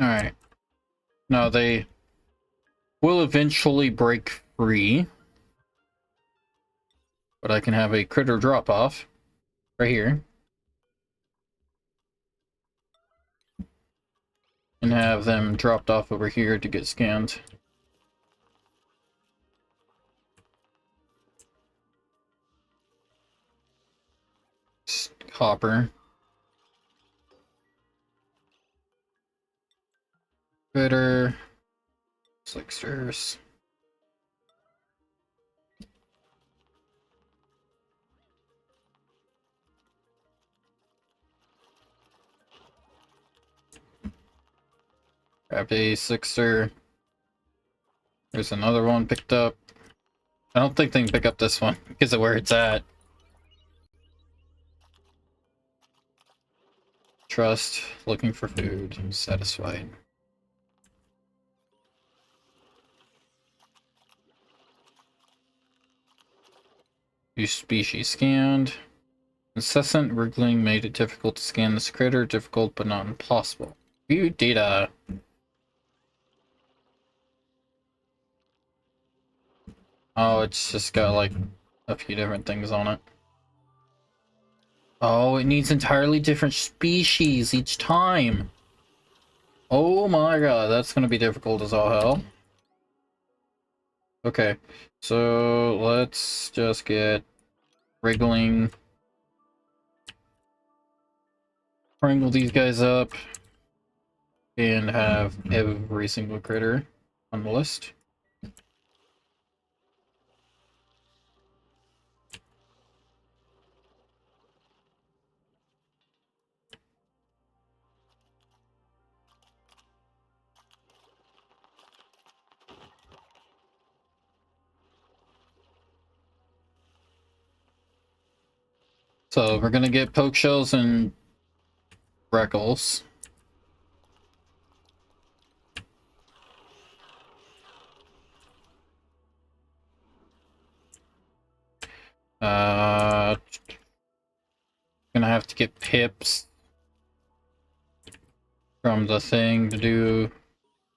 A: Alright. Now they will eventually break free. But I can have a critter drop off right here. And have them dropped off over here to get scanned. Hopper. Critter. Slicksters. Grabbed a Sixer. There's another one picked up. I don't think they can pick up this one because of where it's at. Trust. Looking for food. Satisfied. New species scanned. Incessant wriggling made it difficult to scan this critter. Difficult but not impossible. View data. Oh, it's just got like a few different things on it. Oh, it needs entirely different species each time. Oh my god, that's gonna be difficult as all hell. Okay, so let's just get wriggling. Wrangle these guys up. And have every single critter on the list. So we're gonna get poke shells and Freckles. Gonna have to get pips from the thing to do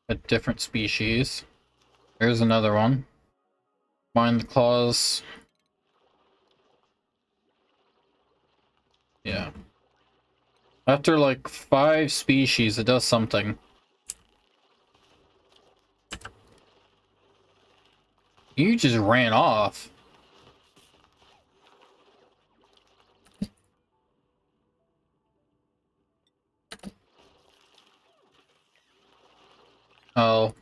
A: a different species. There's another one. Find the claws. Yeah. After like 5 species, it does something. You just ran off. Oh.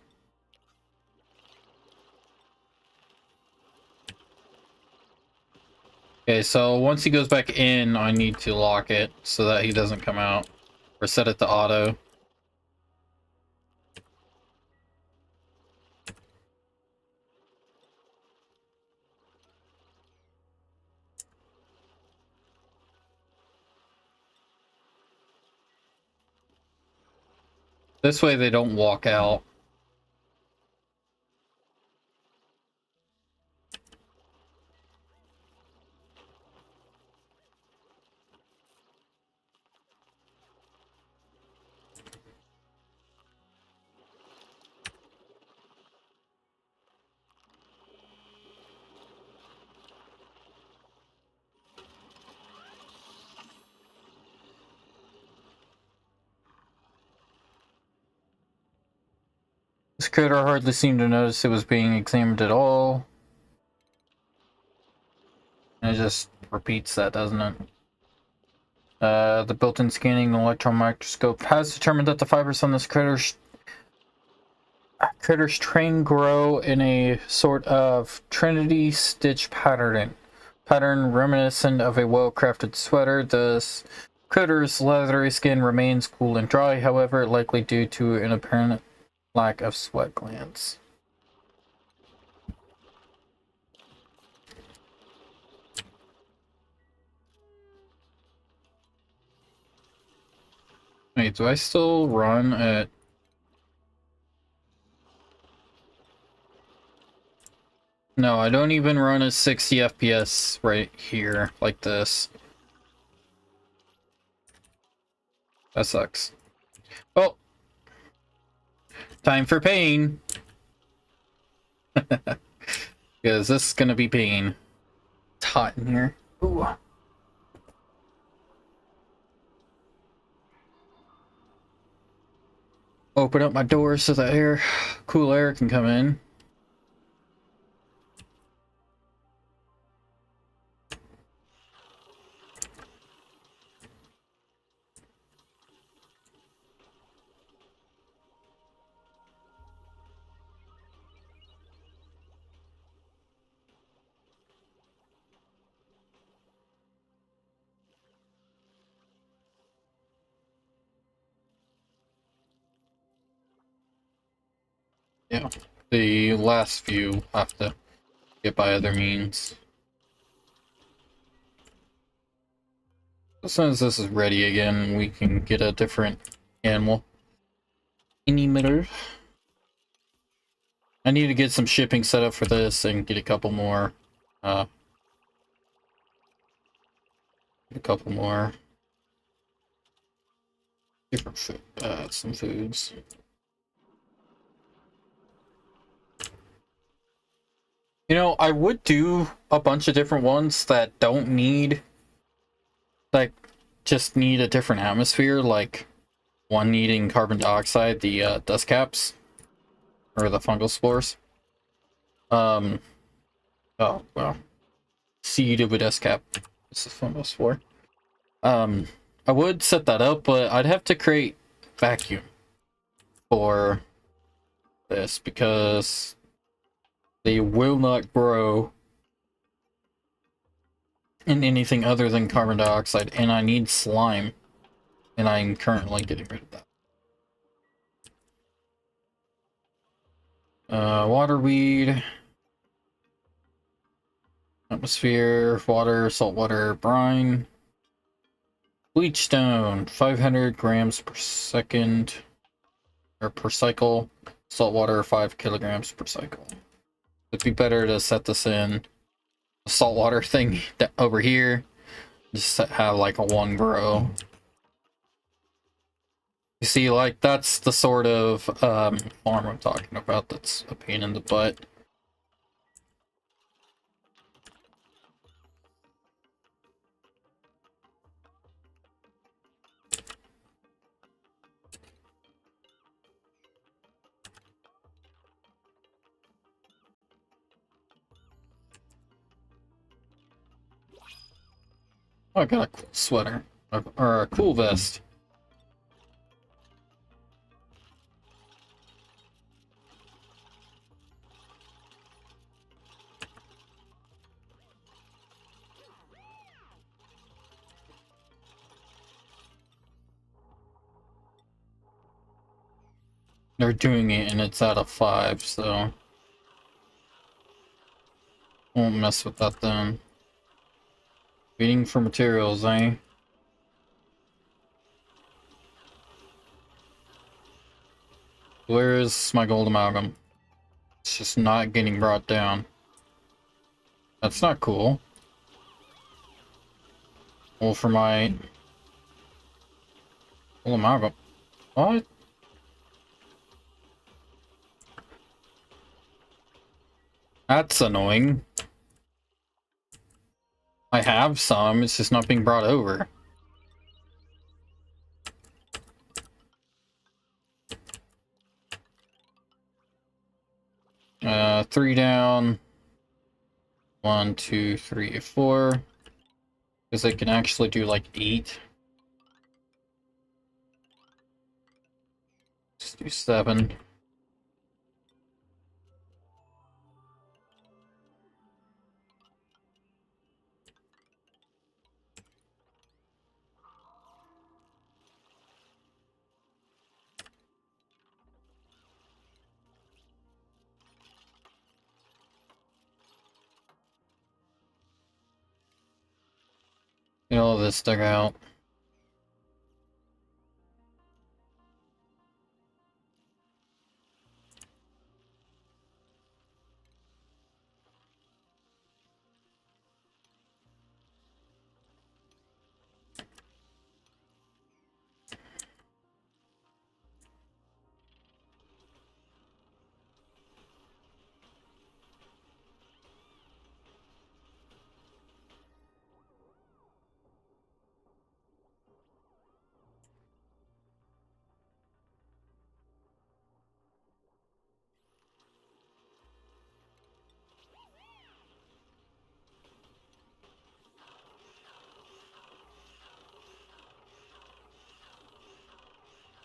A: Okay, so once he goes back in, I need to lock it so that he doesn't come out. Or set it to auto. This way they don't walk out. This critter hardly seemed to notice it was being examined at all. And it just repeats that, doesn't it? The built-in scanning electron microscope has determined that the fibers on this critter's train grow in a sort of trinity stitch pattern reminiscent of a well-crafted sweater. The critter's leathery skin remains cool and dry, however, likely due to an apparent lack of sweat glands. Wait, do I still run at... No, I don't even run at 60 FPS right here, like this. That sucks. Oh! Time for pain! Because this is gonna be pain. It's hot in here. Ooh. Open up my door so that cool air can come in. Yeah, the last few have to get by other means. As soon as this is ready again, we can get a different animal. Emitter. I need to get some shipping set up for this and get a couple more. Different food, some foods. You know, I would do a bunch of different ones that don't need, like, just need a different atmosphere, like one needing carbon dioxide, the dust caps, or the fungal spores. Oh, well, seed of a dust cap. This is fungal spore. I would set that up, but I'd have to create vacuum for this because they will not grow in anything other than carbon dioxide, and I need slime, and I'm currently getting rid of that. Waterweed, atmosphere, water, saltwater, brine, bleach stone, 500 grams per second, or per cycle, saltwater, 5 kilograms per cycle. It'd be better to set this in a saltwater thing over here, just have like a one grow. You see, like, that's the sort of farm I'm talking about that's a pain in the butt. Oh, I got a cool sweater. Or a cool vest. They're doing it and it's out of 5, so won't mess with that then. Waiting for materials, eh? Where is my gold amalgam? It's just not getting brought down. That's not cool. Well, for my gold amalgam. What? That's annoying. I have some, it's just not being brought over. Three down. 1, 2, 3, 4. Because I can actually do like 8. Let's do 7. Get all of this dug out.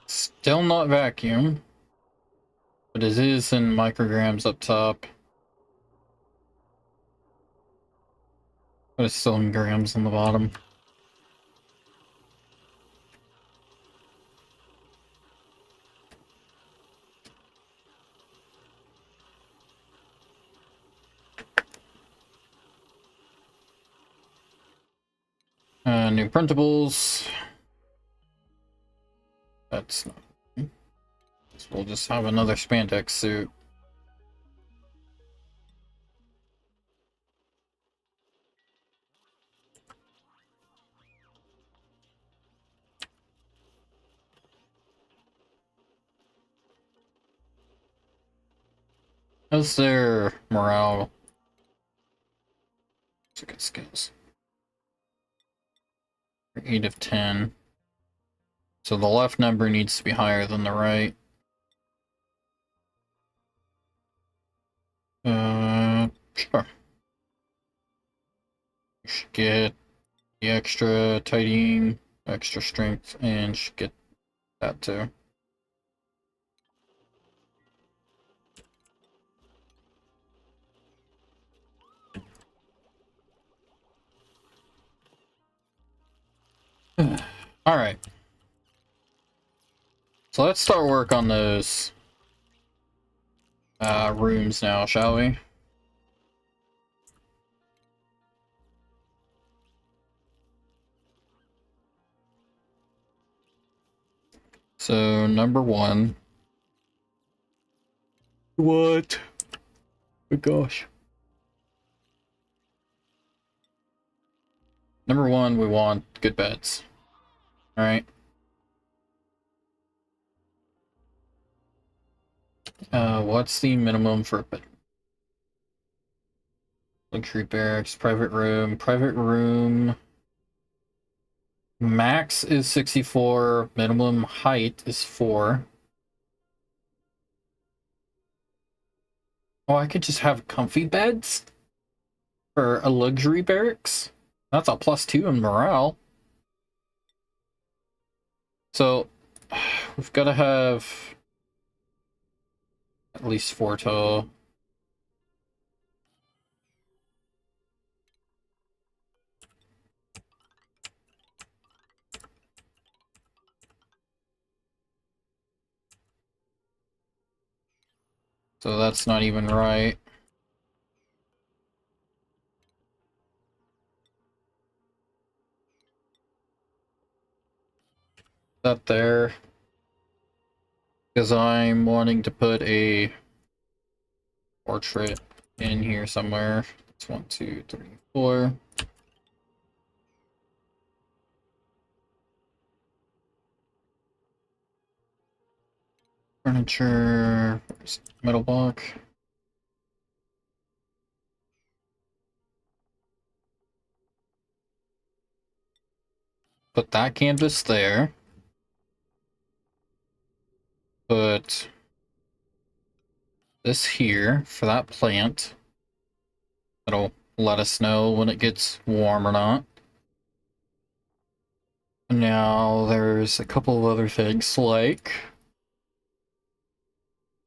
A: Still not vacuum. But it is in micrograms up top. But it's still in grams on the bottom. New printables. That's not. So we'll just have another spandex suit. How's their morale? It's a good skills. 8 of 10. So the left number needs to be higher than the right. Sure. You should get the extra tidying, extra strength, and should get that too. Alright. So let's start work on those rooms now, shall we? So, number 1. What? Oh gosh. Number 1, we want good beds. Alright. What's the minimum for a bed? Luxury barracks, private room. Private room. Max is 64. Minimum height is 4. Oh, I could just have comfy beds for a luxury barracks? That's a +2 in morale. So, we've got to have at least 4 total. So that's not even right. That there. Because I'm wanting to put a portrait in here somewhere. It's 1, 2, 3, 4. Furniture, metal block. Put that canvas there. Put this here for that plant. That'll let us know when it gets warm or not. Now there's a couple of other things like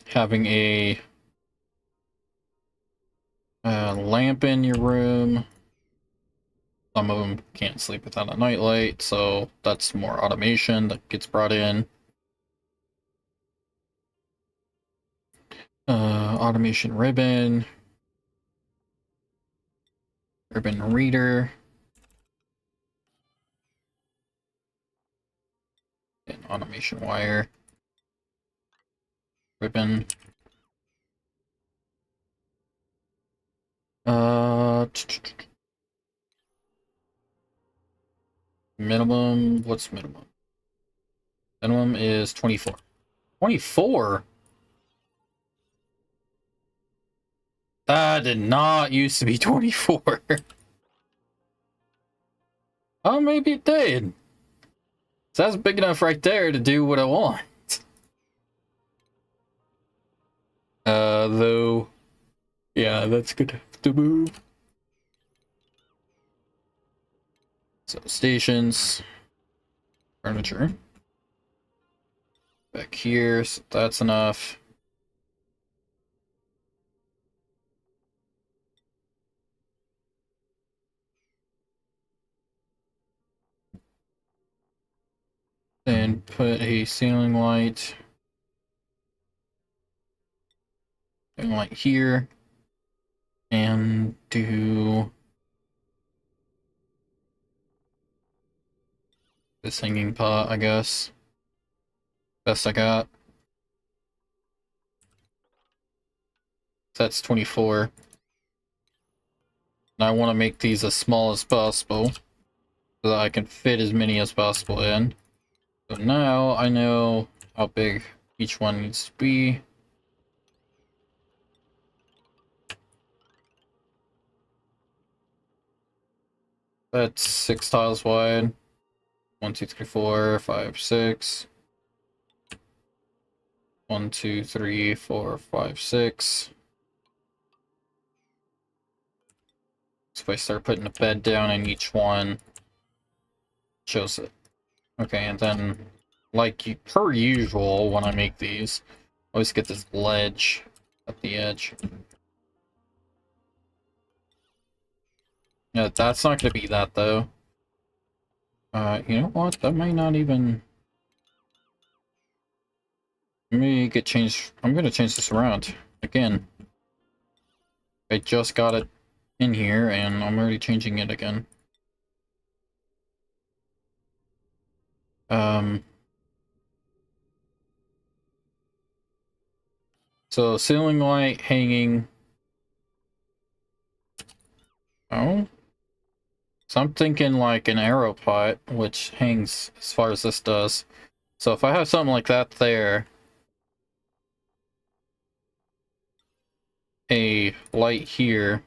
A: having a lamp in your room. Some of them can't sleep without a nightlight, so that's more automation that gets brought in. Automation ribbon. Ribbon reader. And automation wire. Ribbon. Minimum, what's minimum? Minimum is 24. 24? That did not used to be 24. Oh, maybe it did. So that's big enough right there to do what I want. Though, yeah, that's good to move. So, stations, furniture. Back here, so that's enough. Then put a ceiling light here, and do this hanging pot, I guess. Best I got. That's 24. And I want to make these as small as possible so that I can fit as many as possible in. So now I know how big each one needs to be. That's 6 tiles wide. 1, 2, 3, 4, 5, 6. 1, 2, 3, 4, 5, 6. So if I start putting a bed down in each one, shows it. Okay, and then, like per usual, when I make these, I always get this ledge at the edge. Yeah, that's not going to be that, though. You know what? That might not even... Let me get changed. I'm going to change this around. Again. I just got it in here, and I'm already changing it again. So, ceiling light hanging... Oh? So I'm thinking like an arrow pot, which hangs as far as this does. So if I have something like that there, a light here,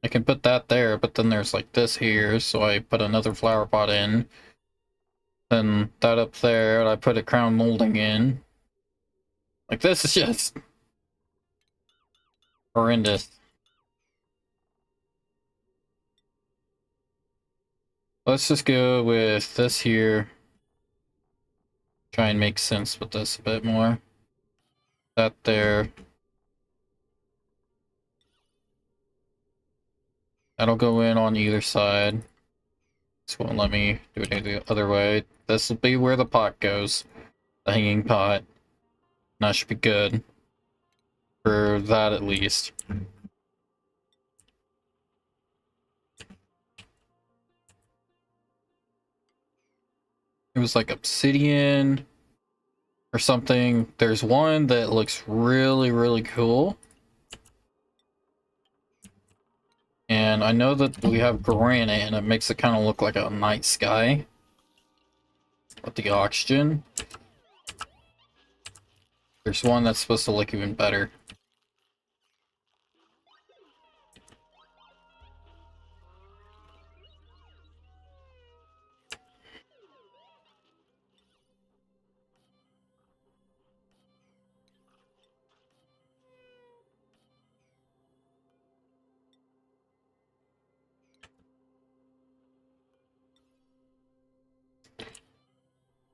A: I can put that there, but then there's like this here, so I put another flower pot in. Then that up there, and I put a crown molding in. Like, this is just horrendous. Let's just go with this here. Try and make sense with this a bit more. That there. That'll go in on either side. This won't let me do it the other way. This will be where the pot goes. The hanging pot. And that should be good. For that at least. It was like obsidian or something. There's one that looks really, really cool. And I know that we have granite and it makes it kind of look like a night sky. With the oxygen. There's one that's supposed to look even better.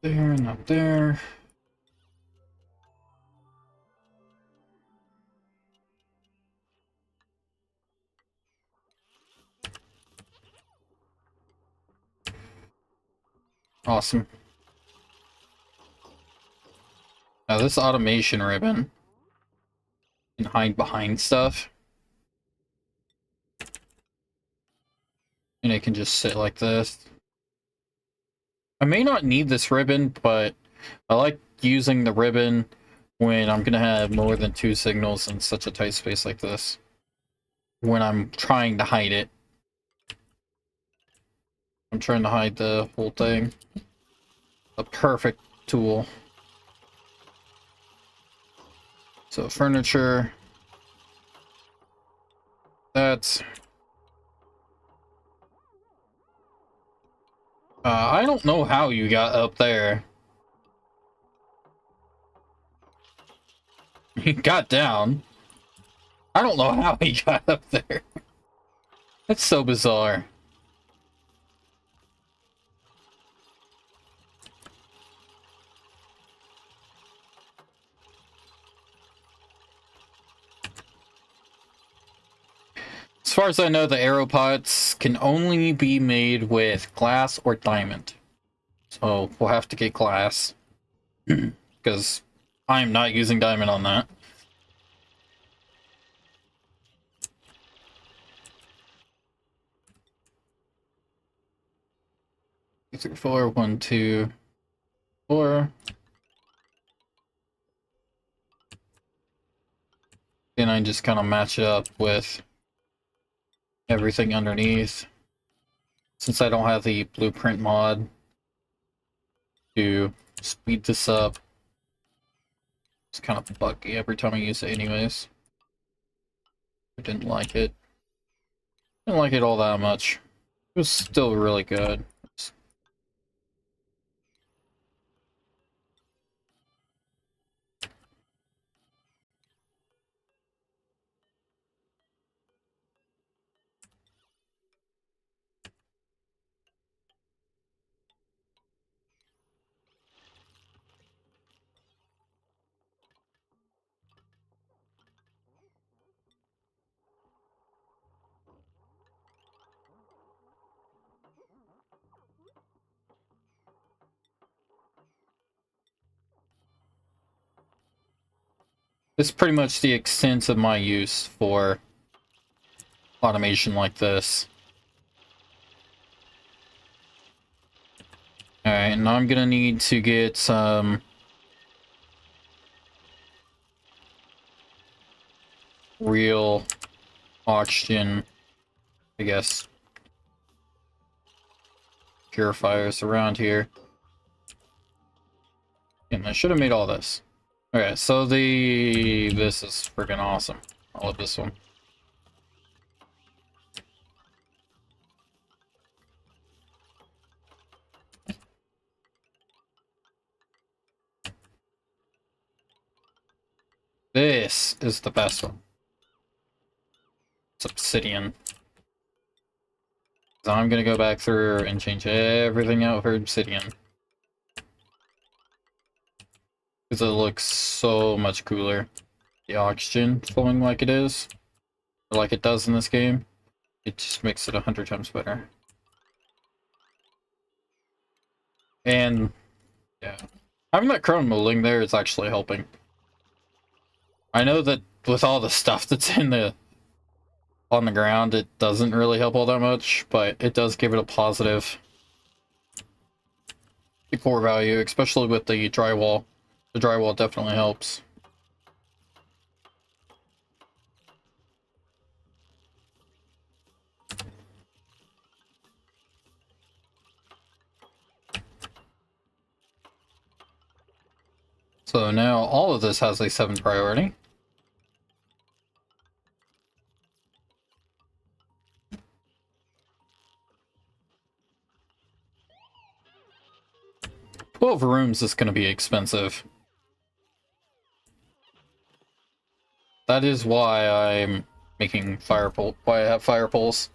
A: There, not there. Awesome. Now this automation ribbon can hide behind stuff. And it can just sit like this. I may not need this ribbon, but I like using the ribbon when I'm gonna have more than 2 signals in such a tight space like this. When I'm trying to hide it. I'm trying to hide the whole thing. A perfect tool. So furniture. That's... I don't know how you got up there. He got down. I don't know how he got up there. That's so bizarre. As far as I know, the arrow pots can only be made with glass or diamond. So we'll have to get glass. Because I'm not using diamond on that. Three, four, 1, 2, 4. Then I just kind of match it up with everything underneath. Since I don't have the blueprint mod to speed this up. It's kind of buggy every time I use it anyways. I didn't like it. Didn't like it all that much. It was still really good. This is pretty much the extent of my use for automation like this. Alright, now I'm gonna need to get some real oxygen, I guess, purifiers around here. And I should have made all this. Okay, so this is freaking awesome. I love this one. This is the best one. It's obsidian. So I'm gonna go back through and change everything out for obsidian. Because it looks so much cooler. The oxygen flowing like it is, or like it does in this game, it just makes it 100 times better. And, yeah. Having that chrome molding there is actually helping. I know that with all the stuff that's in the on the ground, it doesn't really help all that much, but it does give it a positive core value, especially with the drywall. The drywall definitely helps. So now all of this has a 7 priority. "12 rooms is going to be expensive. That is why I'm making fire pole. Why I have fire poles.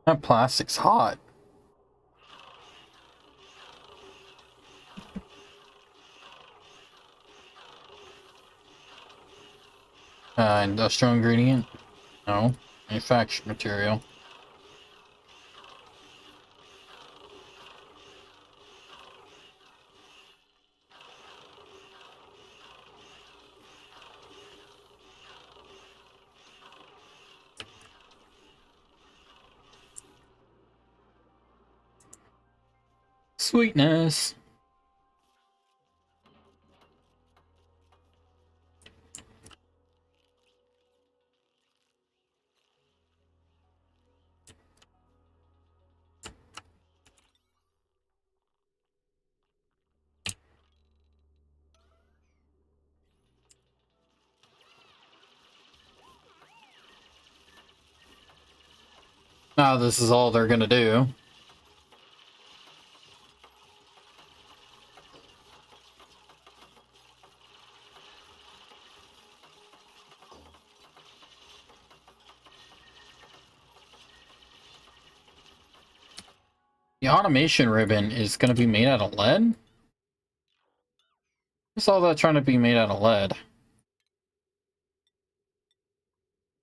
A: That plastic's hot. Industrial ingredient? No. Manufactured material. Sweetness. Now this is all they're gonna do. The automation ribbon is gonna be made out of lead? I saw that trying to be made out of lead.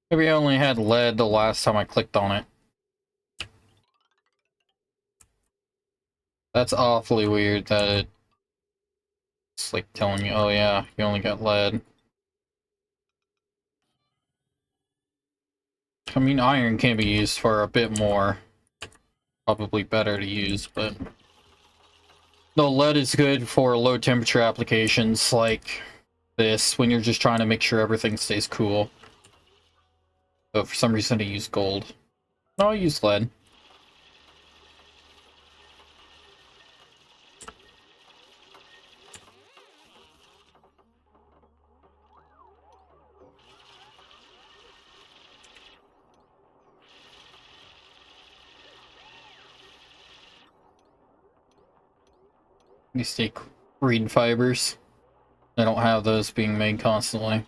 A: Maybe I only had lead the last time I clicked on it. That's awfully weird that it's like telling you, oh yeah, you only got lead. I mean, iron can be used for a bit more. Probably better to use, but... No, lead is good for low temperature applications like this, when you're just trying to make sure everything stays cool. But for some reason I use gold. No, I use lead. These take reed fibers. I don't have those being made constantly.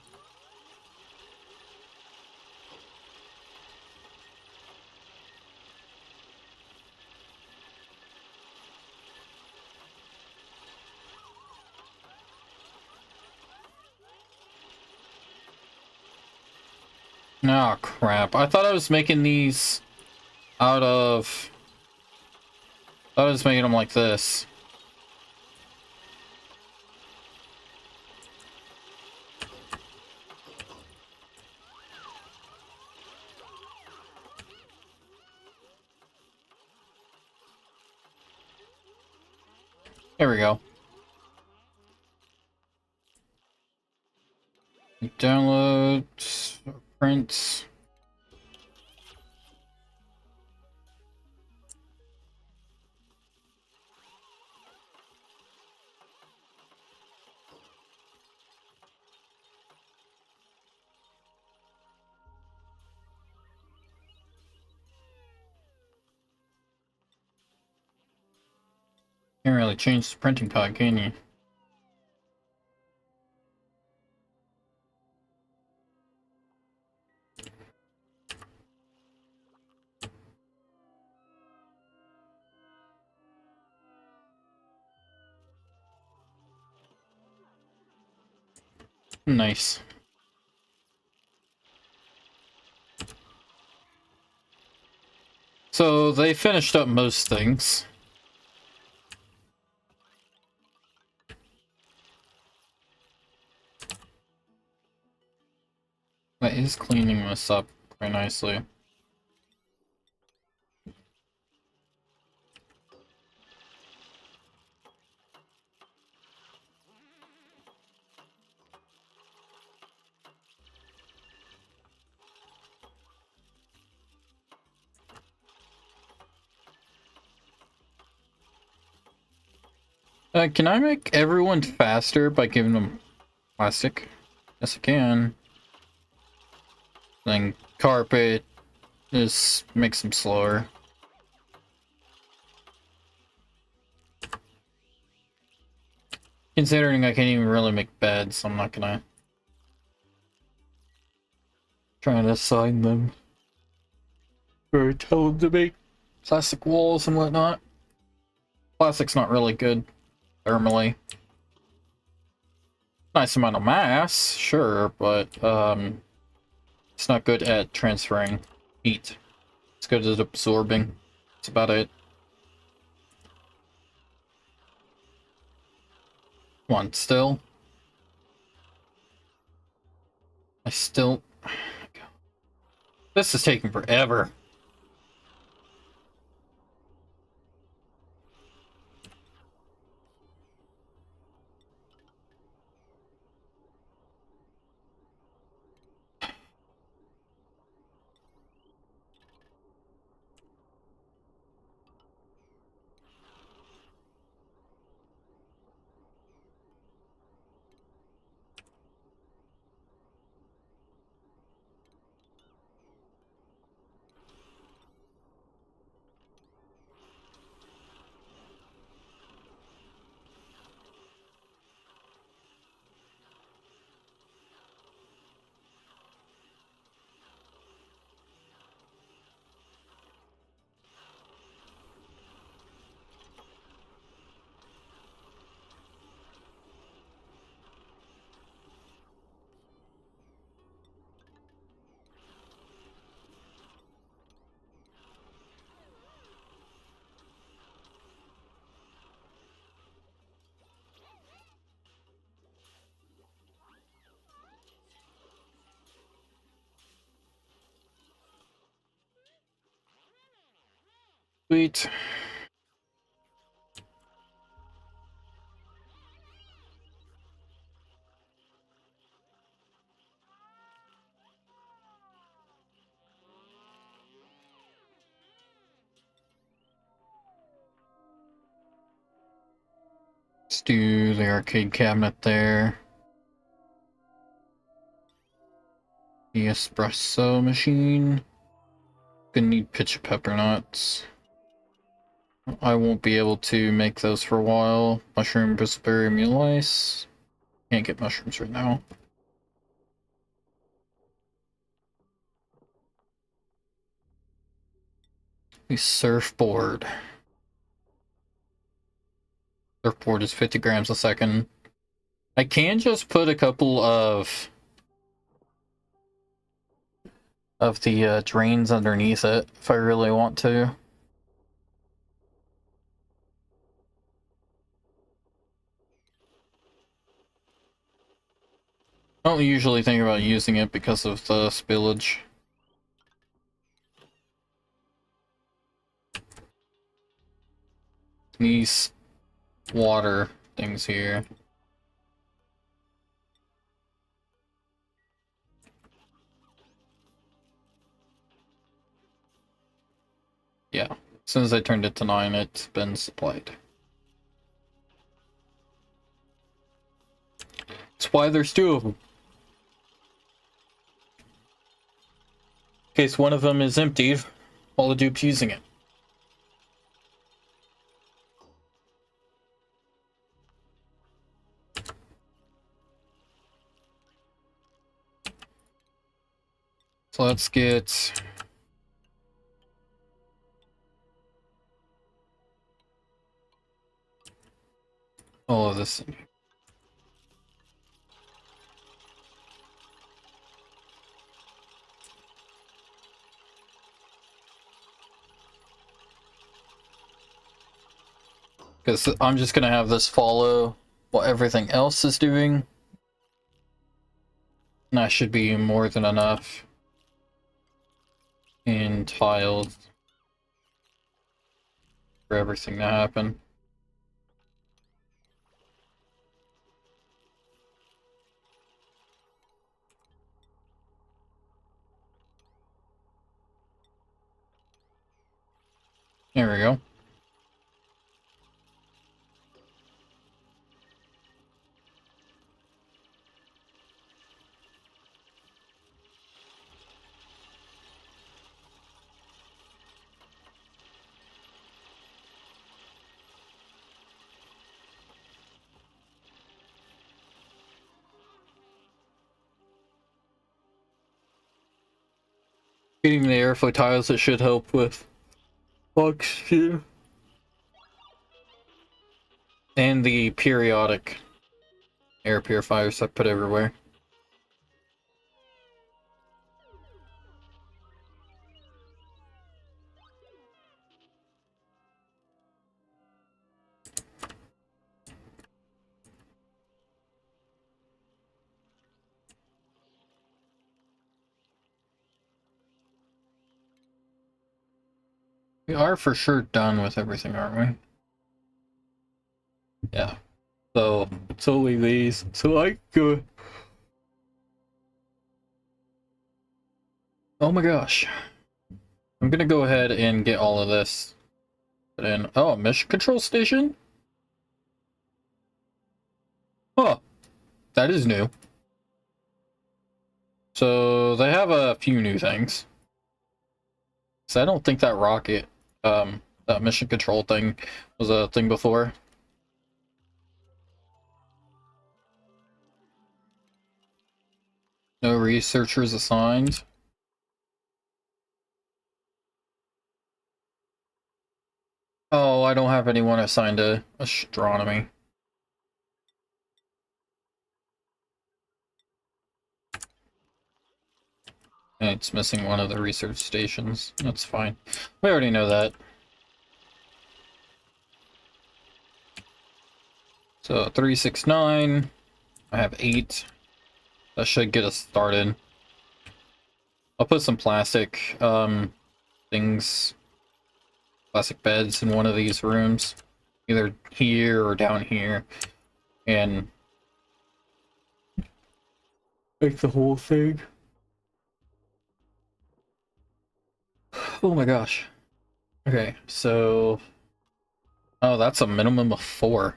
A: Oh crap. I thought I was making these out of... I was making them like this. There we go. Download, prints. Can't really change the printing code, can you? Nice. So they finished up most things. That is cleaning this up quite nicely. Can I make everyone faster by giving them plastic? Yes, I can. Then carpet just makes them slower. Considering I can't even really make beds, I'm not gonna try to assign them or tell them to make plastic walls and whatnot. Plastic's not really good thermally. Nice amount of mass, sure, but it's not good at transferring heat. It's good at absorbing. That's about it. One still. I still. Oh my God. This is taking forever. Sweet. Let's do the arcade cabinet there. The espresso machine. Gonna need pitch pepper nuts. I won't be able to make those for a while. Mushroom, bristlberry, mule ice. Can't get mushrooms right now. The surfboard. Surfboard is 50 grams a second. I can just put a couple of the drains underneath it if I really want to. I don't usually think about using it because of the spillage. These water things here. Yeah, as soon as I turned it to 9, it's been supplied. That's why there's 2 of them. In case one of them is emptied while the dupe's using it. So let's get all of this in here. Because I'm just gonna have this follow what everything else is doing. And that should be more than enough in tiles for everything to happen. There we go. Getting the airflow tiles, that should help with oxygen. And the periodic air purifiers I put everywhere. We are for sure done with everything, aren't we? Yeah. So it's only these. So I go. Oh my gosh. I'm gonna go ahead and get all of this put in. Oh, mission control station? Huh. That is new. So they have a few new things. So I don't think that rocket, that mission control thing was a thing before. No researchers assigned. Oh, I don't have anyone assigned to astronomy. And it's missing one of the research stations. That's fine. We already know that. So 369. I have 8. That should get us started. I'll put some plastic things, plastic beds in one of these rooms, either here or down here, and make the whole thing. Oh my gosh. Okay, so oh, that's a minimum of 4.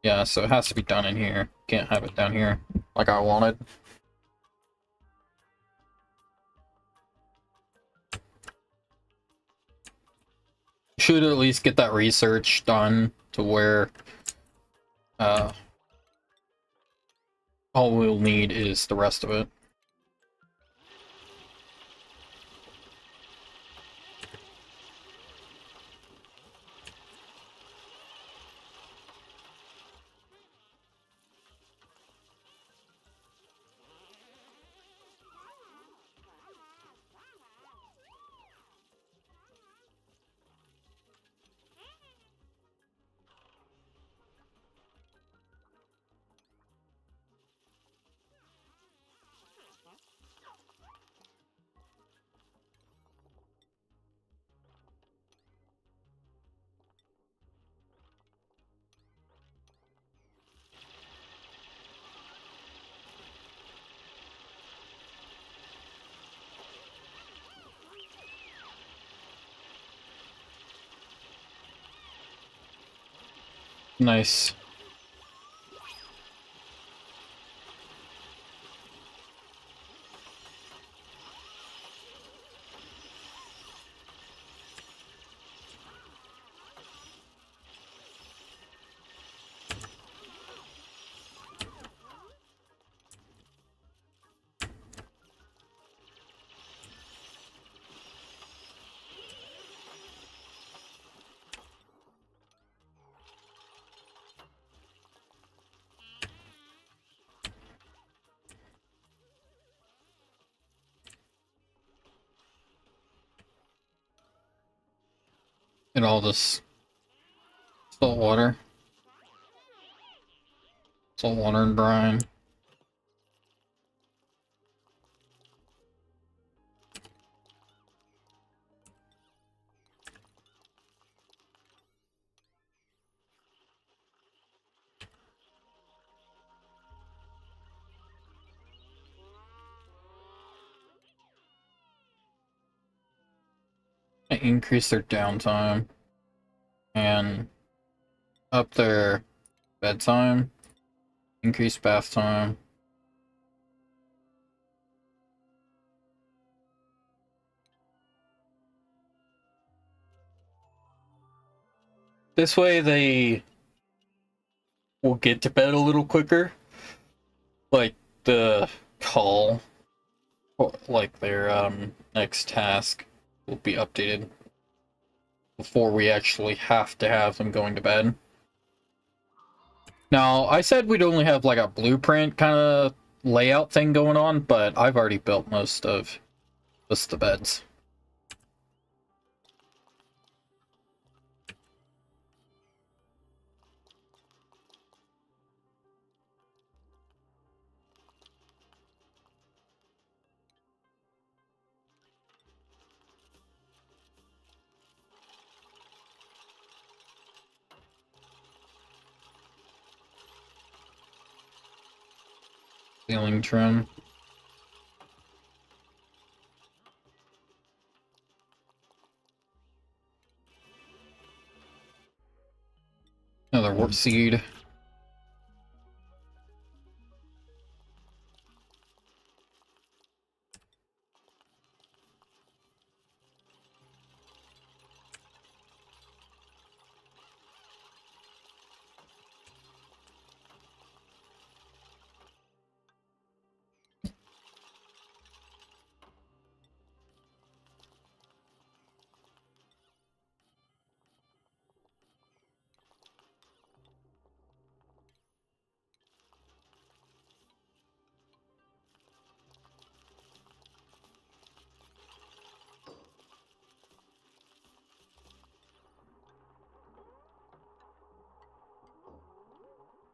A: Yeah, so it has to be done in here. Can't have it down here like I wanted. Should at least get that research done to where all we'll need is the rest of it. Nice. And all this salt water. Salt water and brine. Increase their downtime and up their bedtime, increase bath time. This way they will get to bed a little quicker. Like the call, like their next task will be updated before we actually have to have them going to bed. Now, I said we'd only have like a blueprint kind of layout thing going on, but I've already built most of just the beds. Ceiling trim. Another wart seed.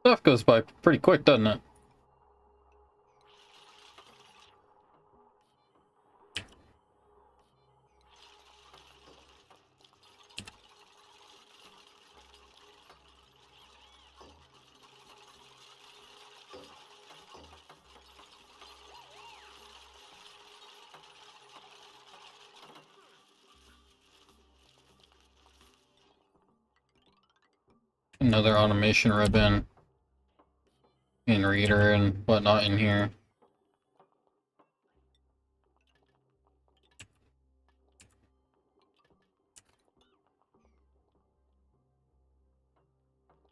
A: Stuff goes by pretty quick, doesn't it? Another automation ribbon and reader and whatnot in here.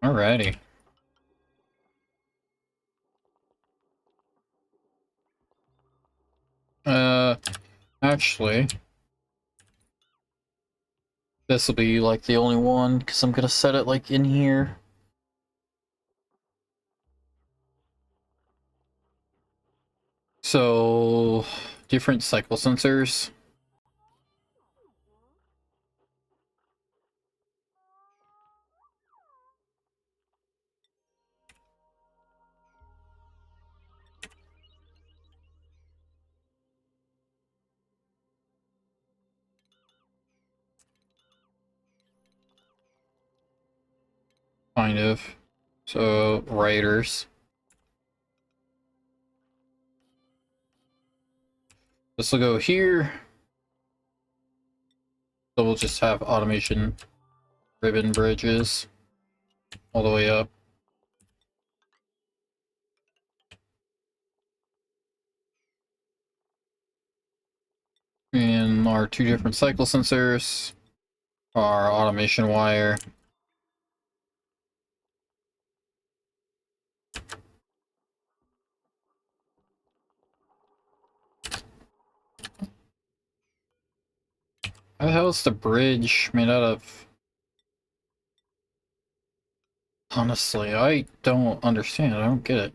A: Alrighty. Actually, this will be like the only one because I'm gonna set it like in here. So, different cycle sensors. Kind of. So, writers. This will go here. So we'll just have automation ribbon bridges all the way up. And our two different cycle sensors, our automation wire. How the hell is the bridge made out of? Honestly, I don't understand. I don't get it.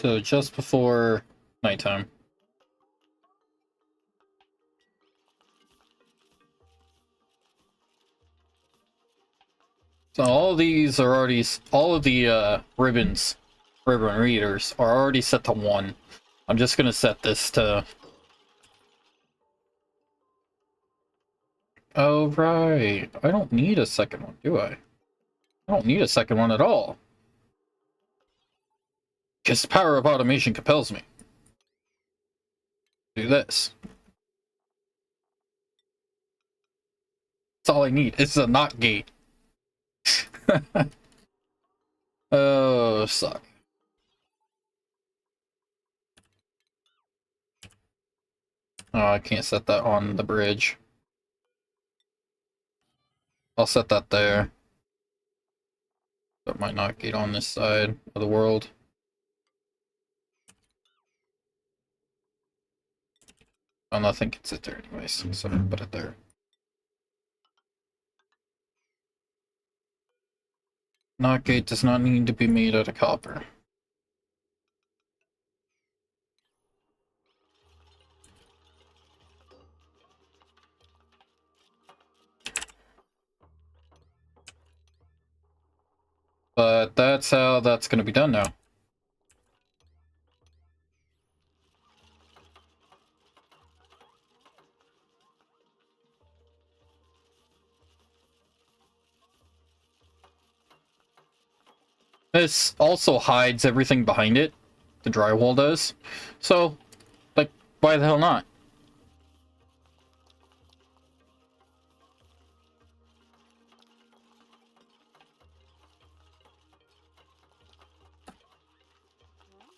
A: So just before nighttime. So all of these are already, all of the ribbon readers are already set to 1. I'm just gonna set this to... Oh, right. I don't need a second one, do I? I don't need a second one at all. Because the power of automation compels me. Do this. That's all I need. It's a not gate. Oh, suck. Oh, I can't set that on the bridge. I'll set that there. That might not gate on this side of the world. Oh, nothing can sit there anyways, so I'll put it there. Not gate does not need to be made out of copper. But that's how that's going to be done now. This also hides everything behind it. The drywall does. So, like, why the hell not?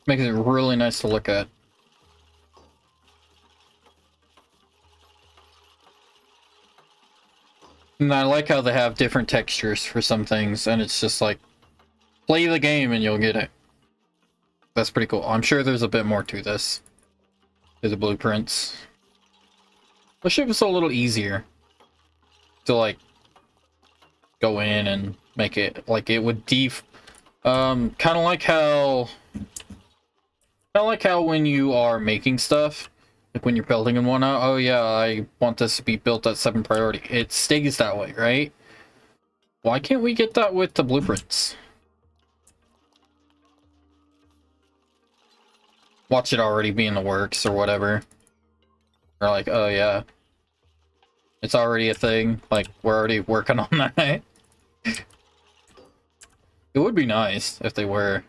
A: Makes it really nice to look at. And I like how they have different textures for some things, and it's just like, play the game and you'll get it. That's pretty cool. I'm sure there's a bit more to this. To the blueprints. Wish it was a little easier to, like, go in and make it, like, it would kind of like how when you are making stuff, like when you're building and whatnot, oh yeah, I want this to be built at 7 priority. It stays that way, right? Why can't we get that with the blueprints? Watch it already be in the works or whatever. Or like, oh yeah, it's already a thing. Like, we're already working on that. It would be nice if they were.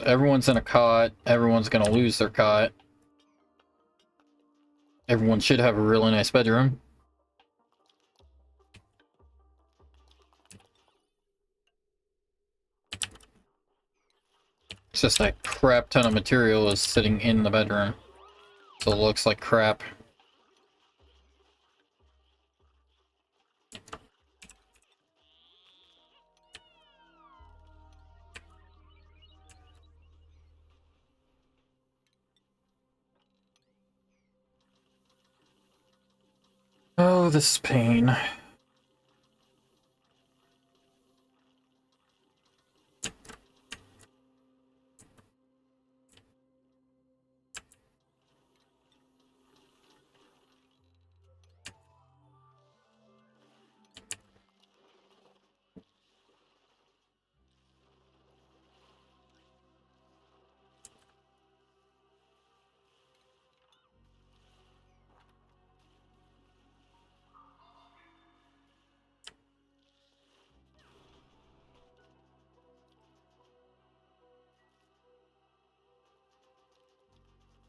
A: Everyone's in a cot. Everyone's gonna lose their cot. Everyone should have a really nice bedroom. It's just a crap ton of material is sitting in the bedroom. So it looks like crap. Oh, this is pain.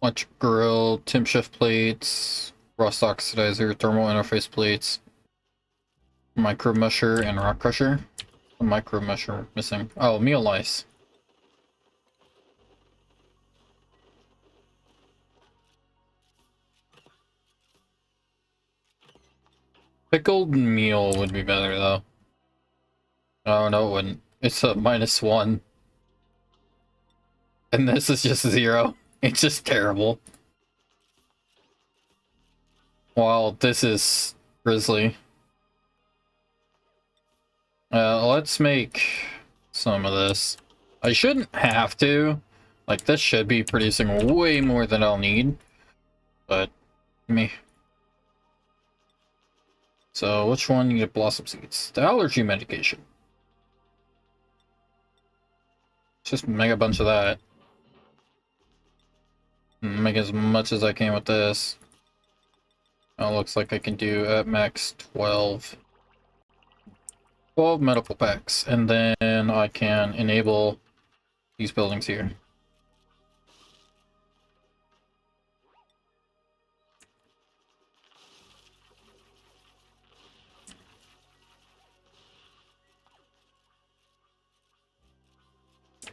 A: Electric grill, temp shift plates, rust oxidizer, thermal interface plates, micro musher, and rock crusher. A micro musher missing. Oh, meal lice. Pickled meal would be better though. Oh no, it wouldn't. It's a -1. And this is just 0. It's just terrible. Wow, this is Grizzly. Let's make some of this. I shouldn't have to. Like, this should be producing way more than I'll need. But, me. So, which one? You get blossom seeds. The allergy medication. Just make a bunch of that. Make as much as I can with this. Oh, looks like I can do at max 12 medical packs, and then I can enable these buildings here.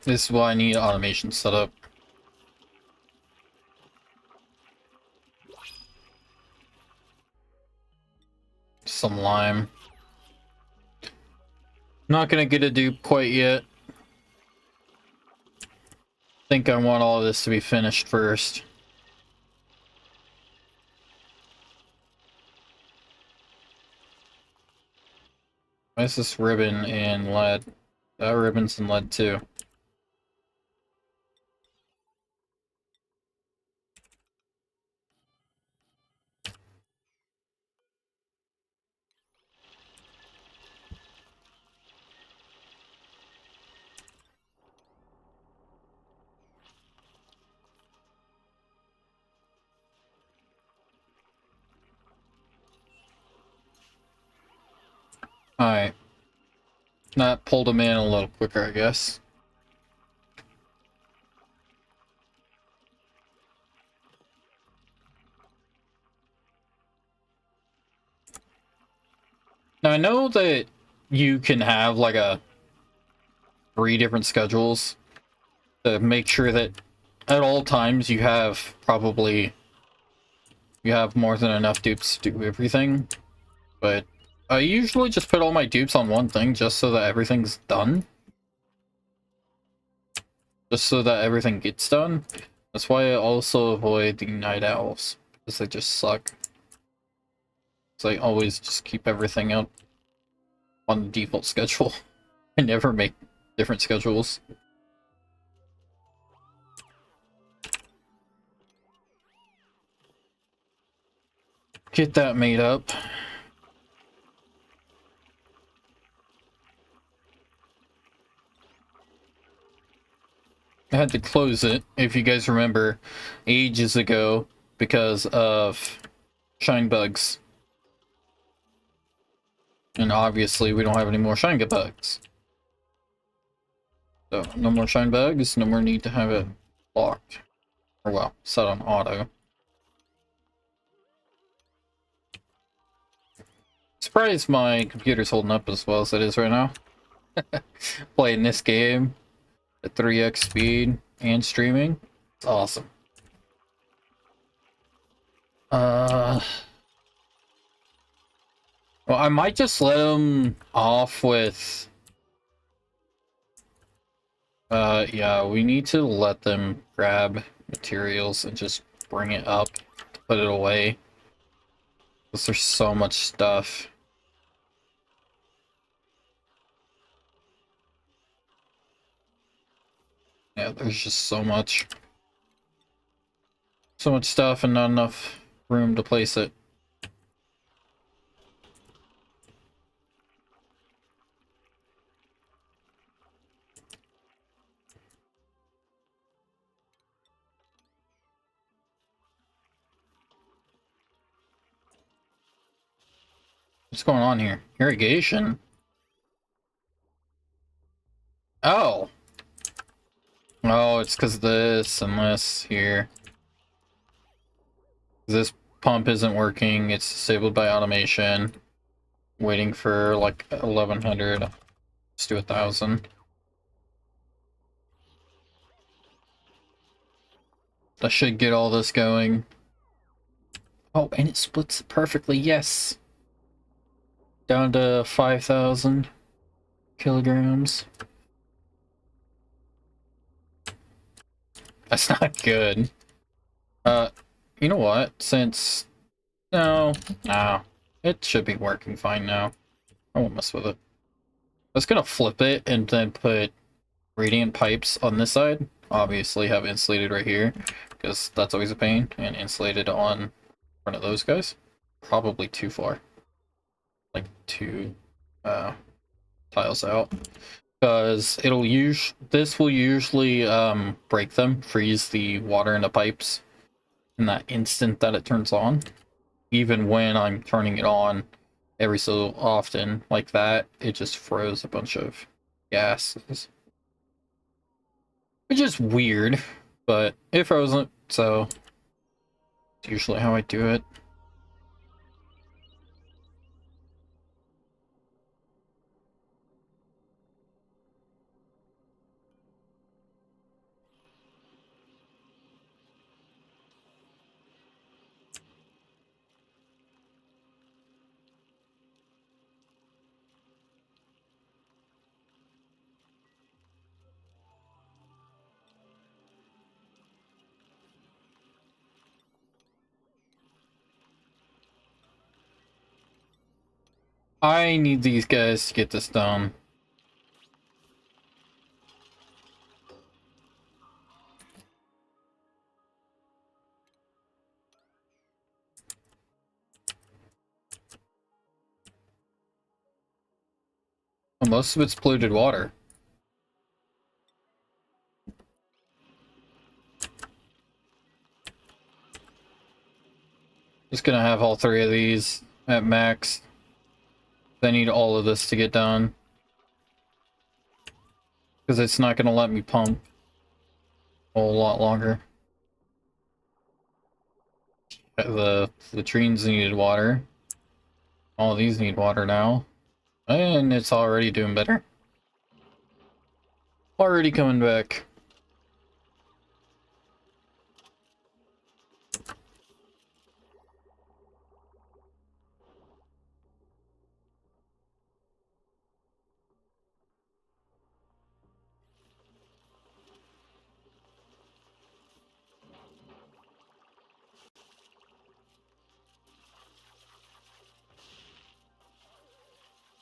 A: This is why I need automation set up. Some lime. Not gonna get a dupe quite yet. Think I want all of this to be finished first. Why is this ribbon in lead? That ribbon's in lead too. Alright. That pulled him in a little quicker, I guess. Now I know that you can have like 3 different schedules to make sure that at all times you have more than enough dupes to do everything. But I usually just put all my dupes on one thing just so that everything's done. Just so that everything gets done. That's why I also avoid the night owls, because they just suck. So I always just keep everything out on the default schedule. I never make different schedules. Get that made up. I had to close it, if you guys remember, ages ago because of shine bugs. And obviously we don't have any more shine bugs. So, no more shine bugs, no more need to have it locked. Or well, set on auto. Surprised my computer's holding up as well as it is right now. Playing this game at 3x speed and streaming. It's awesome. Well, I might just let them off with... yeah, we need to let them grab materials and just bring it up to put it away. Because there's so much stuff. Yeah, there's just so much. So much stuff and not enough room to place it. What's going on here? Irrigation? Oh! Oh, it's because this and this here. This pump isn't working. It's disabled by automation. Waiting for like 1100. Let's do 1000. That should get all this going. Oh, and it splits perfectly. Yes. Down to 5,000 kilograms. That's not good. You know what? Since... No. It should be working fine now. I won't mess with it. I was gonna flip it and then put radiant pipes on this side. Obviously have insulated right here, because that's always a pain, and insulated on front of those guys. Probably too far. Like 2 tiles out. Because this will usually break them, freeze the water in the pipes in that instant that it turns on. Even when I'm turning it on every so often like that, it just froze a bunch of gases. Which is weird, but it frozen, so it's usually how I do it. I need these guys to get this done. Well, most of it's polluted water. Just gonna have all 3 of these at max. I need all of this to get done. Because it's not gonna let me pump a whole lot longer. The latrines needed water. All of these need water now. And it's already doing better. Already coming back.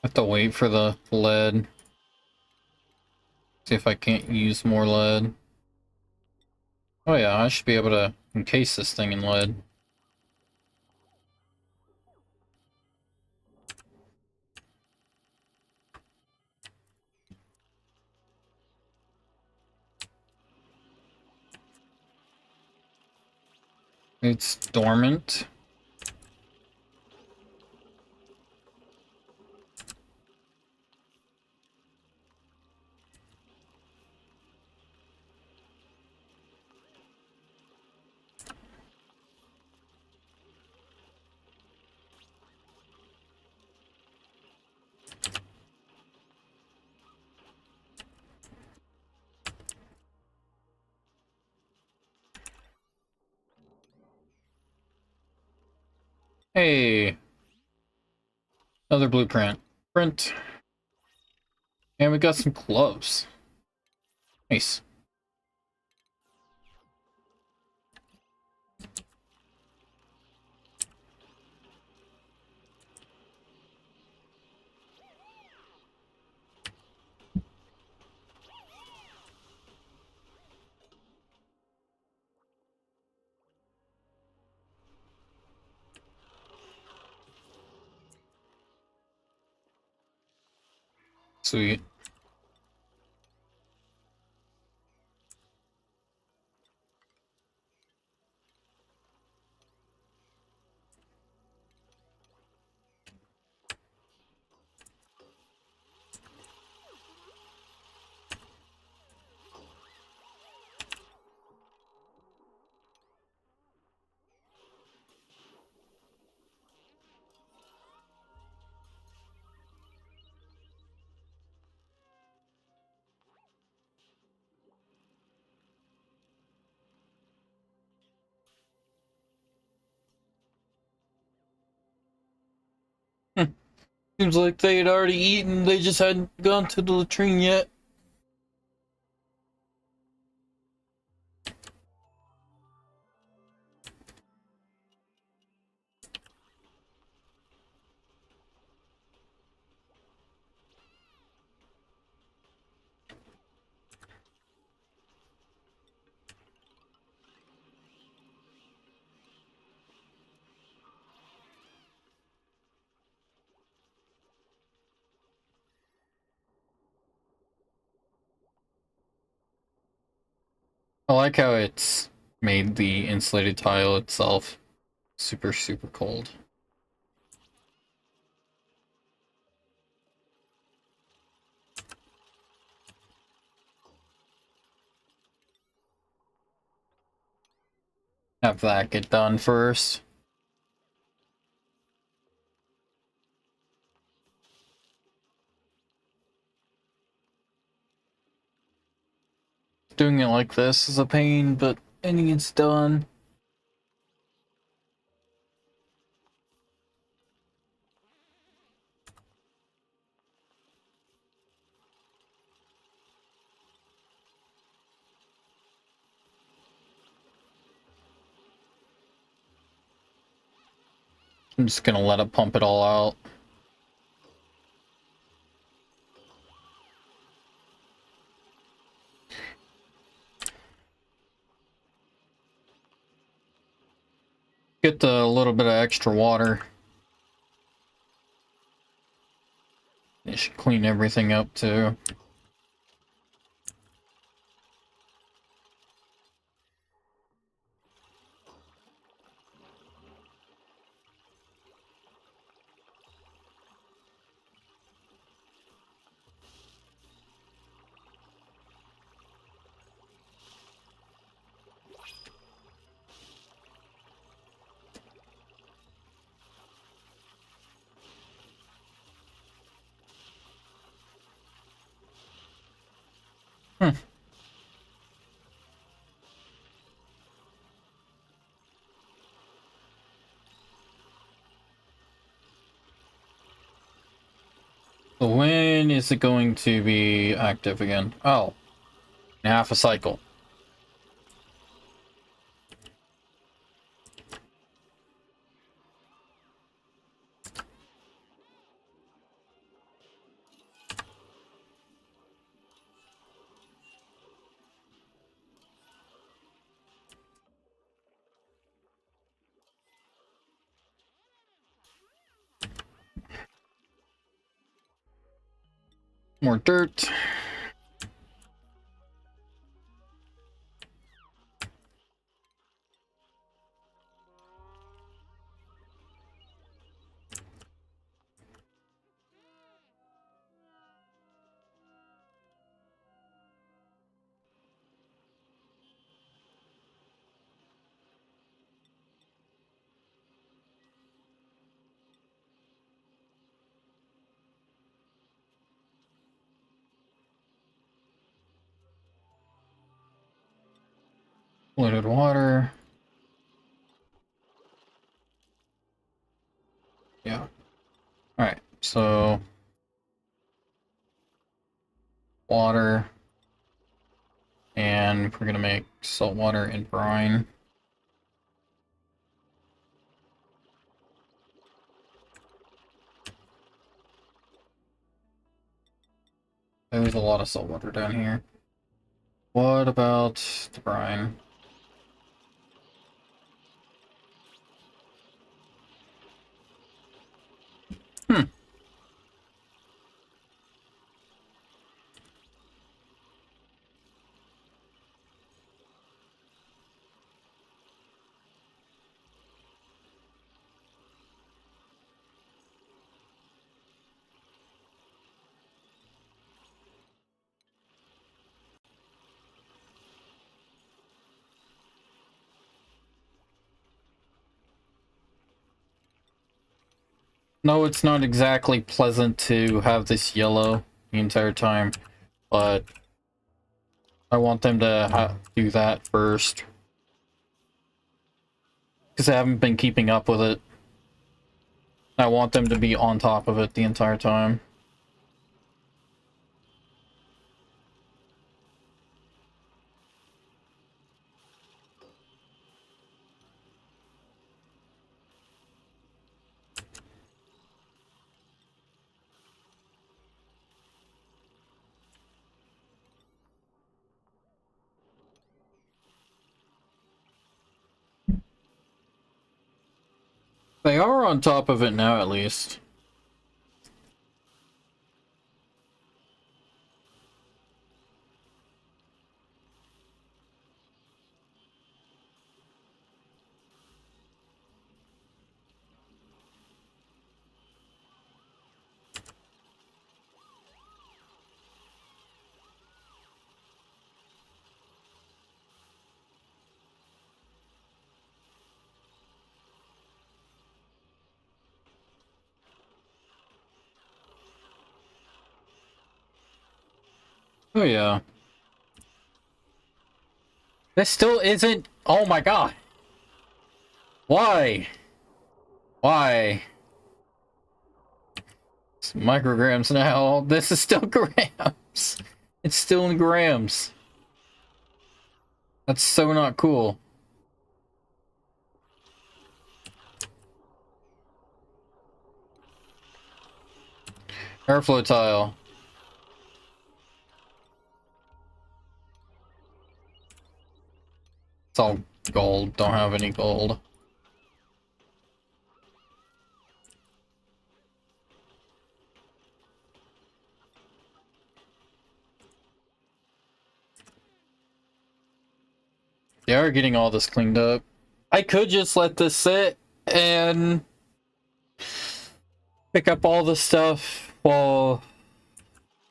A: Have to wait for the lead. See if I can't use more lead. Oh yeah, I should be able to encase this thing in lead. It's dormant. Hey, another blueprint. Print. And we got some gloves. Nice. Sweet. Seems like they had already eaten, they just hadn't gone to the latrine yet. I like how it's made the insulated tile itself super, super cold. Have that get done first. Doing it like this is a pain, but ending it's done. I'm just gonna let it pump it all out. Get a little bit of extra water. It should clean everything up too. Hmm. So when is it going to be active again? Oh, in half a cycle. More dirt. Polluted water. Yeah. Alright, so water. And we're gonna make salt water and brine. There's a lot of salt water down here. What about the brine? Hmm. No, it's not exactly pleasant to have this yellow the entire time, but I want them to do that first. Because I haven't been keeping up with it. I want them to be on top of it the entire time. They are on top of it now, at least. Oh yeah. This still isn't... Oh my god. Why? Why? It's micrograms now. This is still grams. It's still in grams. That's so not cool. Airflow tile. It's all gold. Don't have any gold. They are getting all this cleaned up. I could just let this sit and pick up all the stuff while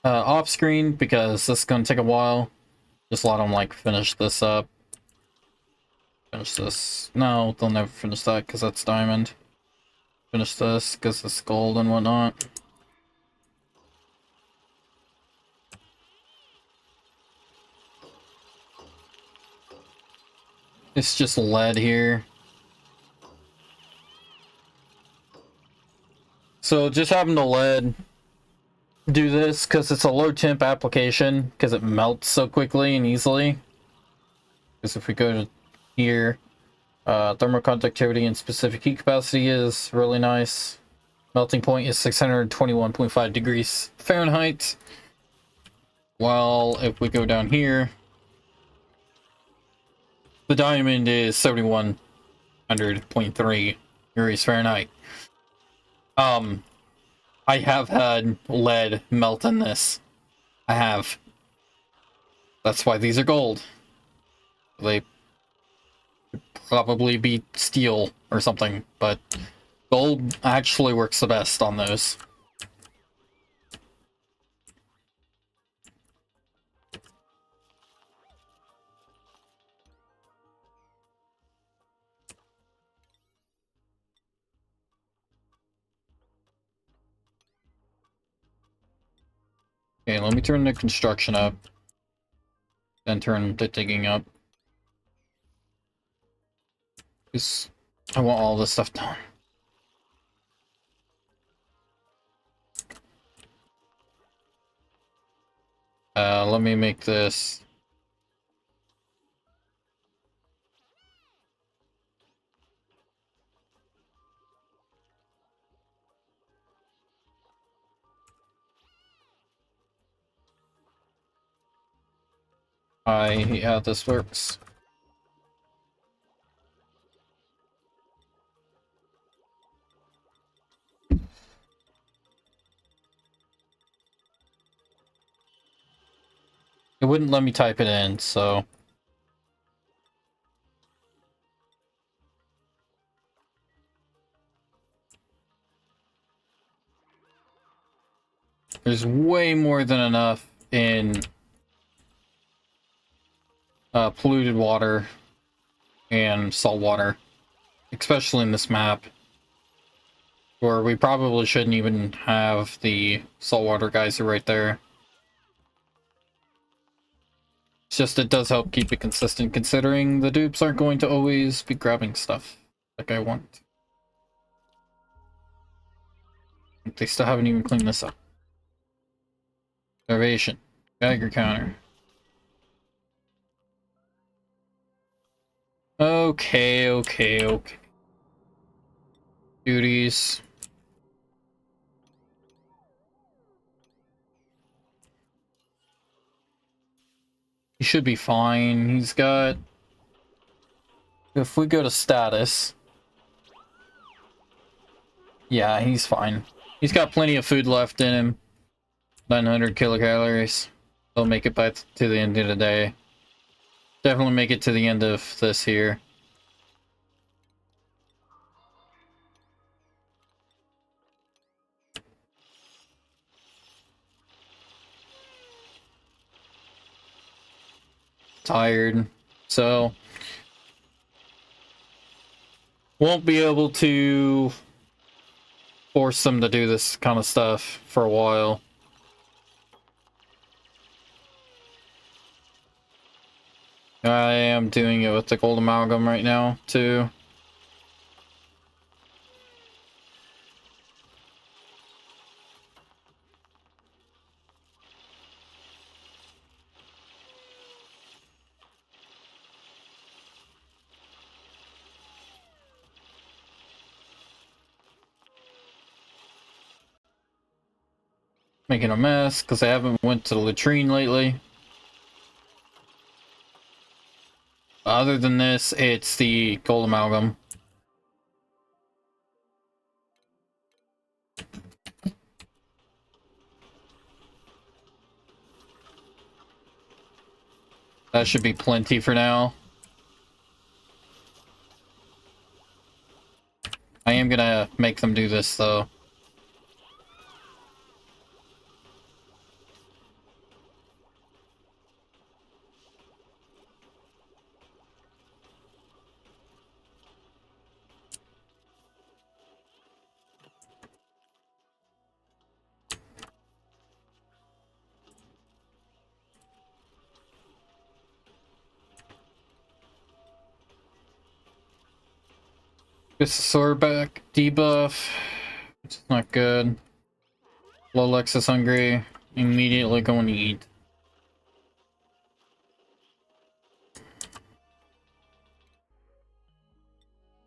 A: off screen, because this is gonna take a while. Just let them like finish this up. Finish this. No, they'll never finish that because that's diamond. Finish this because it's gold and whatnot. It's just lead here. So just having the lead do this because it's a low temp application, because it melts so quickly and easily. Because if we go to here, thermal conductivity and specific heat capacity is really nice. Melting point is 621.5 degrees Fahrenheit. While if we go down here, the diamond is 7100.3 degrees Fahrenheit. I have had lead melt in this. I have. That's why these are gold. They could probably be steel or something, but gold actually works the best on those. Okay, let me turn the construction up. Then turn the digging up. Because I want all this stuff done. Let me make this. Yeah, this works. It wouldn't let me type it in, so... There's way more than enough in polluted water and salt water, especially in this map, where we probably shouldn't even have the saltwater geyser right there. It's just, it does help keep it consistent, considering the dupes aren't going to always be grabbing stuff like I want. They still haven't even cleaned this up. Starvation. Geiger counter. Okay. Duties. He should be fine. He's got... If we go to status... Yeah, he's fine. He's got plenty of food left in him. 900 kilocalories. He'll make it by to the end of the day. Definitely make it to the end of this here. Tired. So... Won't be able to force them to do this kind of stuff for a while. I am doing it with the gold amalgam right now, too. Making a mess, because I haven't went to the latrine lately. Other than this, it's the gold amalgam. That should be plenty for now. I am gonna make them do this, though. Gets the sword back. Debuff. It's not good. Lolex is hungry. Immediately going to eat.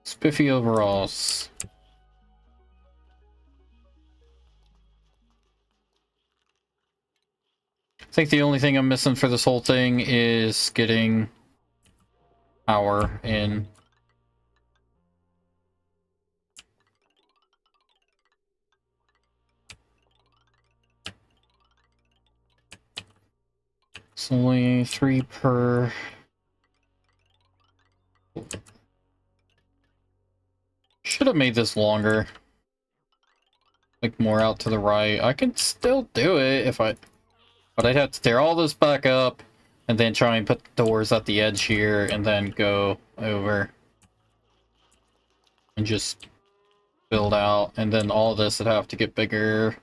A: Spiffy overalls. I think the only thing I'm missing for this whole thing is getting power in. It's only 3 per. Should have made this longer. Like more out to the right. I can still do it if I... But I'd have to tear all this back up and then try and put the doors at the edge here and then go over. And just build out. And then all this would have to get bigger.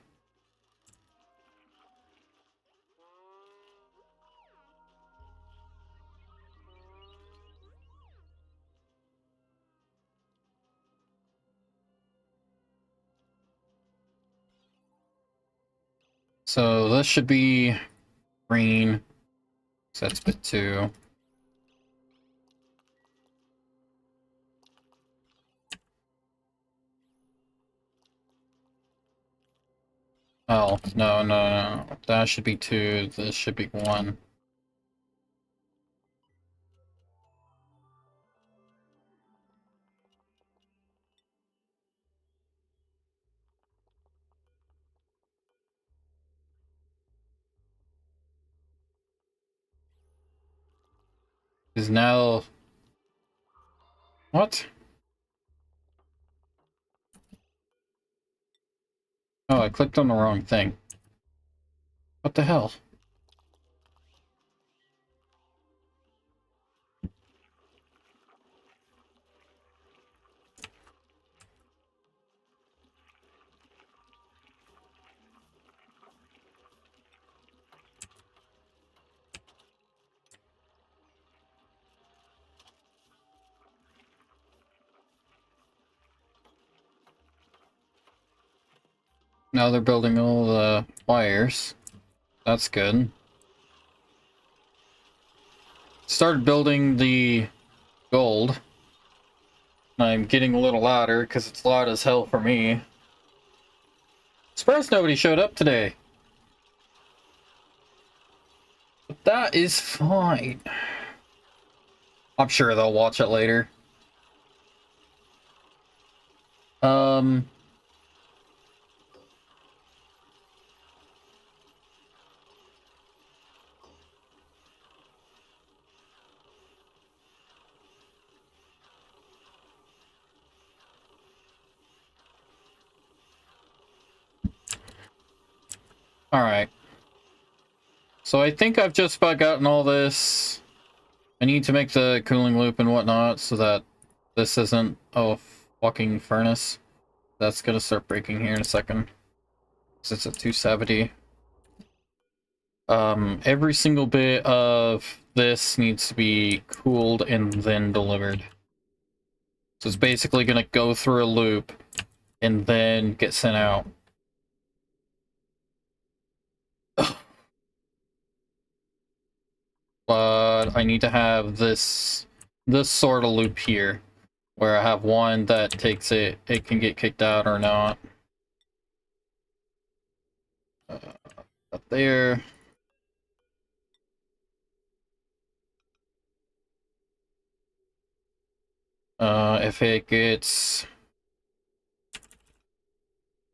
A: So this should be green. So that's bit 2. Oh, no. That should be 2. This should be 1. Is now... What? Oh, I clicked on the wrong thing. What the hell? Now they're building all the wires. That's good. Started building the gold. I'm getting a little louder because it's loud as hell for me. Surprised nobody showed up today. But that is fine. I'm sure they'll watch it later. Alright. So I think I've just about gotten all this. I need to make the cooling loop and whatnot so that this isn't a fucking furnace. That's gonna start breaking here in a second. Because it's at 270. Every single bit of this needs to be cooled and then delivered. So it's basically going to go through a loop and then get sent out. But I need to have this sort of loop here, where I have one that takes it can get kicked out or not. Up there. If it gets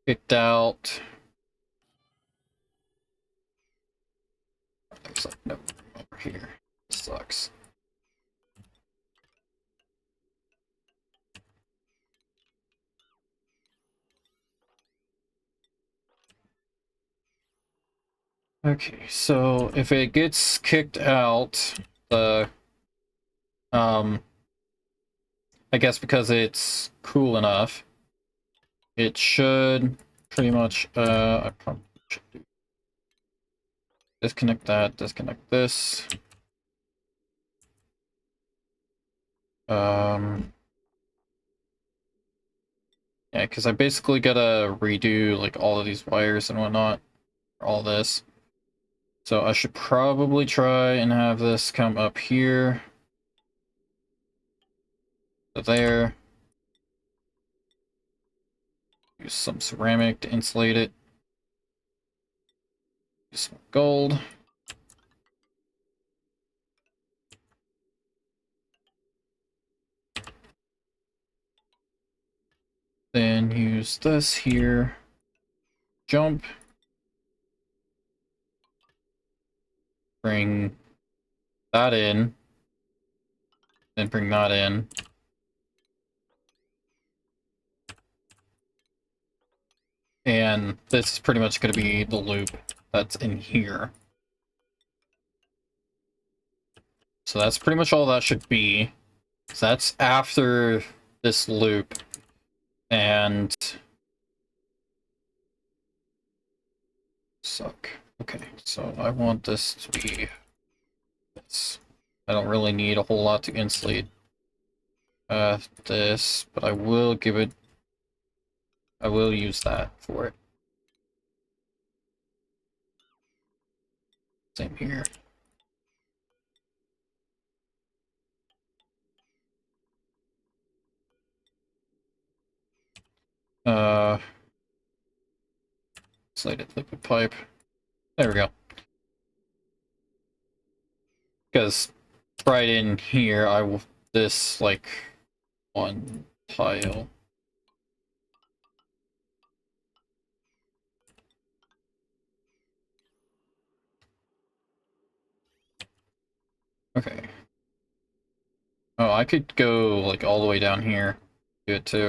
A: kicked out, there's like no room over here. Sucks. Okay, so if it gets kicked out, the I guess because it's cool enough, it should pretty much I probably should do disconnect that, disconnect this. Yeah, because I basically gotta redo like all of these wires and whatnot, all this. So I should probably try and have this come up here. To there. Use some ceramic to insulate it. Use some gold. Then use this here. Jump. Bring that in. Then bring that in. And this is pretty much going to be the loop that's in here. So that's pretty much all that should be. So that's after this loop. And suck. Okay, so I want this to be this. I don't really need a whole lot to insulate this, but I will give it. I will use that for it. Same here. Insulated liquid pipe. There we go. Because right in here, I will this like one tile. Okay. Oh, I could go like all the way down here. Do it too.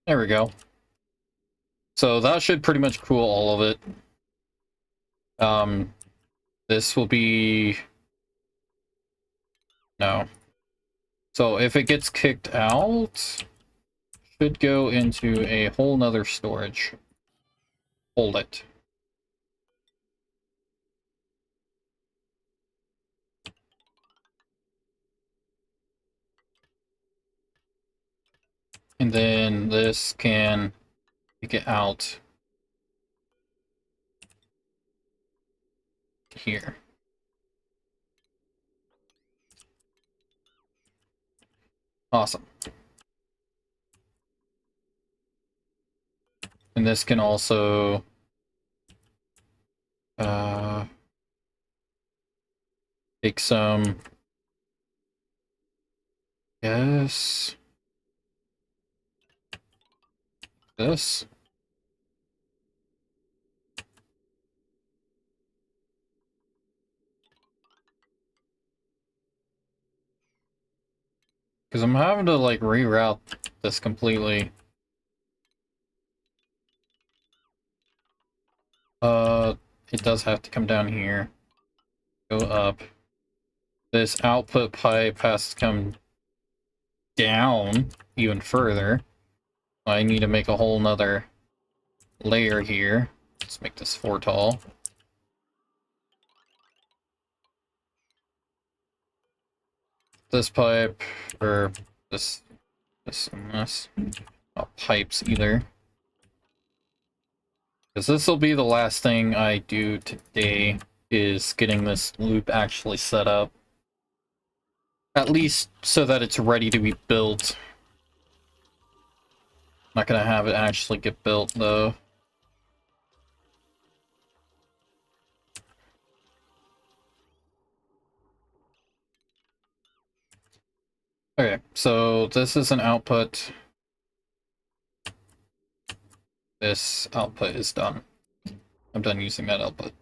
A: There we go. So that should pretty much cool all of it. This will be... No. So if it gets kicked out, should go into a whole nother storage. Hold it. And then this can kick it out here. Awesome. And this can also take some, yes, this. Because I'm having to like reroute this completely. It does have to come down here. Go up. This output pipe has to come down even further. I need to make a whole nother layer here. Let's make this 4 tall. This pipe, or this and this. Not pipes either. Because this will be the last thing I do today, is getting this loop actually set up. At least so that it's ready to be built. Not gonna have it actually get built though. Okay, so this is an output. This output is done. I'm done using that output.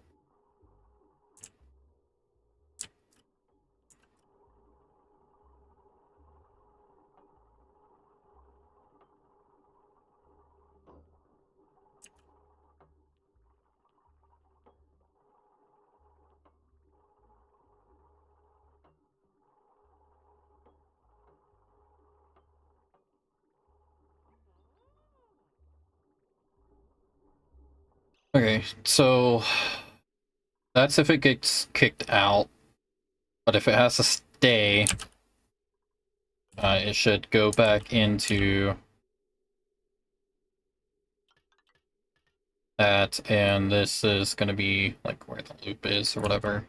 A: Okay, so that's if it gets kicked out. But if it has to stay, it should go back into that, and this is going to be like where the loop is or whatever.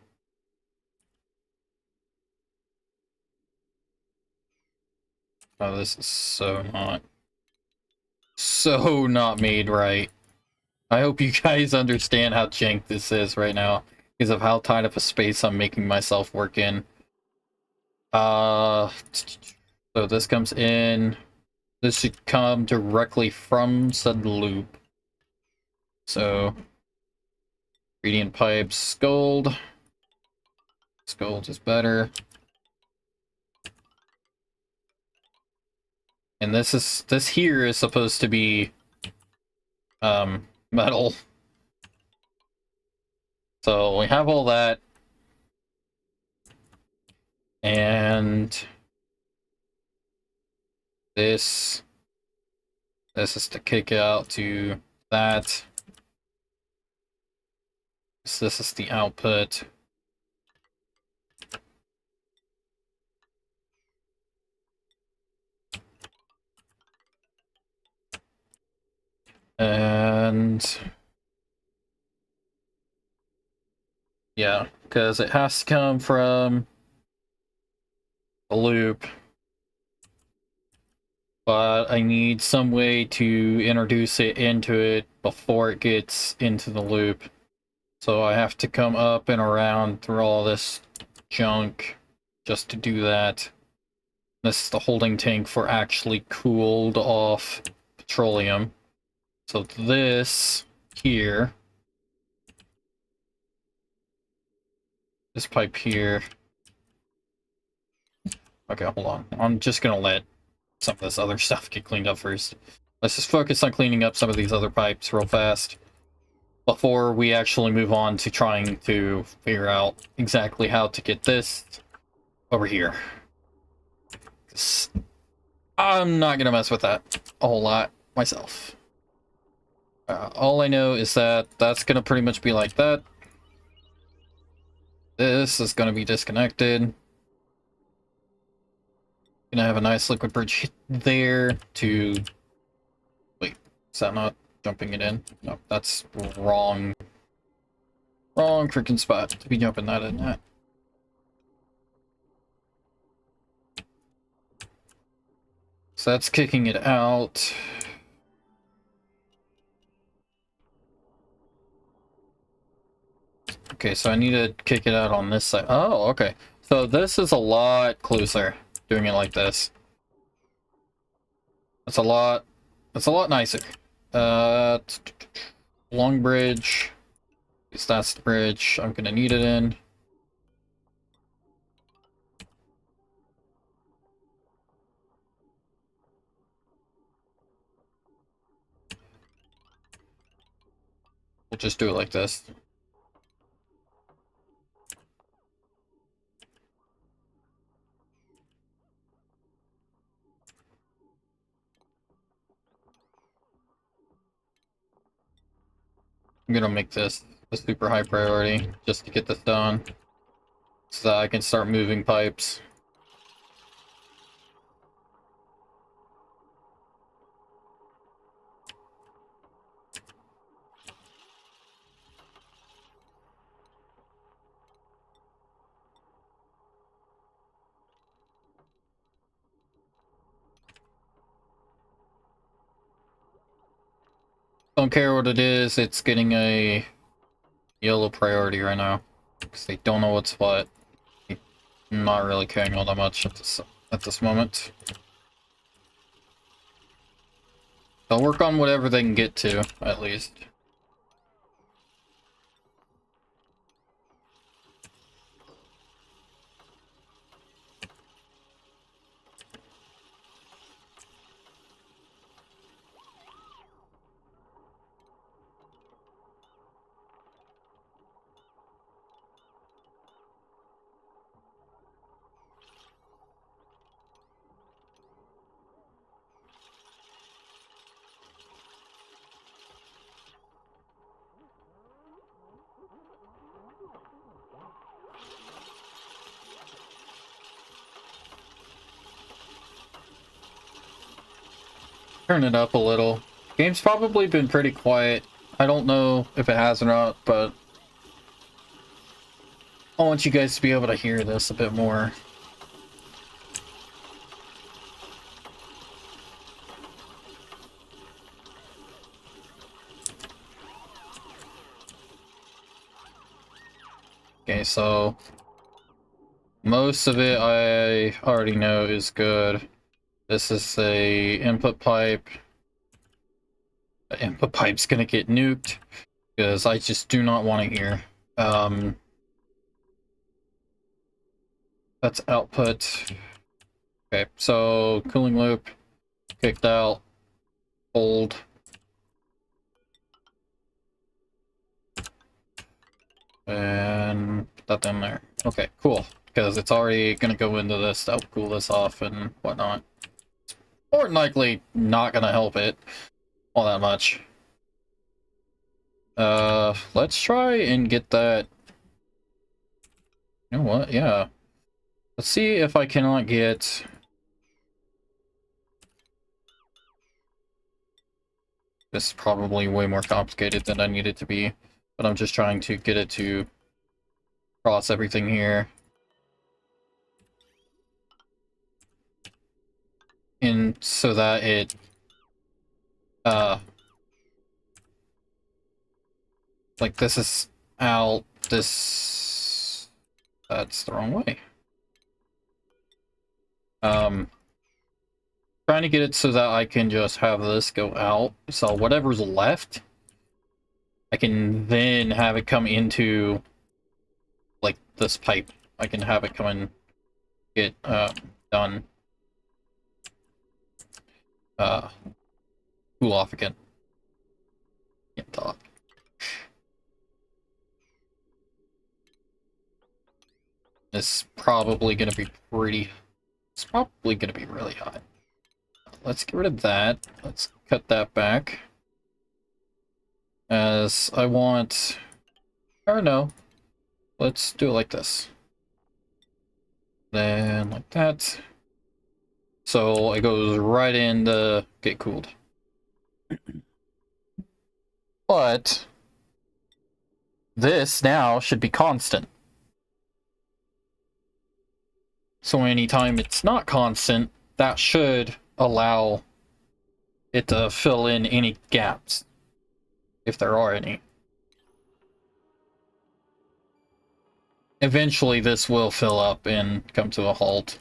A: Oh, this is so not made right. I hope you guys understand how jank this is right now, because of how tight of a space I'm making myself work in. So this comes in. This should come directly from said loop. So, gradient pipes, gold. Gold is better. And this here is supposed to be metal. So we have all that. And this is to kick out to that. So this is the output. And yeah, because it has to come from a loop. But I need some way to introduce it into it before it gets into the loop. So I have to come up and around through all this junk just to do that. This is the holding tank for actually cooled off petroleum. So this here, this pipe here. Okay, hold on. I'm just gonna let some of this other stuff get cleaned up first. Let's just focus on cleaning up some of these other pipes real fast before we actually move on to trying to figure out exactly how to get this over here. I'm not gonna mess with that a whole lot myself. All I know is that that's gonna pretty much be like that. This is gonna be disconnected. Gonna have a nice liquid bridge there to... Wait, is that not jumping it in? No, that's wrong. Wrong freaking spot to be jumping that in at. So that's kicking it out. Okay, so I need to kick it out on this side. Oh, okay. So this is a lot closer, doing it like this. That's a lot nicer. Long bridge. Because that's the bridge I'm gonna need it in. We'll just do it like this. I'm gonna make this a super high priority just to get this done so that I can start moving pipes. Don't care what it is, it's getting a yellow priority right now because they don't know what's what. I'm not really caring all that much at this moment. They'll work on whatever they can get to, at least. Turn it up a little. Game's probably been pretty quiet. I don't know if it has or not, but I want you guys to be able to hear this a bit more. Okay, so most of it I already know is good. This is a input pipe. The input pipe's gonna get nuked because I just do not want to hear. That's output. Okay, so cooling loop kicked out. Hold. And put that in there. Okay, cool. Because it's already gonna go into this to cool this off and whatnot. More than likely not gonna help it all that much. Let's try and get that. You know what? Yeah. Let's see if I cannot get. This is probably way more complicated than I need it to be, but I'm just trying to get it to cross everything here. And so that it, like this is out, that's the wrong way. Trying to get it so that I can just have this go out. So whatever's left, I can then have it come into, like, this pipe. I can have it come and get, done. Cool off again. Can't talk. This is probably gonna be pretty... It's probably gonna be really hot. Let's get rid of that. Let's cut that back. As I want... Or no. Let's do it like this. Then like that. So it goes right in to get cooled. But this now should be constant. So anytime it's not constant, that should allow it to fill in any gaps, if there are any. Eventually this will fill up and come to a halt.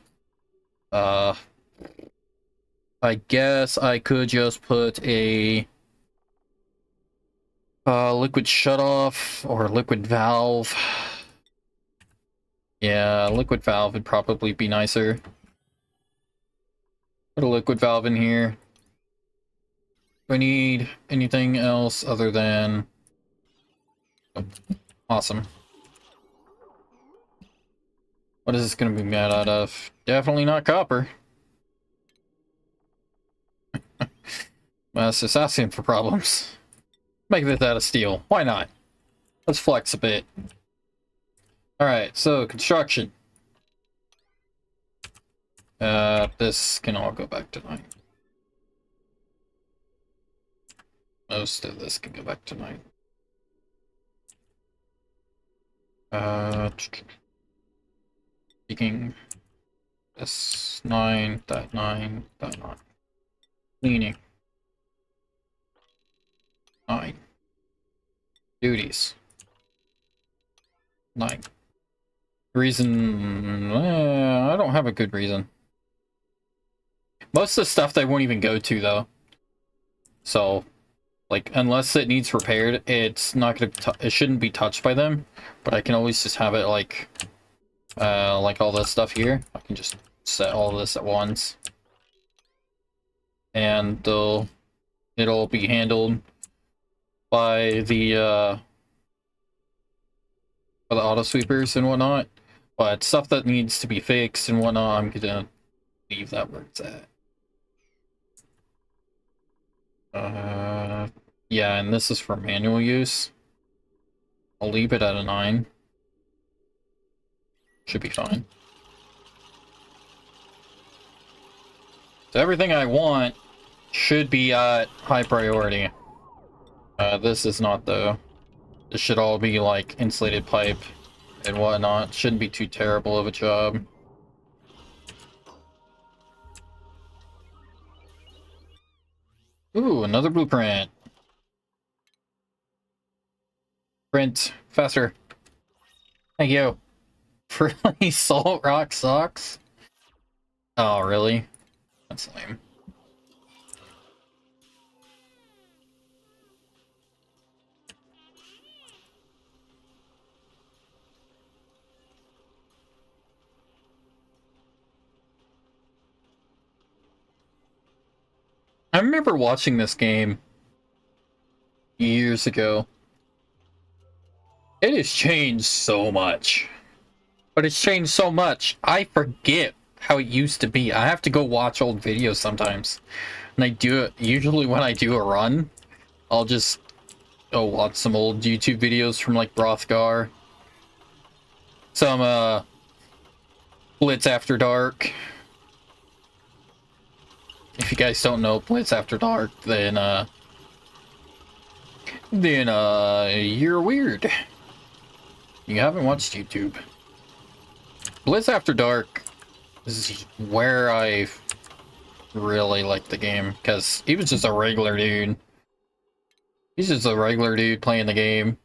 A: I guess I could just put a liquid shutoff or liquid valve. Yeah, liquid valve would probably be nicer. Put a liquid valve in here. Do I need anything else other than Awesome. What is this going to be made out of? Definitely not copper. Well, it's just asking for problems. Make this out of steel. Why not? Let's flex a bit. Alright, so construction. This can all go back to 9. Most of this can go back to 9. Speaking this 9, that 9, that 9. Cleaning. 9. Duties. 9. Reason... I don't have a good reason. Most of the stuff they won't even go to, though. So, like, unless it needs repaired, it's not gonna... it shouldn't be touched by them. But I can always just have it, like all this stuff here. I can just set all this at once. And it'll be handled by the auto sweepers and whatnot. But stuff that needs to be fixed and whatnot, I'm gonna leave that where it's at. Yeah, and this is for manual use. I'll leave it at a 9. Should be fine. So everything I want should be at high priority. This is not, though. This should all be, like, insulated pipe and whatnot. Shouldn't be too terrible of a job. Ooh, another blueprint. Print faster. Thank you. Really? Salt rock socks? Oh, really? That's lame. I remember watching this game years ago. It has changed so much. But it's changed so much, I forget how it used to be. I have to go watch old videos sometimes. And I do it, usually when I do a run, I'll just go watch some old YouTube videos from like Brothgar. Some Blitz After Dark. If you guys don't know Blitz After Dark, then you're weird. You haven't watched YouTube. Blitz After Dark is where I really like the game, because he was just a regular dude. He's just a regular dude playing the game.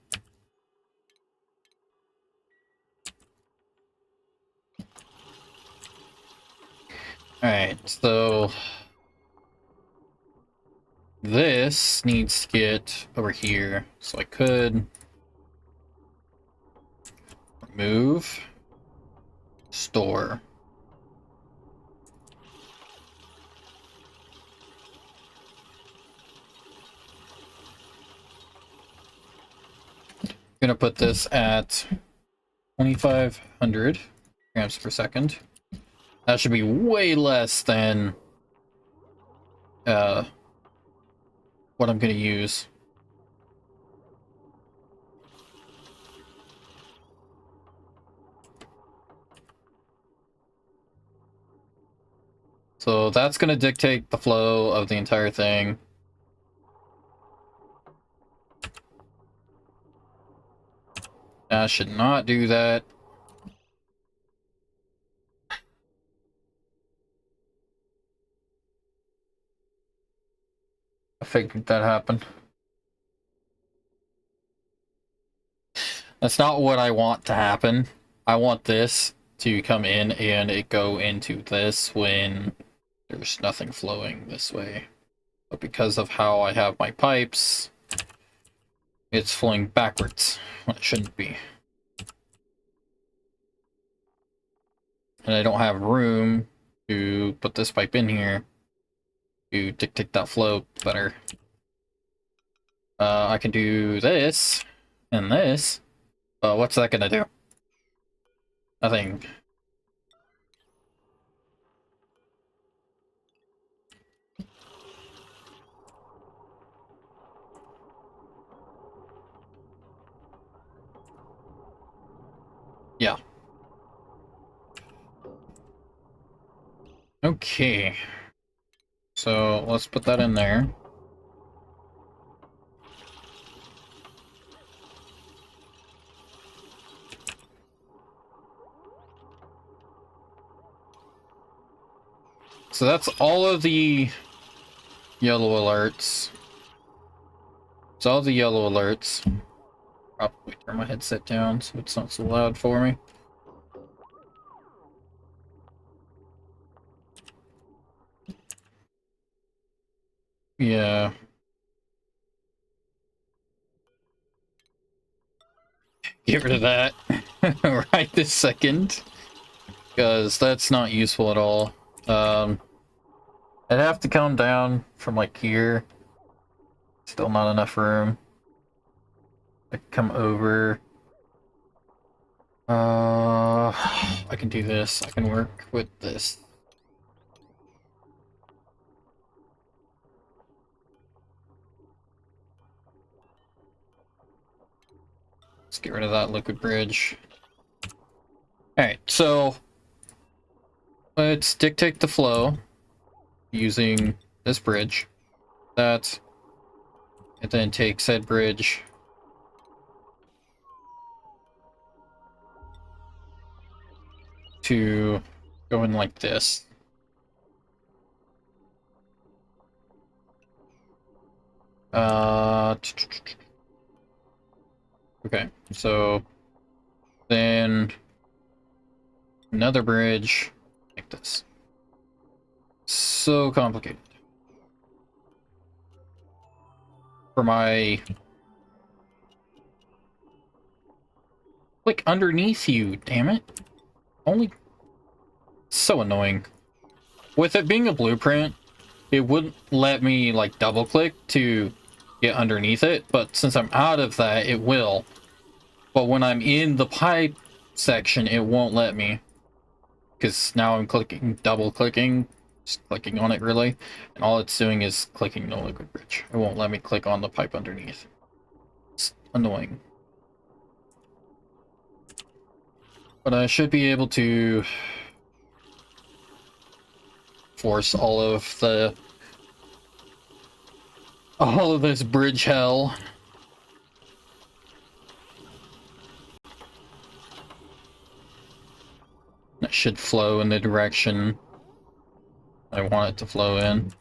A: Alright, so this needs to get over here. So I could remove, store. I'm gonna put this at 2,500 grams per second. That should be way less than what I'm gonna use. So that's gonna dictate the flow of the entire thing. I should not do that. I figured that happened. That's not what I want to happen. I want this to come in and it go into this when there's nothing flowing this way. But because of how I have my pipes, it's flowing backwards when it shouldn't be. And I don't have room to put this pipe in here to dictate that flow better. I can do this And this, what's that gonna do? Nothing. Yeah. Okay. So let's put that in there. So that's all of the yellow alerts. It's all the yellow alerts. Probably turn my headset down so it's not so loud for me. Yeah. Get rid of that right this second. Because that's not useful at all. I'd have to come down from like here. Still not enough room. I can come over. I can do this. I can work with this. Let's get rid of that liquid bridge. Alright, so let's dictate the flow using this bridge. That, and then take said bridge to go in like this. Okay, so then another bridge like this. So complicated. For my... Like, underneath you, damn it. Only... So annoying. With it being a blueprint, it wouldn't let me, like, double-click to get underneath it, but since I'm out of that, it will. But when I'm in the pipe section, it won't let me. Because now I'm double-clicking, just clicking on it, really, and all it's doing is clicking no liquid bridge. It won't let me click on the pipe underneath. It's annoying. But I should be able to force all of this bridge hell. It should flow in the direction I want it to flow in.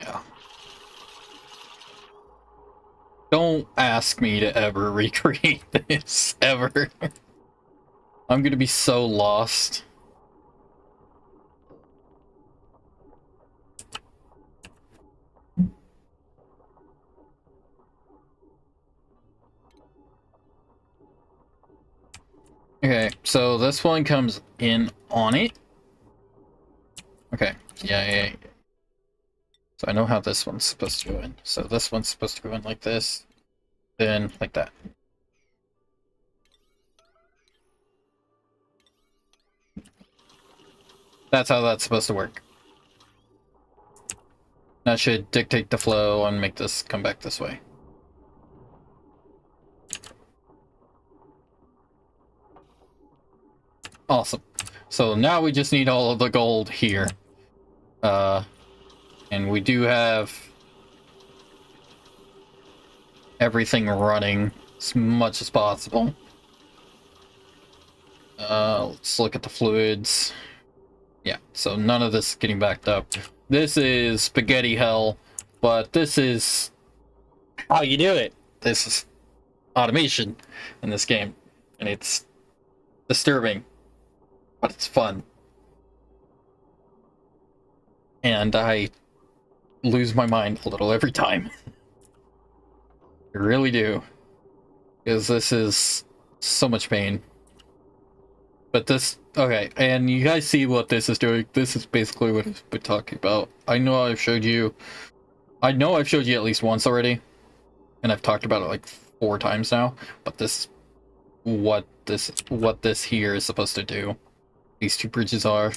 A: Yeah. Don't ask me to ever recreate this, ever. I'm gonna be so lost. Okay, so this one comes in on it. Okay, yeah. So I know how this one's supposed to go in. So this one's supposed to go in like this, then like that. That's how that's supposed to work. That should dictate the flow and make this come back this way. Awesome. So now we just need all of the gold here. And we do have everything running as much as possible. Let's look at the fluids. Yeah, so none of this is getting backed up. This is spaghetti hell, but this is how you do it. This is automation in this game, and it's disturbing, but it's fun. And I lose my mind a little every time. I really do. Because this is so much pain. But this, okay, and you guys see what this is doing. This is basically what I've been talking about. I know I've showed you at least once already, and I've talked about it like 4 times now, but what this here is supposed to do. These 2 bridges are.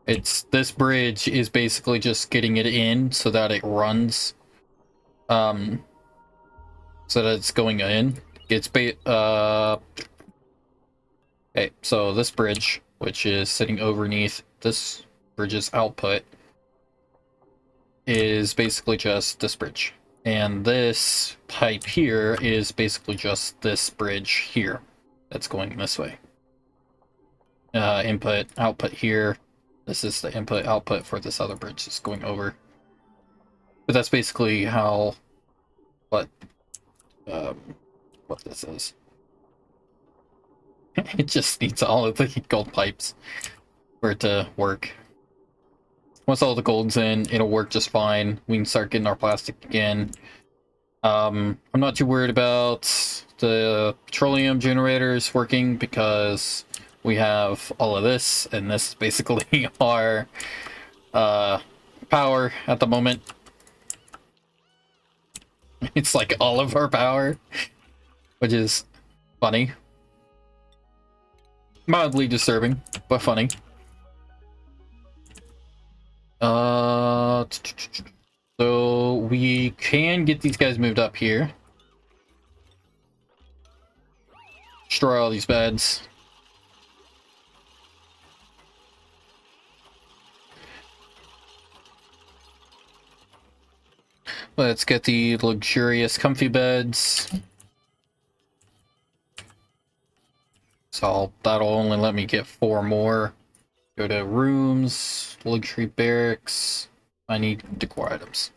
A: This bridge is basically just getting it in so that it runs, so that it's going in. Okay, so this bridge, which is sitting underneath this bridge's output, is basically just this bridge. And this pipe here is basically just this bridge here that's going this way. Input, output here. This is the input, output for this other bridge that's going over. But that's basically what this is. It just needs all of the gold pipes for it to work. Once all the gold's in, it'll work just fine. We can start getting our plastic again. I'm not too worried about the petroleum generators working because we have all of this, and this is basically our power at the moment. It's like all of our power, which is funny. Mildly disturbing, but funny. So we can get these guys moved up here. Destroy all these beds. Let's get the luxurious comfy beds. So that'll only let me get 4 more. Go to rooms, luxury barracks. I need decor items.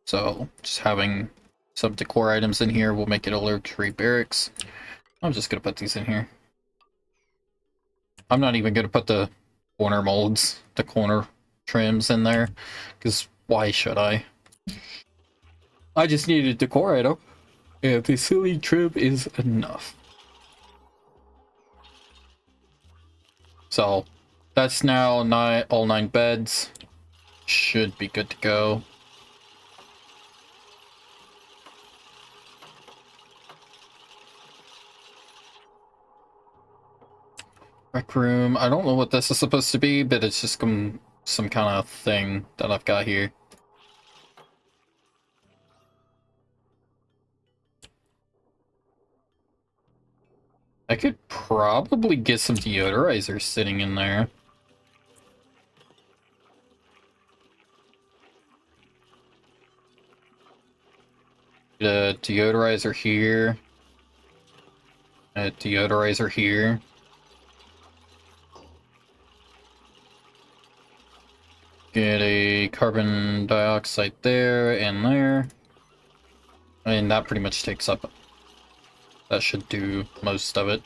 A: So just having some decor items in here will make it a luxury barracks. I'm just gonna put these in here. I'm not even gonna put the corner molds, the corner trims in there, because why should I? I just need a decor item, and the silly trim is enough. So that's now all 9 beds. Should be good to go. Rec room. I don't know what this is supposed to be, but it's just some kind of thing that I've got here. I could probably get some deodorizers sitting in there. Get a deodorizer here. A deodorizer here. Get a carbon dioxide there and there. And that pretty much takes up. That should do most of it.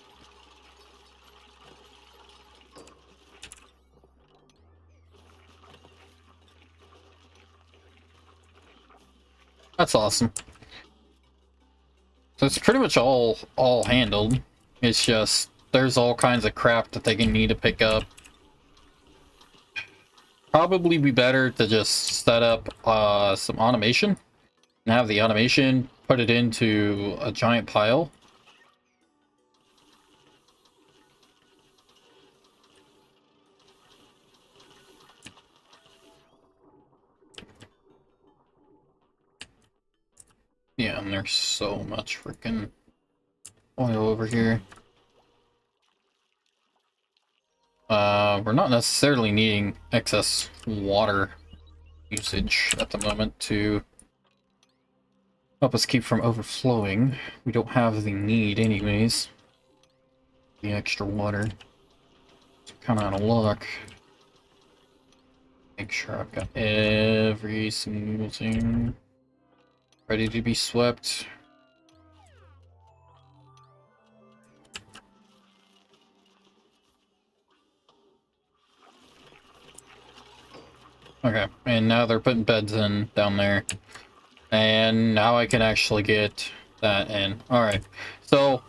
A: That's awesome. So it's pretty much all handled. It's just there's all kinds of crap that they can need to pick up. Probably be better to just set up some automation and have the automation put it into a giant pile. Yeah, and there's so much freaking oil over here. We're not necessarily needing excess water usage at the moment to help us keep from overflowing. We don't have the need anyways. The extra water. It's kind of out of luck. Make sure I've got every single thing ready to be swept. Okay, and now they're putting beds in down there. And now I can actually get that in. Alright, so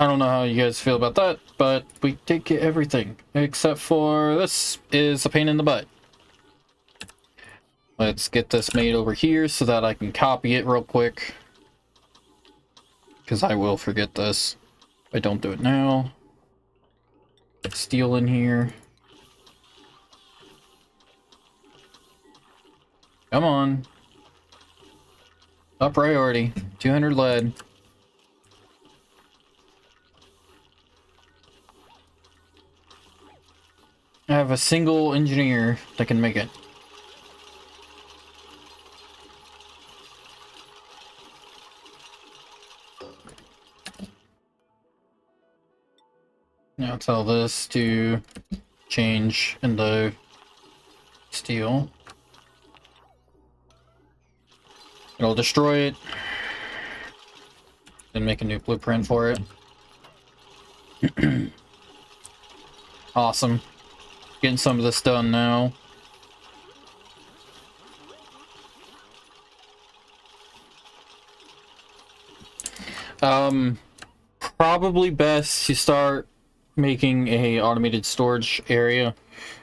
A: I don't know how you guys feel about that, but we did get everything. Except for this is a pain in the butt. Let's get this made over here so that I can copy it real quick. Because I will forget this if I don't do it now. Get steel in here. Come on. Top priority. 200 lead. I have a single engineer that can make it. Now tell this to change into steel. It'll destroy it. Then make a new blueprint for it. Awesome. Getting some of this done now. Probably best to start making a automated storage area,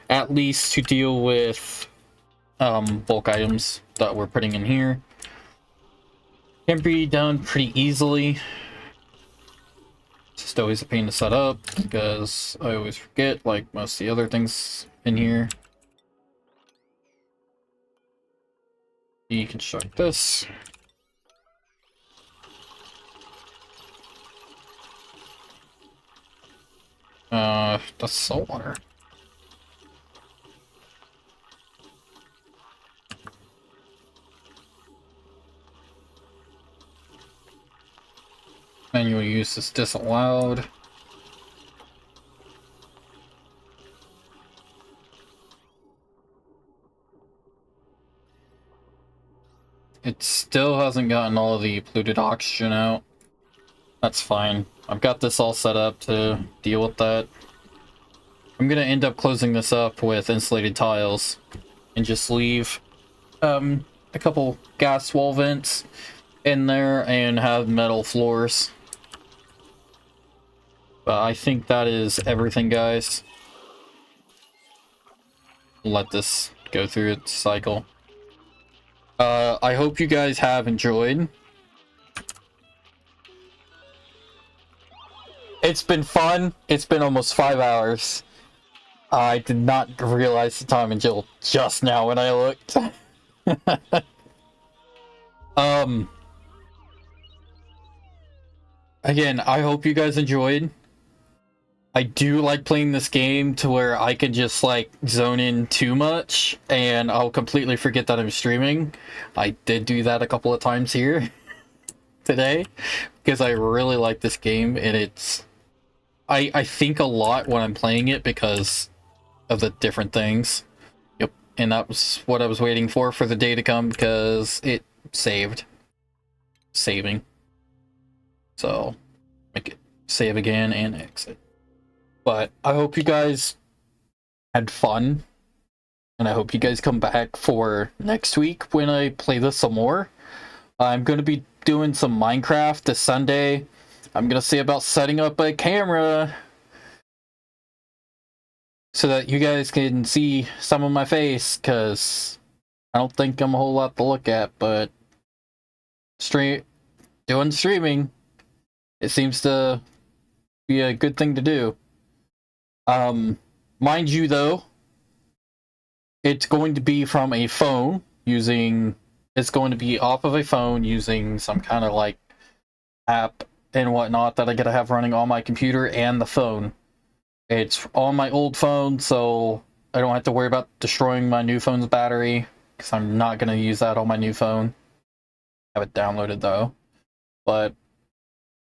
A: at least to deal with bulk items that we're putting in here. Can be done pretty easily. It's just always a pain to set up because I always forget, like most of the other things in here. Deconstruct this. That's salt water. Manual use is disallowed. It still hasn't gotten all of the polluted oxygen out. That's fine. I've got this all set up to deal with that. I'm gonna end up closing this up with insulated tiles and just leave a couple gas wall vents in there and have metal floors. But I think that is everything, guys. Let this go through its cycle. I hope you guys have enjoyed. It's been fun. It's been almost 5 hours. I did not realize the time until just now when I looked. Again, I hope you guys enjoyed. I do like playing this game to where I can just like zone in too much and I'll completely forget that I'm streaming. I did do that a couple of times here today because I really like this game, and it's I think a lot when I'm playing it because of the different things. Yep, and that was what I was waiting for the day to come because it saving. So make it save again and exit. But I hope you guys had fun, and I hope you guys come back for next week when I play this some more. I'm going to be doing some Minecraft this Sunday. I'm going to see about setting up a camera so that you guys can see some of my face, because I don't think I'm a whole lot to look at, but doing streaming, it seems to be a good thing to do. Mind you though, it's going to be from a phone it's going to be off of a phone using some kind of like app and whatnot that I gotta have running on my computer and the phone. It's on my old phone, so I don't have to worry about destroying my new phone's battery, because I'm not gonna use that on my new phone. I have it downloaded though. But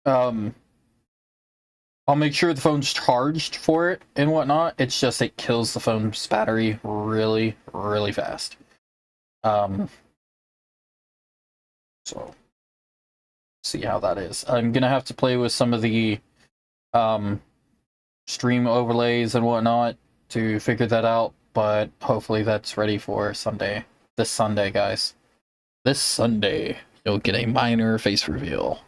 A: I'll make sure the phone's charged for it and whatnot. It's just it kills the phone's battery really, really fast. So see how that is. I'm gonna have to play with some of the stream overlays and whatnot to figure that out, but hopefully that's ready for Sunday. This Sunday, guys. This Sunday, you'll get a minor face reveal.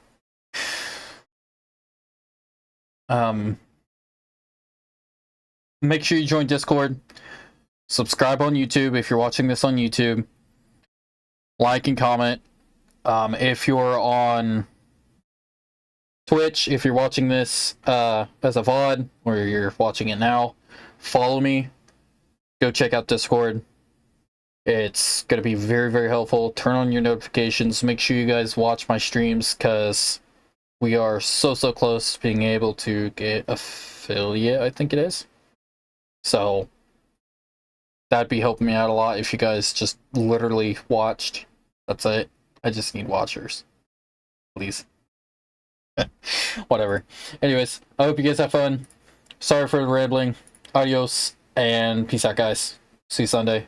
A: Make sure you join Discord. Subscribe on YouTube if you're watching this on YouTube. Like and comment. If you're on Twitch, if you're watching this as a VOD, or you're watching it now, follow me. Go check out Discord. It's going to be very, very helpful. Turn on your notifications. Make sure you guys watch my streams, because we are so close to being able to get affiliate, I think it is. So that'd be helping me out a lot if you guys just literally watched. That's it. I just need watchers. Please. Whatever. Anyways, I hope you guys have fun. Sorry for the rambling. Adios, and peace out, guys. See you Sunday.